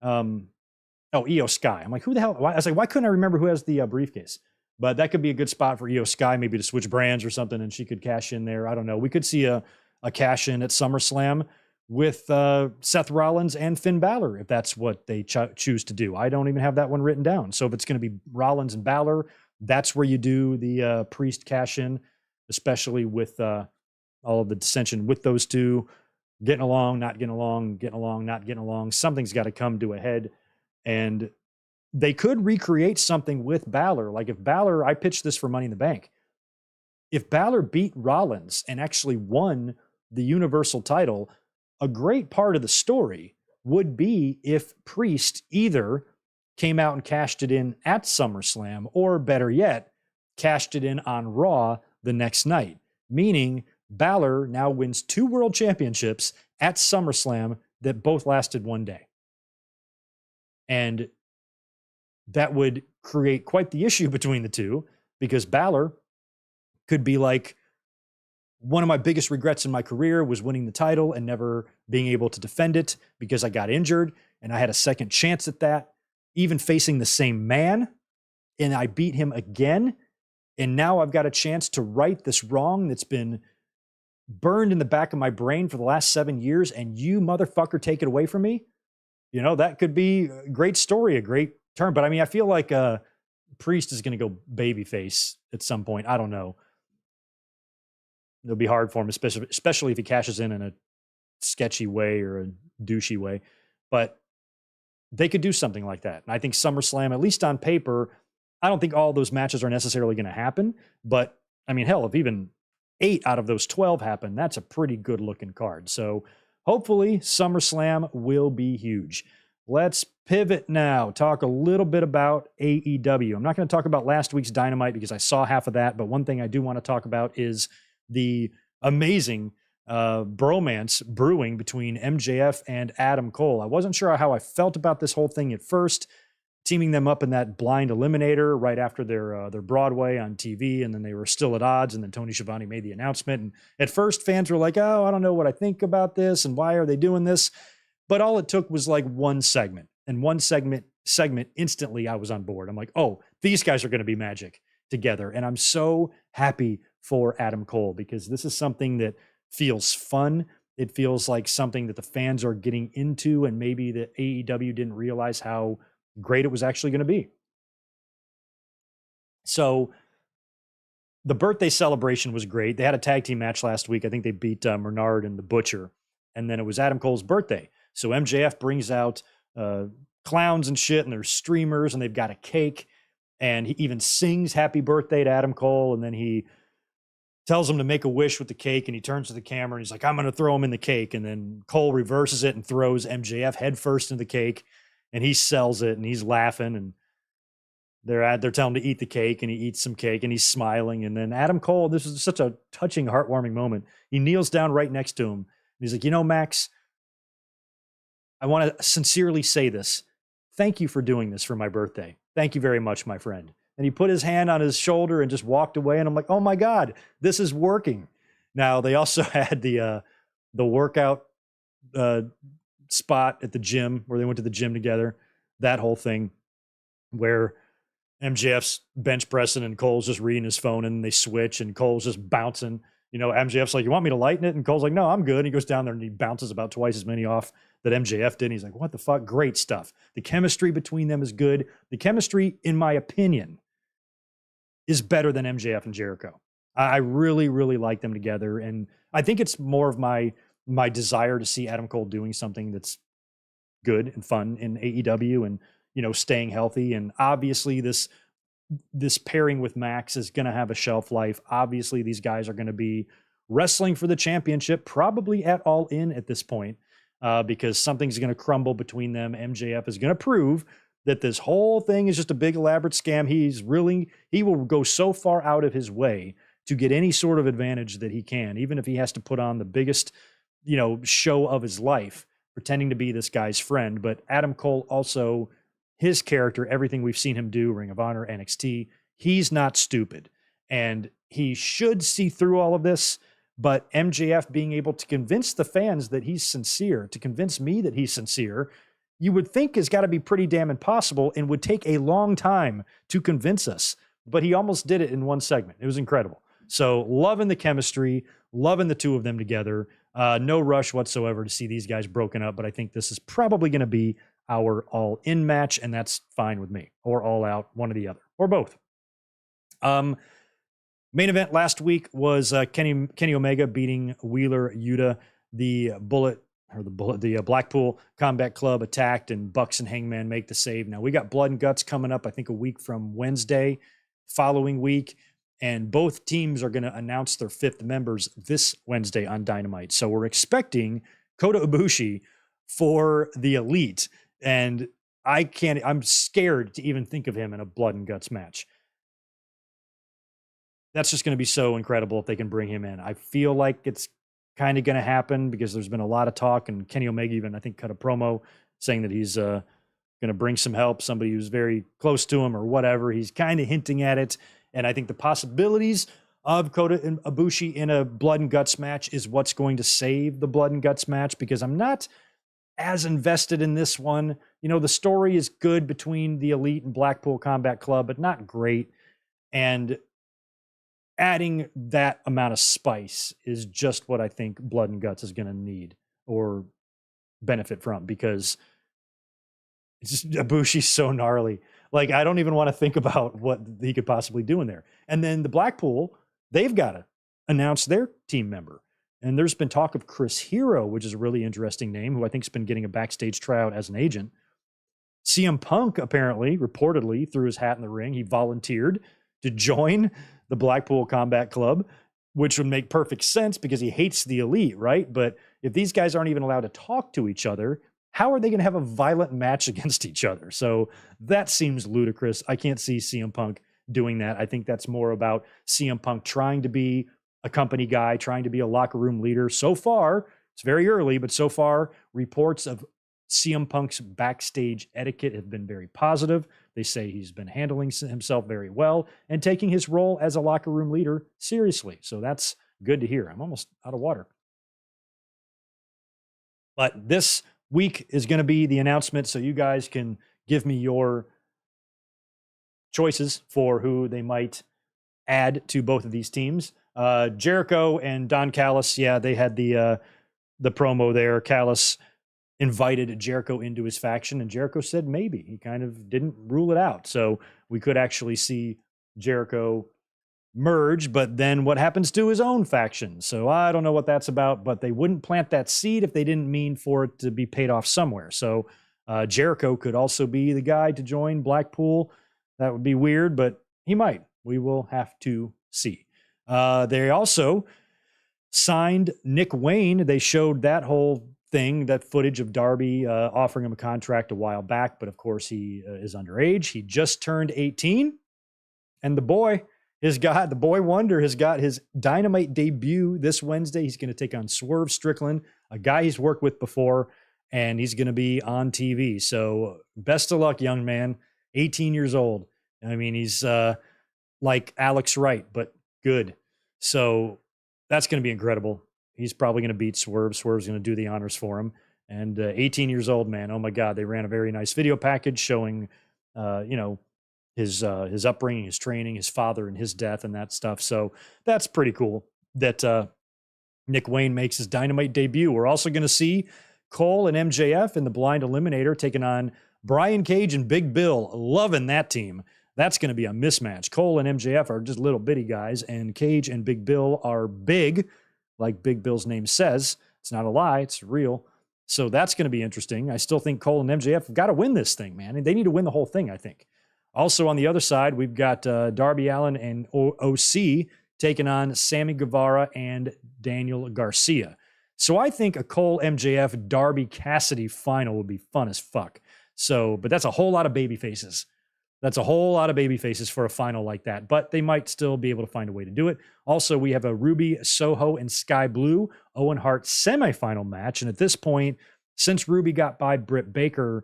Io Sky. I'm like, who the hell? I was like, why couldn't I remember who has the briefcase? But that could be a good spot for Io Sky, maybe to switch brands or something, and she could cash in there. I don't know. We could see a cash in at SummerSlam with Seth Rollins and Finn Balor, if that's what they choose to do. I don't even have that one written down. So if it's going to be Rollins and Balor, that's where you do the Priest cash in, especially with all of the dissension with those two, getting along, not getting along, getting along, not getting along. Something's got to come to a head. And they could recreate something with Balor. Like if Balor, I pitched this for Money in the Bank. If Balor beat Rollins and actually won the Universal title, a great part of the story would be if Priest either came out and cashed it in at SummerSlam, or better yet, cashed it in on Raw the next night. Meaning Balor now wins 2 world championships at SummerSlam that both lasted one day. And that would create quite the issue between the two, because Balor could be like, one of my biggest regrets in my career was winning the title and never being able to defend it because I got injured and I had a second chance at that, even facing the same man, and I beat him again. And now I've got a chance to right this wrong that's been burned in the back of my brain for the last 7 years, and you motherfucker take it away from me. You know, that could be a great story, a great turn. But I mean, I feel like Priest is going to go babyface at some point. I don't know. It'll be hard for him, especially if he cashes in a sketchy way or a douchey way. But they could do something like that. And I think SummerSlam, at least on paper, I don't think all those matches are necessarily going to happen. But I mean, hell, if even 8 out of those 12 happen, that's a pretty good looking card. So hopefully SummerSlam will be huge. Let's pivot now. Talk a little bit about AEW. I'm not going to talk about last week's Dynamite because I saw half of that. But one thing I do want to talk about is the amazing bromance brewing between MJF and Adam Cole. I wasn't sure how I felt about this whole thing at first, teaming them up in that blind eliminator right after their Broadway on TV, and then they were still at odds, and then Tony Schiavone made the announcement. And at first, fans were like, oh, I don't know what I think about this, and why are they doing this? But all it took was like one segment, and one segment instantly I was on board. I'm like, oh, these guys are going to be magic together. And I'm so happy for Adam Cole, because this is something that feels fun. It feels like something that the fans are getting into, and maybe that AEW didn't realize how great it was actually going to be. So the birthday celebration was great. They had a tag team match last week. I think they beat Bernard and the Butcher. And then it was Adam Cole's birthday. So MJF brings out clowns and shit, and there's streamers, and they've got a cake. And he even sings happy birthday to Adam Cole. And then he tells him to make a wish with the cake, and he turns to the camera and he's like, I'm going to throw him in the cake. And then Cole reverses it and throws MJF headfirst into the cake, and he sells it, and he's laughing, and they're telling him to eat the cake, and he eats some cake, and he's smiling. And then Adam Cole, this is such a touching, heartwarming moment. He kneels down right next to him, and he's like, you know, Max, I want to sincerely say this. Thank you for doing this for my birthday. Thank you very much, my friend. And he put his hand on his shoulder and just walked away. And I'm like, oh my God, this is working. Now, they also had the workout spot at the gym where they went to the gym together. That whole thing where MJF's bench pressing and Cole's just reading his phone, and they switch and Cole's just bouncing. You know, MJF's like, you want me to lighten it? And Cole's like, no, I'm good. And he goes down there and he bounces about twice as many off that MJF did. And he's like, what the fuck? Great stuff. The chemistry between them is good. The chemistry, in my opinion, is better than MJF and Jericho. I really, really like them together. And I think it's more of my desire to see Adam Cole doing something that's good and fun in AEW, and, you know, staying healthy. And obviously this pairing with Max is going to have a shelf life. Obviously these guys are going to be wrestling for the championship, probably at All In at this point, because something's going to crumble between them. MJF is going to prove that this whole thing is just a big elaborate scam. He will go so far out of his way to get any sort of advantage that he can, even if he has to put on the biggest, you know, show of his life, pretending to be this guy's friend. But Adam Cole also, his character, everything we've seen him do, Ring of Honor, NXT, he's not stupid. And he should see through all of this. But MJF being able to convince the fans that he's sincere, to convince me that he's sincere, you would think has got to be pretty damn impossible and would take a long time to convince us. But he almost did it in one segment. It was incredible. So loving the chemistry, loving the two of them together. No rush whatsoever to see these guys broken up, but I think this is probably going to be our all-in match, and that's fine with me. Or all out, one or the other, or both. Main event last week was Kenny Omega beating Wheeler Yuta. The Blackpool Combat Club attacked, and Bucks and Hangman make the save. Now we got Blood and Guts coming up, I think a week from Wednesday, following week. And both teams are going to announce their 5th members this Wednesday on Dynamite. So we're expecting Kota Ibushi for the Elite. And I'm scared to even think of him in a Blood and Guts match. that's just going to be so incredible if they can bring him in. I feel like it's kind of going to happen because there's been a lot of talk, and Kenny Omega even, I think, cut a promo saying that he's going to bring some help, somebody who's very close to him or whatever. He's kind of hinting at it. And I think the possibilities of Kota Ibushi in a blood and guts match is what's going to save the blood and guts match, because I'm not as invested in this one. You know, the story is good between the Elite and Blackpool Combat Club, but not great. And adding that amount of spice is just what I think blood and guts is going to need or benefit from, because it's just, Ibushi's so gnarly. Like, I don't even want to think about what he could possibly do in there. And then the Blackpool, they've got to announce their team member. And there's been talk of Chris Hero, which is a really interesting name, who I think has been getting a backstage tryout as an agent. CM Punk, apparently, reportedly, threw his hat in the ring. He volunteered to join the Blackpool Combat Club, which would make perfect sense because he hates the Elite, right? But if these guys aren't even allowed to talk to each other, how are they going to have a violent match against each other? So that seems ludicrous. I can't see CM Punk doing that. I think that's more about CM Punk trying to be a company guy, trying to be a locker room leader. So far, it's very early, but so far, reports of CM Punk's backstage etiquette have been very positive. They say he's been handling himself very well and taking his role as a locker room leader seriously. So that's good to hear. I'm almost out of water. But this week is going to be the announcement, so you guys can give me your choices for who they might add to both of these teams. Jericho and Don Callis, yeah, they had the promo there. Callis invited Jericho into his faction, and Jericho said maybe. He kind of didn't rule it out. So we could actually see Jericho merge, but then what happens to his own faction? So I don't know what that's about, but they wouldn't plant that seed if they didn't mean for it to be paid off somewhere. So Jericho could also be the guy to join Blackpool. That would be weird, but he might. We will have to see. They also signed Nick Wayne. They showed that whole thing, that footage of Darby offering him a contract a while back, but of course he is underage. He just turned 18, and the boy wonder has got his Dynamite debut this Wednesday. He's going to take on Swerve Strickland, a guy he's worked with before, and he's going to be on TV. So best of luck, young man. 18 years old. I mean, he's like Alex Wright, but good. So that's going to be incredible. He's probably going to beat Swerve. Swerve's going to do the honors for him. And 18 years old, man. Oh my God. They ran a very nice video package showing, his upbringing, his training, his father and his death and that stuff. So that's pretty cool that Nick Wayne makes his Dynamite debut. We're also going to see Cole and MJF in the Blind Eliminator taking on Brian Cage and Big Bill. Loving that team. That's going to be a mismatch. Cole and MJF are just little bitty guys, and Cage and Big Bill are big, like Big Bill's name says. It's not a lie. It's real. So that's going to be interesting. I still think Cole and MJF have got to win this thing, man. They need to win the whole thing, I think. Also on the other side, we've got Darby Allin and OC taking on Sammy Guevara and Daniel Garcia. So I think a Cole MJF Darby Cassidy final would be fun as fuck. So, but that's a whole lot of baby faces. That's a whole lot of baby faces for a final like that, but they might still be able to find a way to do it. Also, we have a Ruby Soho and Sky Blue Owen Hart semifinal match. And at this point, since Ruby got by Britt Baker,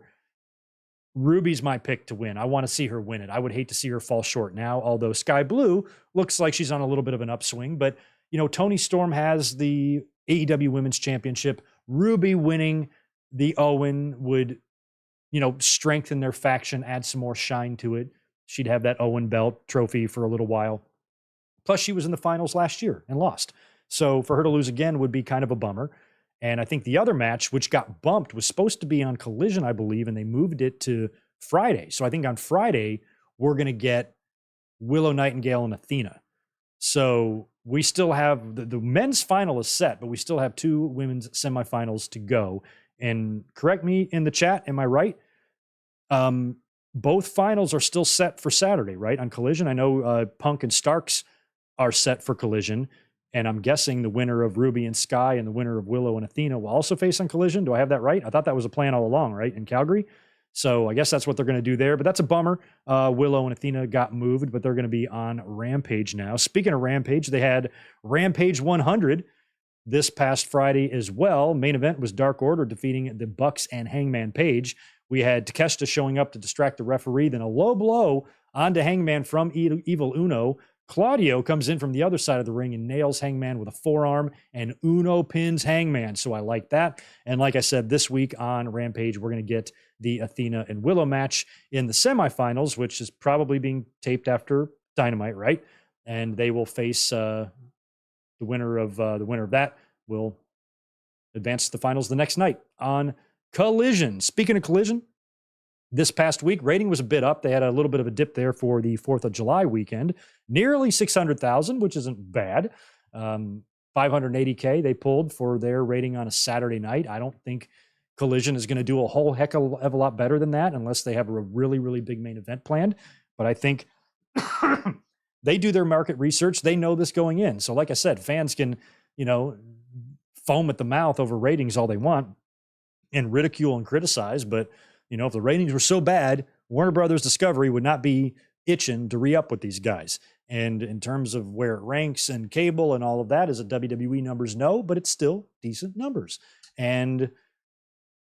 Ruby's my pick to win. I want to see her win it. I would hate to see her fall short now, although Sky Blue looks like she's on a little bit of an upswing. But, you know, Toni Storm has the AEW Women's Championship. Ruby winning the Owen would, you know, strengthen their faction, add some more shine to it. She'd have that Owen belt trophy for a little while. Plus, she was in the finals last year and lost. So for her to lose again would be kind of a bummer. And I think the other match, which got bumped, was supposed to be on Collision, I believe, and they moved it to Friday. So I think on Friday, we're going to get Willow Nightingale and Athena. So we still have the men's final is set, but we still have two women's semifinals to go. And correct me in the chat, am I right? Both finals are still set for Saturday, right? On Collision. I know Punk and Starks are set for Collision. And I'm guessing the winner of Ruby and Sky and the winner of Willow and Athena will also face on Collision. Do I have that right? I thought that was a plan all along, right? In Calgary. So I guess that's what they're going to do there. But that's a bummer. Willow and Athena got moved, but they're going to be on Rampage now. Speaking of Rampage, they had Rampage 100 this past Friday as well. Main event was Dark Order defeating the Bucks and Hangman Page. We had Takeshita showing up to distract the referee, then a low blow onto Hangman from Evil Uno. Claudio comes in from the other side of the ring and nails Hangman with a forearm, and Uno pins Hangman. So I like that. And like I said, this week on Rampage, we're going to get the Athena and Willow match in the semifinals, which is probably being taped after Dynamite, right? And they will face the winner of that will advance to the finals the next night on Collision. Speaking of Collision, this past week, rating was a bit up. They had a little bit of a dip there for the 4th of July weekend. Nearly 600,000, which isn't bad. 580K they pulled for their rating on a Saturday night. I don't think Collision is going to do a whole heck of a lot better than that unless they have a really, really big main event planned. But I think they do their market research. They know this going in. So like I said, fans can, foam at the mouth over ratings all they want and ridicule and criticize, but if the ratings were so bad, Warner Brothers Discovery would not be itching to re-up with these guys. And in terms of where it ranks and cable and all of that, is it WWE numbers? No, but it's still decent numbers. And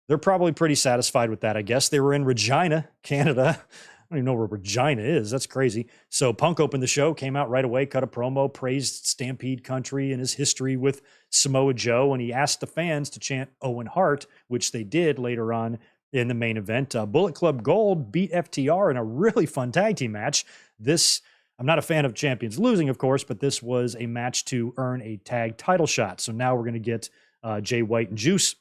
they're probably pretty satisfied with that, I guess. They were in Regina, Canada. I don't even know where Regina is. That's crazy. So Punk opened the show, came out right away, cut a promo, praised Stampede Country and his history with Samoa Joe, and he asked the fans to chant Owen Hart, which they did later on in the main event. Bullet Club Gold beat FTR in a really fun tag team match. I'm not a fan of champions losing, of course, but this was a match to earn a tag title shot. So now we're going to get Jay White and Juice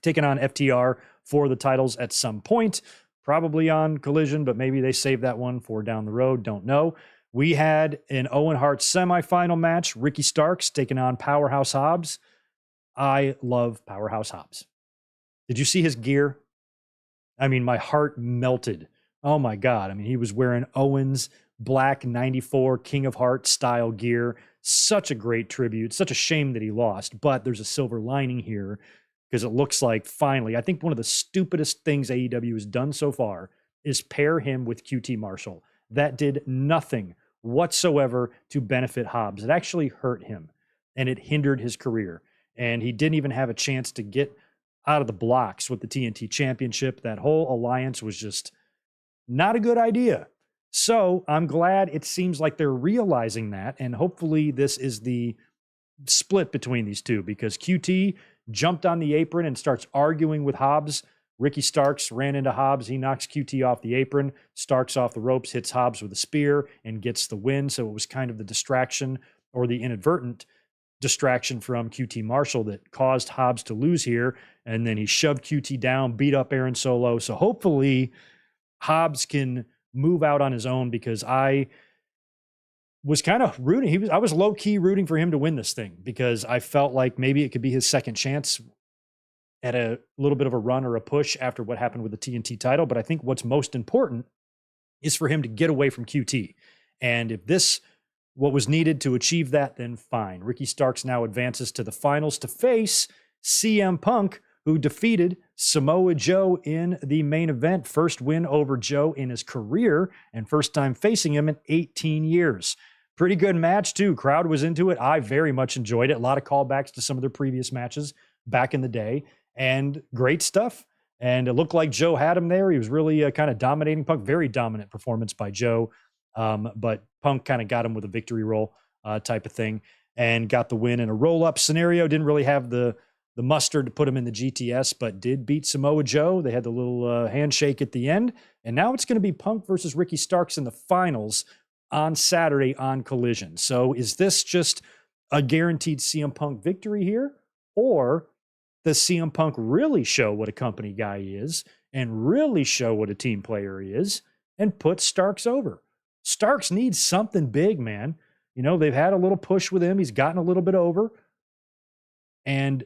taking on FTR for the titles at some point, probably on Collision, but maybe they save that one for down the road. Don't know. We had an Owen Hart semifinal match. Ricky Starks taking on Powerhouse Hobbs. I love Powerhouse Hobbs. Did you see his gear? I mean, my heart melted. Oh my God. I mean, he was wearing Owens black 94 King of Hearts style gear. Such a great tribute. Such a shame that he lost, but there's a silver lining here because it looks like finally, I think one of the stupidest things AEW has done so far is pair him with QT Marshall. That did nothing whatsoever to benefit Hobbs. It actually hurt him and it hindered his career. And he didn't even have a chance to get out of the blocks with the TNT Championship. That whole alliance was just not a good idea. So I'm glad it seems like they're realizing that, and hopefully this is the split between these two, because QT jumped on the apron and starts arguing with Hobbs. Ricky Starks ran into Hobbs. He knocks QT off the apron. Starks off the ropes, hits Hobbs with a spear, and gets the win. So it was kind of the distraction, or the inadvertent distraction from QT Marshall, that caused Hobbs to lose here. And then he shoved QT down, beat up Aaron Solo. So hopefully Hobbs can move out on his own, because I was kind of rooting. I was low key rooting for him to win this thing, because I felt like maybe it could be his second chance at a little bit of a run or a push after what happened with the TNT title. But I think what's most important is for him to get away from QT. And if this what was needed to achieve that, then fine. Ricky Starks now advances to the finals to face CM Punk, who defeated Samoa Joe in the main event. First win over Joe in his career, and first time facing him in 18 years. Pretty good match, too. Crowd was into it. I very much enjoyed it. A lot of callbacks to some of their previous matches back in the day, and great stuff. And it looked like Joe had him there. He was really kind of dominating Punk. Very dominant performance by Joe. But Punk kind of got him with a victory roll type of thing, and got the win in a roll-up scenario. Didn't really have the mustard to put him in the GTS, but did beat Samoa Joe. They had the little handshake at the end. And now it's going to be Punk versus Ricky Starks in the finals on Saturday on Collision. So is this just a guaranteed CM Punk victory here? Or does CM Punk really show what a company guy he is, and really show what a team player he is, and put Starks over? Starks needs something big, man. They've had a little push with him. He's gotten a little bit over. And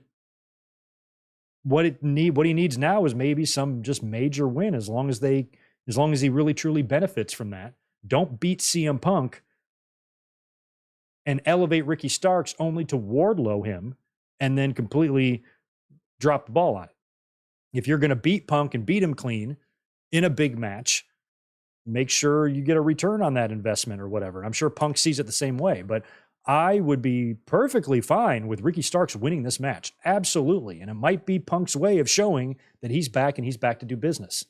what he needs now is maybe some just major win, as long as he really truly benefits from that. Don't beat CM Punk and elevate Ricky Starks only to Wardlow him and then completely drop the ball on it. If you're going to beat Punk and beat him clean, in a big match, make sure you get a return on that investment or whatever. I'm sure Punk sees it the same way, but I would be perfectly fine with Ricky Starks winning this match. Absolutely. And it might be Punk's way of showing that he's back and he's back to do business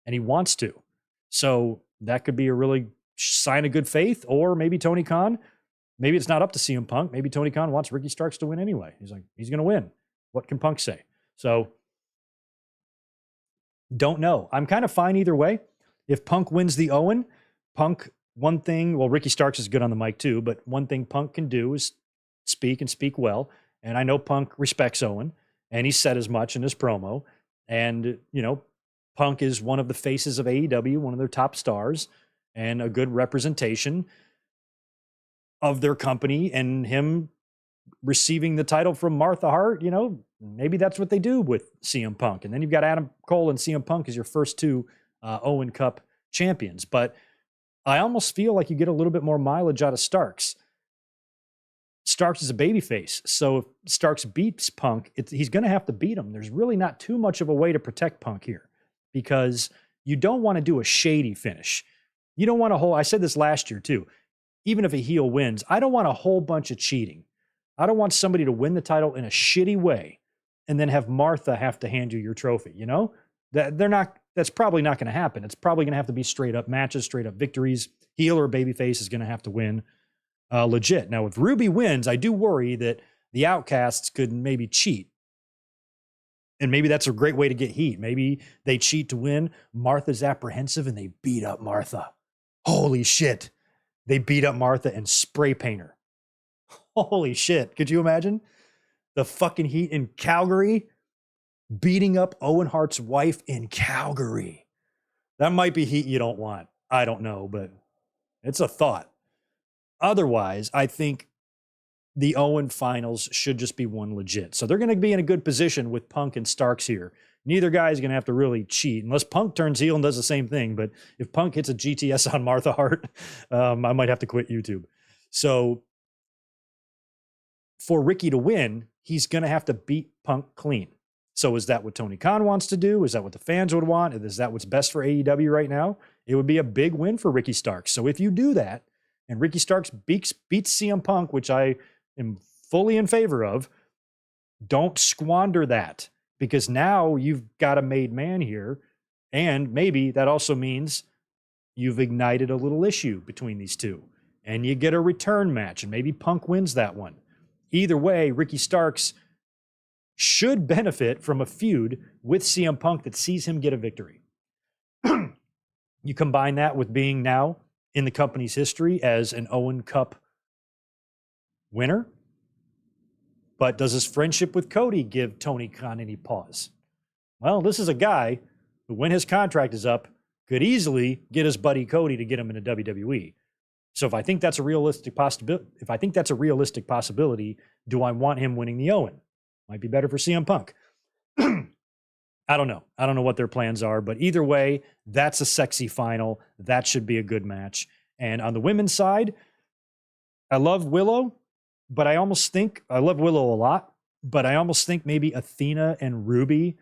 and he wants to. So that could be a really sign of good faith. Or maybe Tony Khan, maybe it's not up to CM Punk. Maybe Tony Khan wants Ricky Starks to win anyway. He's like, he's going to win. What can Punk say? So don't know. I'm kind of fine either way. If Punk wins the Owen, Punk, one thing, well, Ricky Starks is good on the mic too, but one thing Punk can do is speak and speak well. And I know Punk respects Owen, and he said as much in his promo. And, you know, Punk is one of the faces of AEW, one of their top stars, and a good representation of their company. And him receiving the title from Martha Hart, you know, maybe that's what they do with CM Punk. And then you've got Adam Cole and CM Punk as your first two Owen Cup champions. But I almost feel like you get a little bit more mileage out of Starks. Starks is a babyface. So if Starks beats Punk, he's going to have to beat him. There's really not too much of a way to protect Punk here because you don't want to do a shady finish. You don't want a whole, I said this last year too, even if a heel wins, I don't want a whole bunch of cheating. I don't want somebody to win the title in a shitty way and then have Martha have to hand you your trophy, you know? That's probably not going to happen. It's probably going to have to be straight up matches, straight up victories. Heel or babyface is going to have to win legit. Now, if Ruby wins, I do worry that the Outcasts could maybe cheat. And maybe that's a great way to get heat. Maybe they cheat to win. Martha's apprehensive and they beat up Martha. Holy shit. They beat up Martha and spray paint her. Holy shit. Could you imagine? The fucking Heat in Calgary beating up Owen Hart's wife in Calgary. That might be heat you don't want. I don't know, but it's a thought. Otherwise, I think the Owen finals should just be one legit. So they're going to be in a good position with Punk and Starks here. Neither guy is going to have to really cheat unless Punk turns heel and does the same thing. But if Punk hits a GTS on Martha Hart, I might have to quit YouTube. So for Ricky to win, he's going to have to beat Punk clean. So is that what Tony Khan wants to do? Is that what the fans would want? Is that what's best for AEW right now? It would be a big win for Ricky Starks. So if you do that and Ricky Starks beats CM Punk, which I am fully in favor of, don't squander that because now you've got a made man here. And maybe that also means you've ignited a little issue between these two and you get a return match and maybe Punk wins that one. Either way, Ricky Starks should benefit from a feud with CM Punk that sees him get a victory. You combine that with being now in the company's history as an Owen Cup winner. But does his friendship with Cody give Tony Khan any pause? Well, this is a guy who, when his contract is up, could easily get his buddy Cody to get him into WWE. So if I think that's a realistic possibility, do I want him winning the Owen? Might be better for CM Punk. I don't know. I don't know what their plans are, but either way, that's a sexy final. That should be a good match. And on the women's side, I love Willow, but I love Willow a lot, but I almost think maybe Athena and Ruby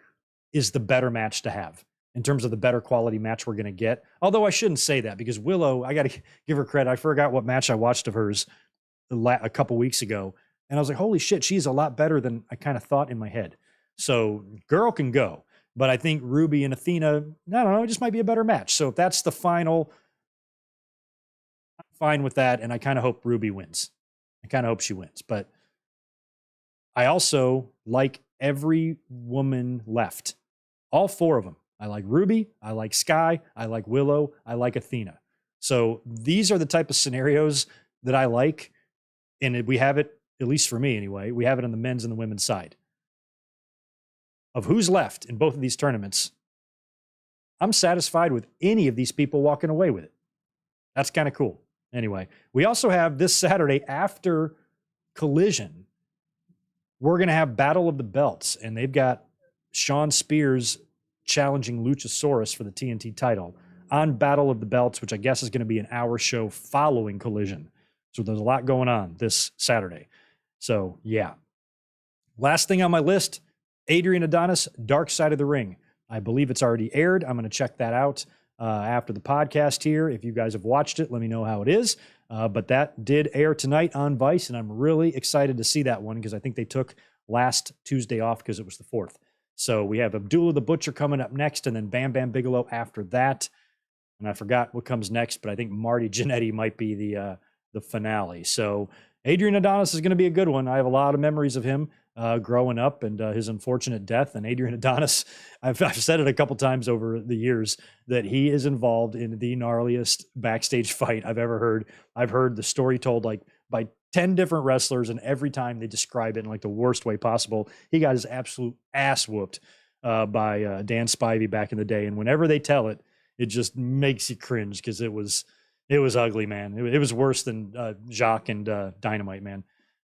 is the better match to have in terms of the better quality match we're going to get. Although I shouldn't say that because Willow, I got to give her credit. I forgot what match I watched of hers a couple weeks ago. And I was like, holy shit, she's a lot better than I kind of thought in my head. So girl can go. But I think Ruby and Athena, I don't know, it just might be a better match. So if that's the final, I'm fine with that. And I kind of hope Ruby wins. I kind of hope she wins. But I also like every woman left. All four of them. I like Ruby. I like Sky. I like Willow. I like Athena. So these are the type of scenarios that I like. And we have it, at least for me anyway, we have it on the men's and the women's side. Of who's left in both of these tournaments, I'm satisfied with any of these people walking away with it. That's kind of cool. Anyway, we also have this Saturday after Collision, we're going to have Battle of the Belts, and they've got Shawn Spears challenging Luchasaurus for the TNT title on Battle of the Belts, which I guess is going to be an hour show following Collision. So there's a lot going on this Saturday. So, yeah. Last thing on my list, Adrian Adonis, Dark Side of the Ring. I believe it's already aired. I'm going to check that out after the podcast here. If you guys have watched it, let me know how it is. But that did air tonight on Vice, and I'm really excited to see that one because I think they took last Tuesday off because it was the 4th. So we have Abdullah the Butcher coming up next, and then Bam Bam Bigelow after that. And I forgot what comes next, but I think Marty Jannetty might be the finale. So Adrian Adonis is going to be a good one. I have a lot of memories of him growing up and his unfortunate death. And Adrian Adonis, I've said it a couple times over the years that he is involved in the gnarliest backstage fight I've ever heard. I've heard the story told like by 10 different wrestlers, and every time they describe it in like the worst way possible. He got his absolute ass whooped by Dan Spivey back in the day. And whenever they tell it, it just makes you cringe because it was ugly, man. It was worse than Jacques and Dynamite, man.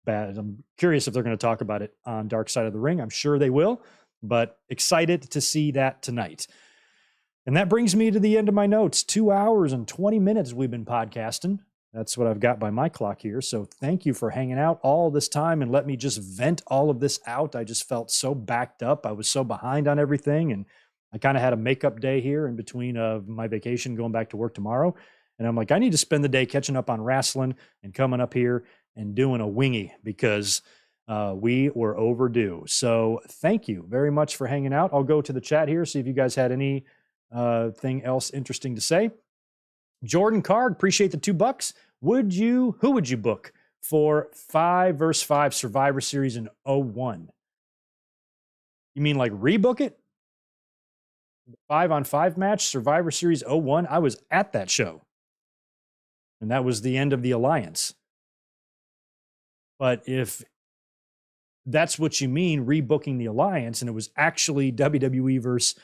Bad. I'm curious if they're going to talk about it on Dark Side of the Ring. I'm sure they will, but excited to see that tonight. And that brings me to the end of my notes. 2 hours and 20 minutes we've been podcasting. That's what I've got by my clock here. So thank you for hanging out all this time and let me just vent all of this out. I just felt so backed up. I was so behind on everything. And I kind of had a makeup day here in between my vacation, going back to work tomorrow. And I'm like, I need to spend the day catching up on wrestling and coming up here and doing a wingy because we were overdue. So thank you very much for hanging out. I'll go to the chat here, see if you guys had any thing else interesting to say. Jordan Card, appreciate the $2. Who would you book for 5 vs. 5 Survivor Series in 01? You mean like rebook it? 5-on-5 match, Survivor Series 01. I was at that show. And that was the end of the alliance. But if that's what you mean, rebooking the alliance, and it was actually WWE versus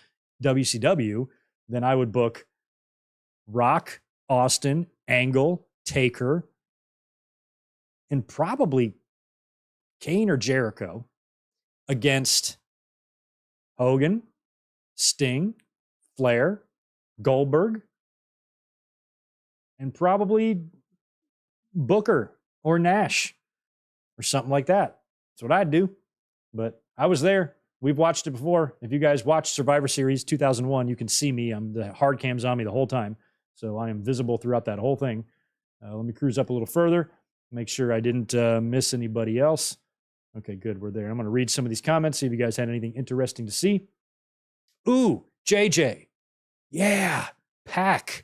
WCW, then I would book Rock, Austin, Angle, Taker, and probably Kane or Jericho against Hogan, Sting, Flair, Goldberg, and probably Booker or Nash or something like that. That's what I'd do. But I was there. We've watched it before. If you guys watched Survivor Series 2001, you can see me. The hard cam's on me the whole time. So I am visible throughout that whole thing. Let me cruise up a little further. Make sure I didn't miss anybody else. Okay, good. We're there. I'm going to read some of these comments, see if you guys had anything interesting to see. Ooh, JJ. Yeah. Pack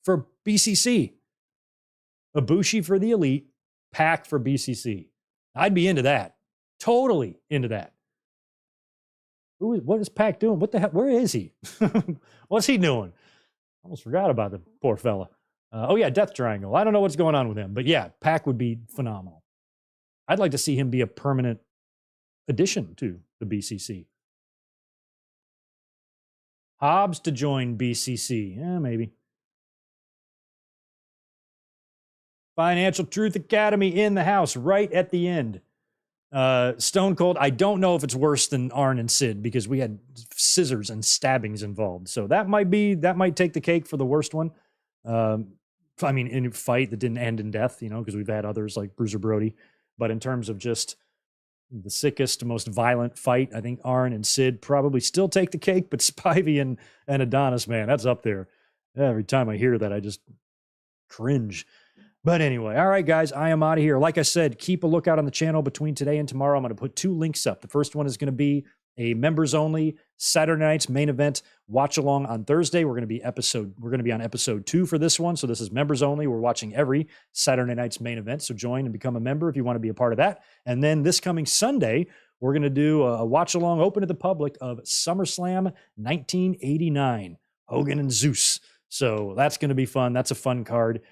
for BCC. Ibushi for the Elite. Pack for BCC. I'd be into that. Totally into that. What is Pack doing? What the hell? Where is he? What's he doing? Almost forgot about the poor fella. Oh, yeah, Death Triangle. I don't know what's going on with him. But yeah, Pack would be phenomenal. I'd like to see him be a permanent addition to the BCC. Hobbs to join BCC. Yeah, maybe. Financial Truth Academy in the house right at the end. Stone Cold, I don't know if it's worse than Arn and Sid because we had scissors and stabbings involved. So that might take the cake for the worst one. I mean, in a fight that didn't end in death, because we've had others like Bruiser Brody. But in terms of just the sickest, most violent fight, I think Arn and Sid probably still take the cake. But Spivey and Adonis, man, that's up there. Every time I hear that, I just cringe. But anyway, all right, guys, I am out of here. Like I said, keep a lookout on the channel between today and tomorrow. I'm going to put 2 links up. The first one is going to be a members-only Saturday night's main event watch along on Thursday. We're going to be on episode 2 for this one. So this is members only. We're watching every Saturday night's main event. So join and become a member if you want to be a part of that. And then this coming Sunday, we're going to do a watch along open to the public of SummerSlam 1989, Hogan and Zeus. So that's going to be fun. That's a fun card.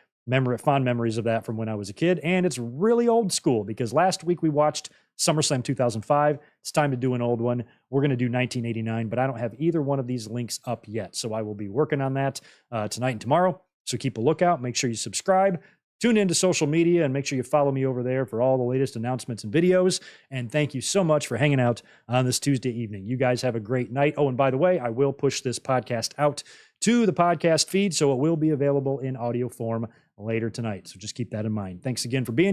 Fond memories of that from when I was a kid. And it's really old school because last week we watched SummerSlam 2005. It's time to do an old one. We're going to do 1989, but I don't have either one of these links up yet. So I will be working on that tonight and tomorrow. So keep a lookout. Make sure you subscribe. Tune into social media and make sure you follow me over there for all the latest announcements and videos. And thank you so much for hanging out on this Tuesday evening. You guys have a great night. Oh, and by the way, I will push this podcast out to the podcast feed, so it will be available in audio form later tonight. So just keep that in mind. Thanks again for being here.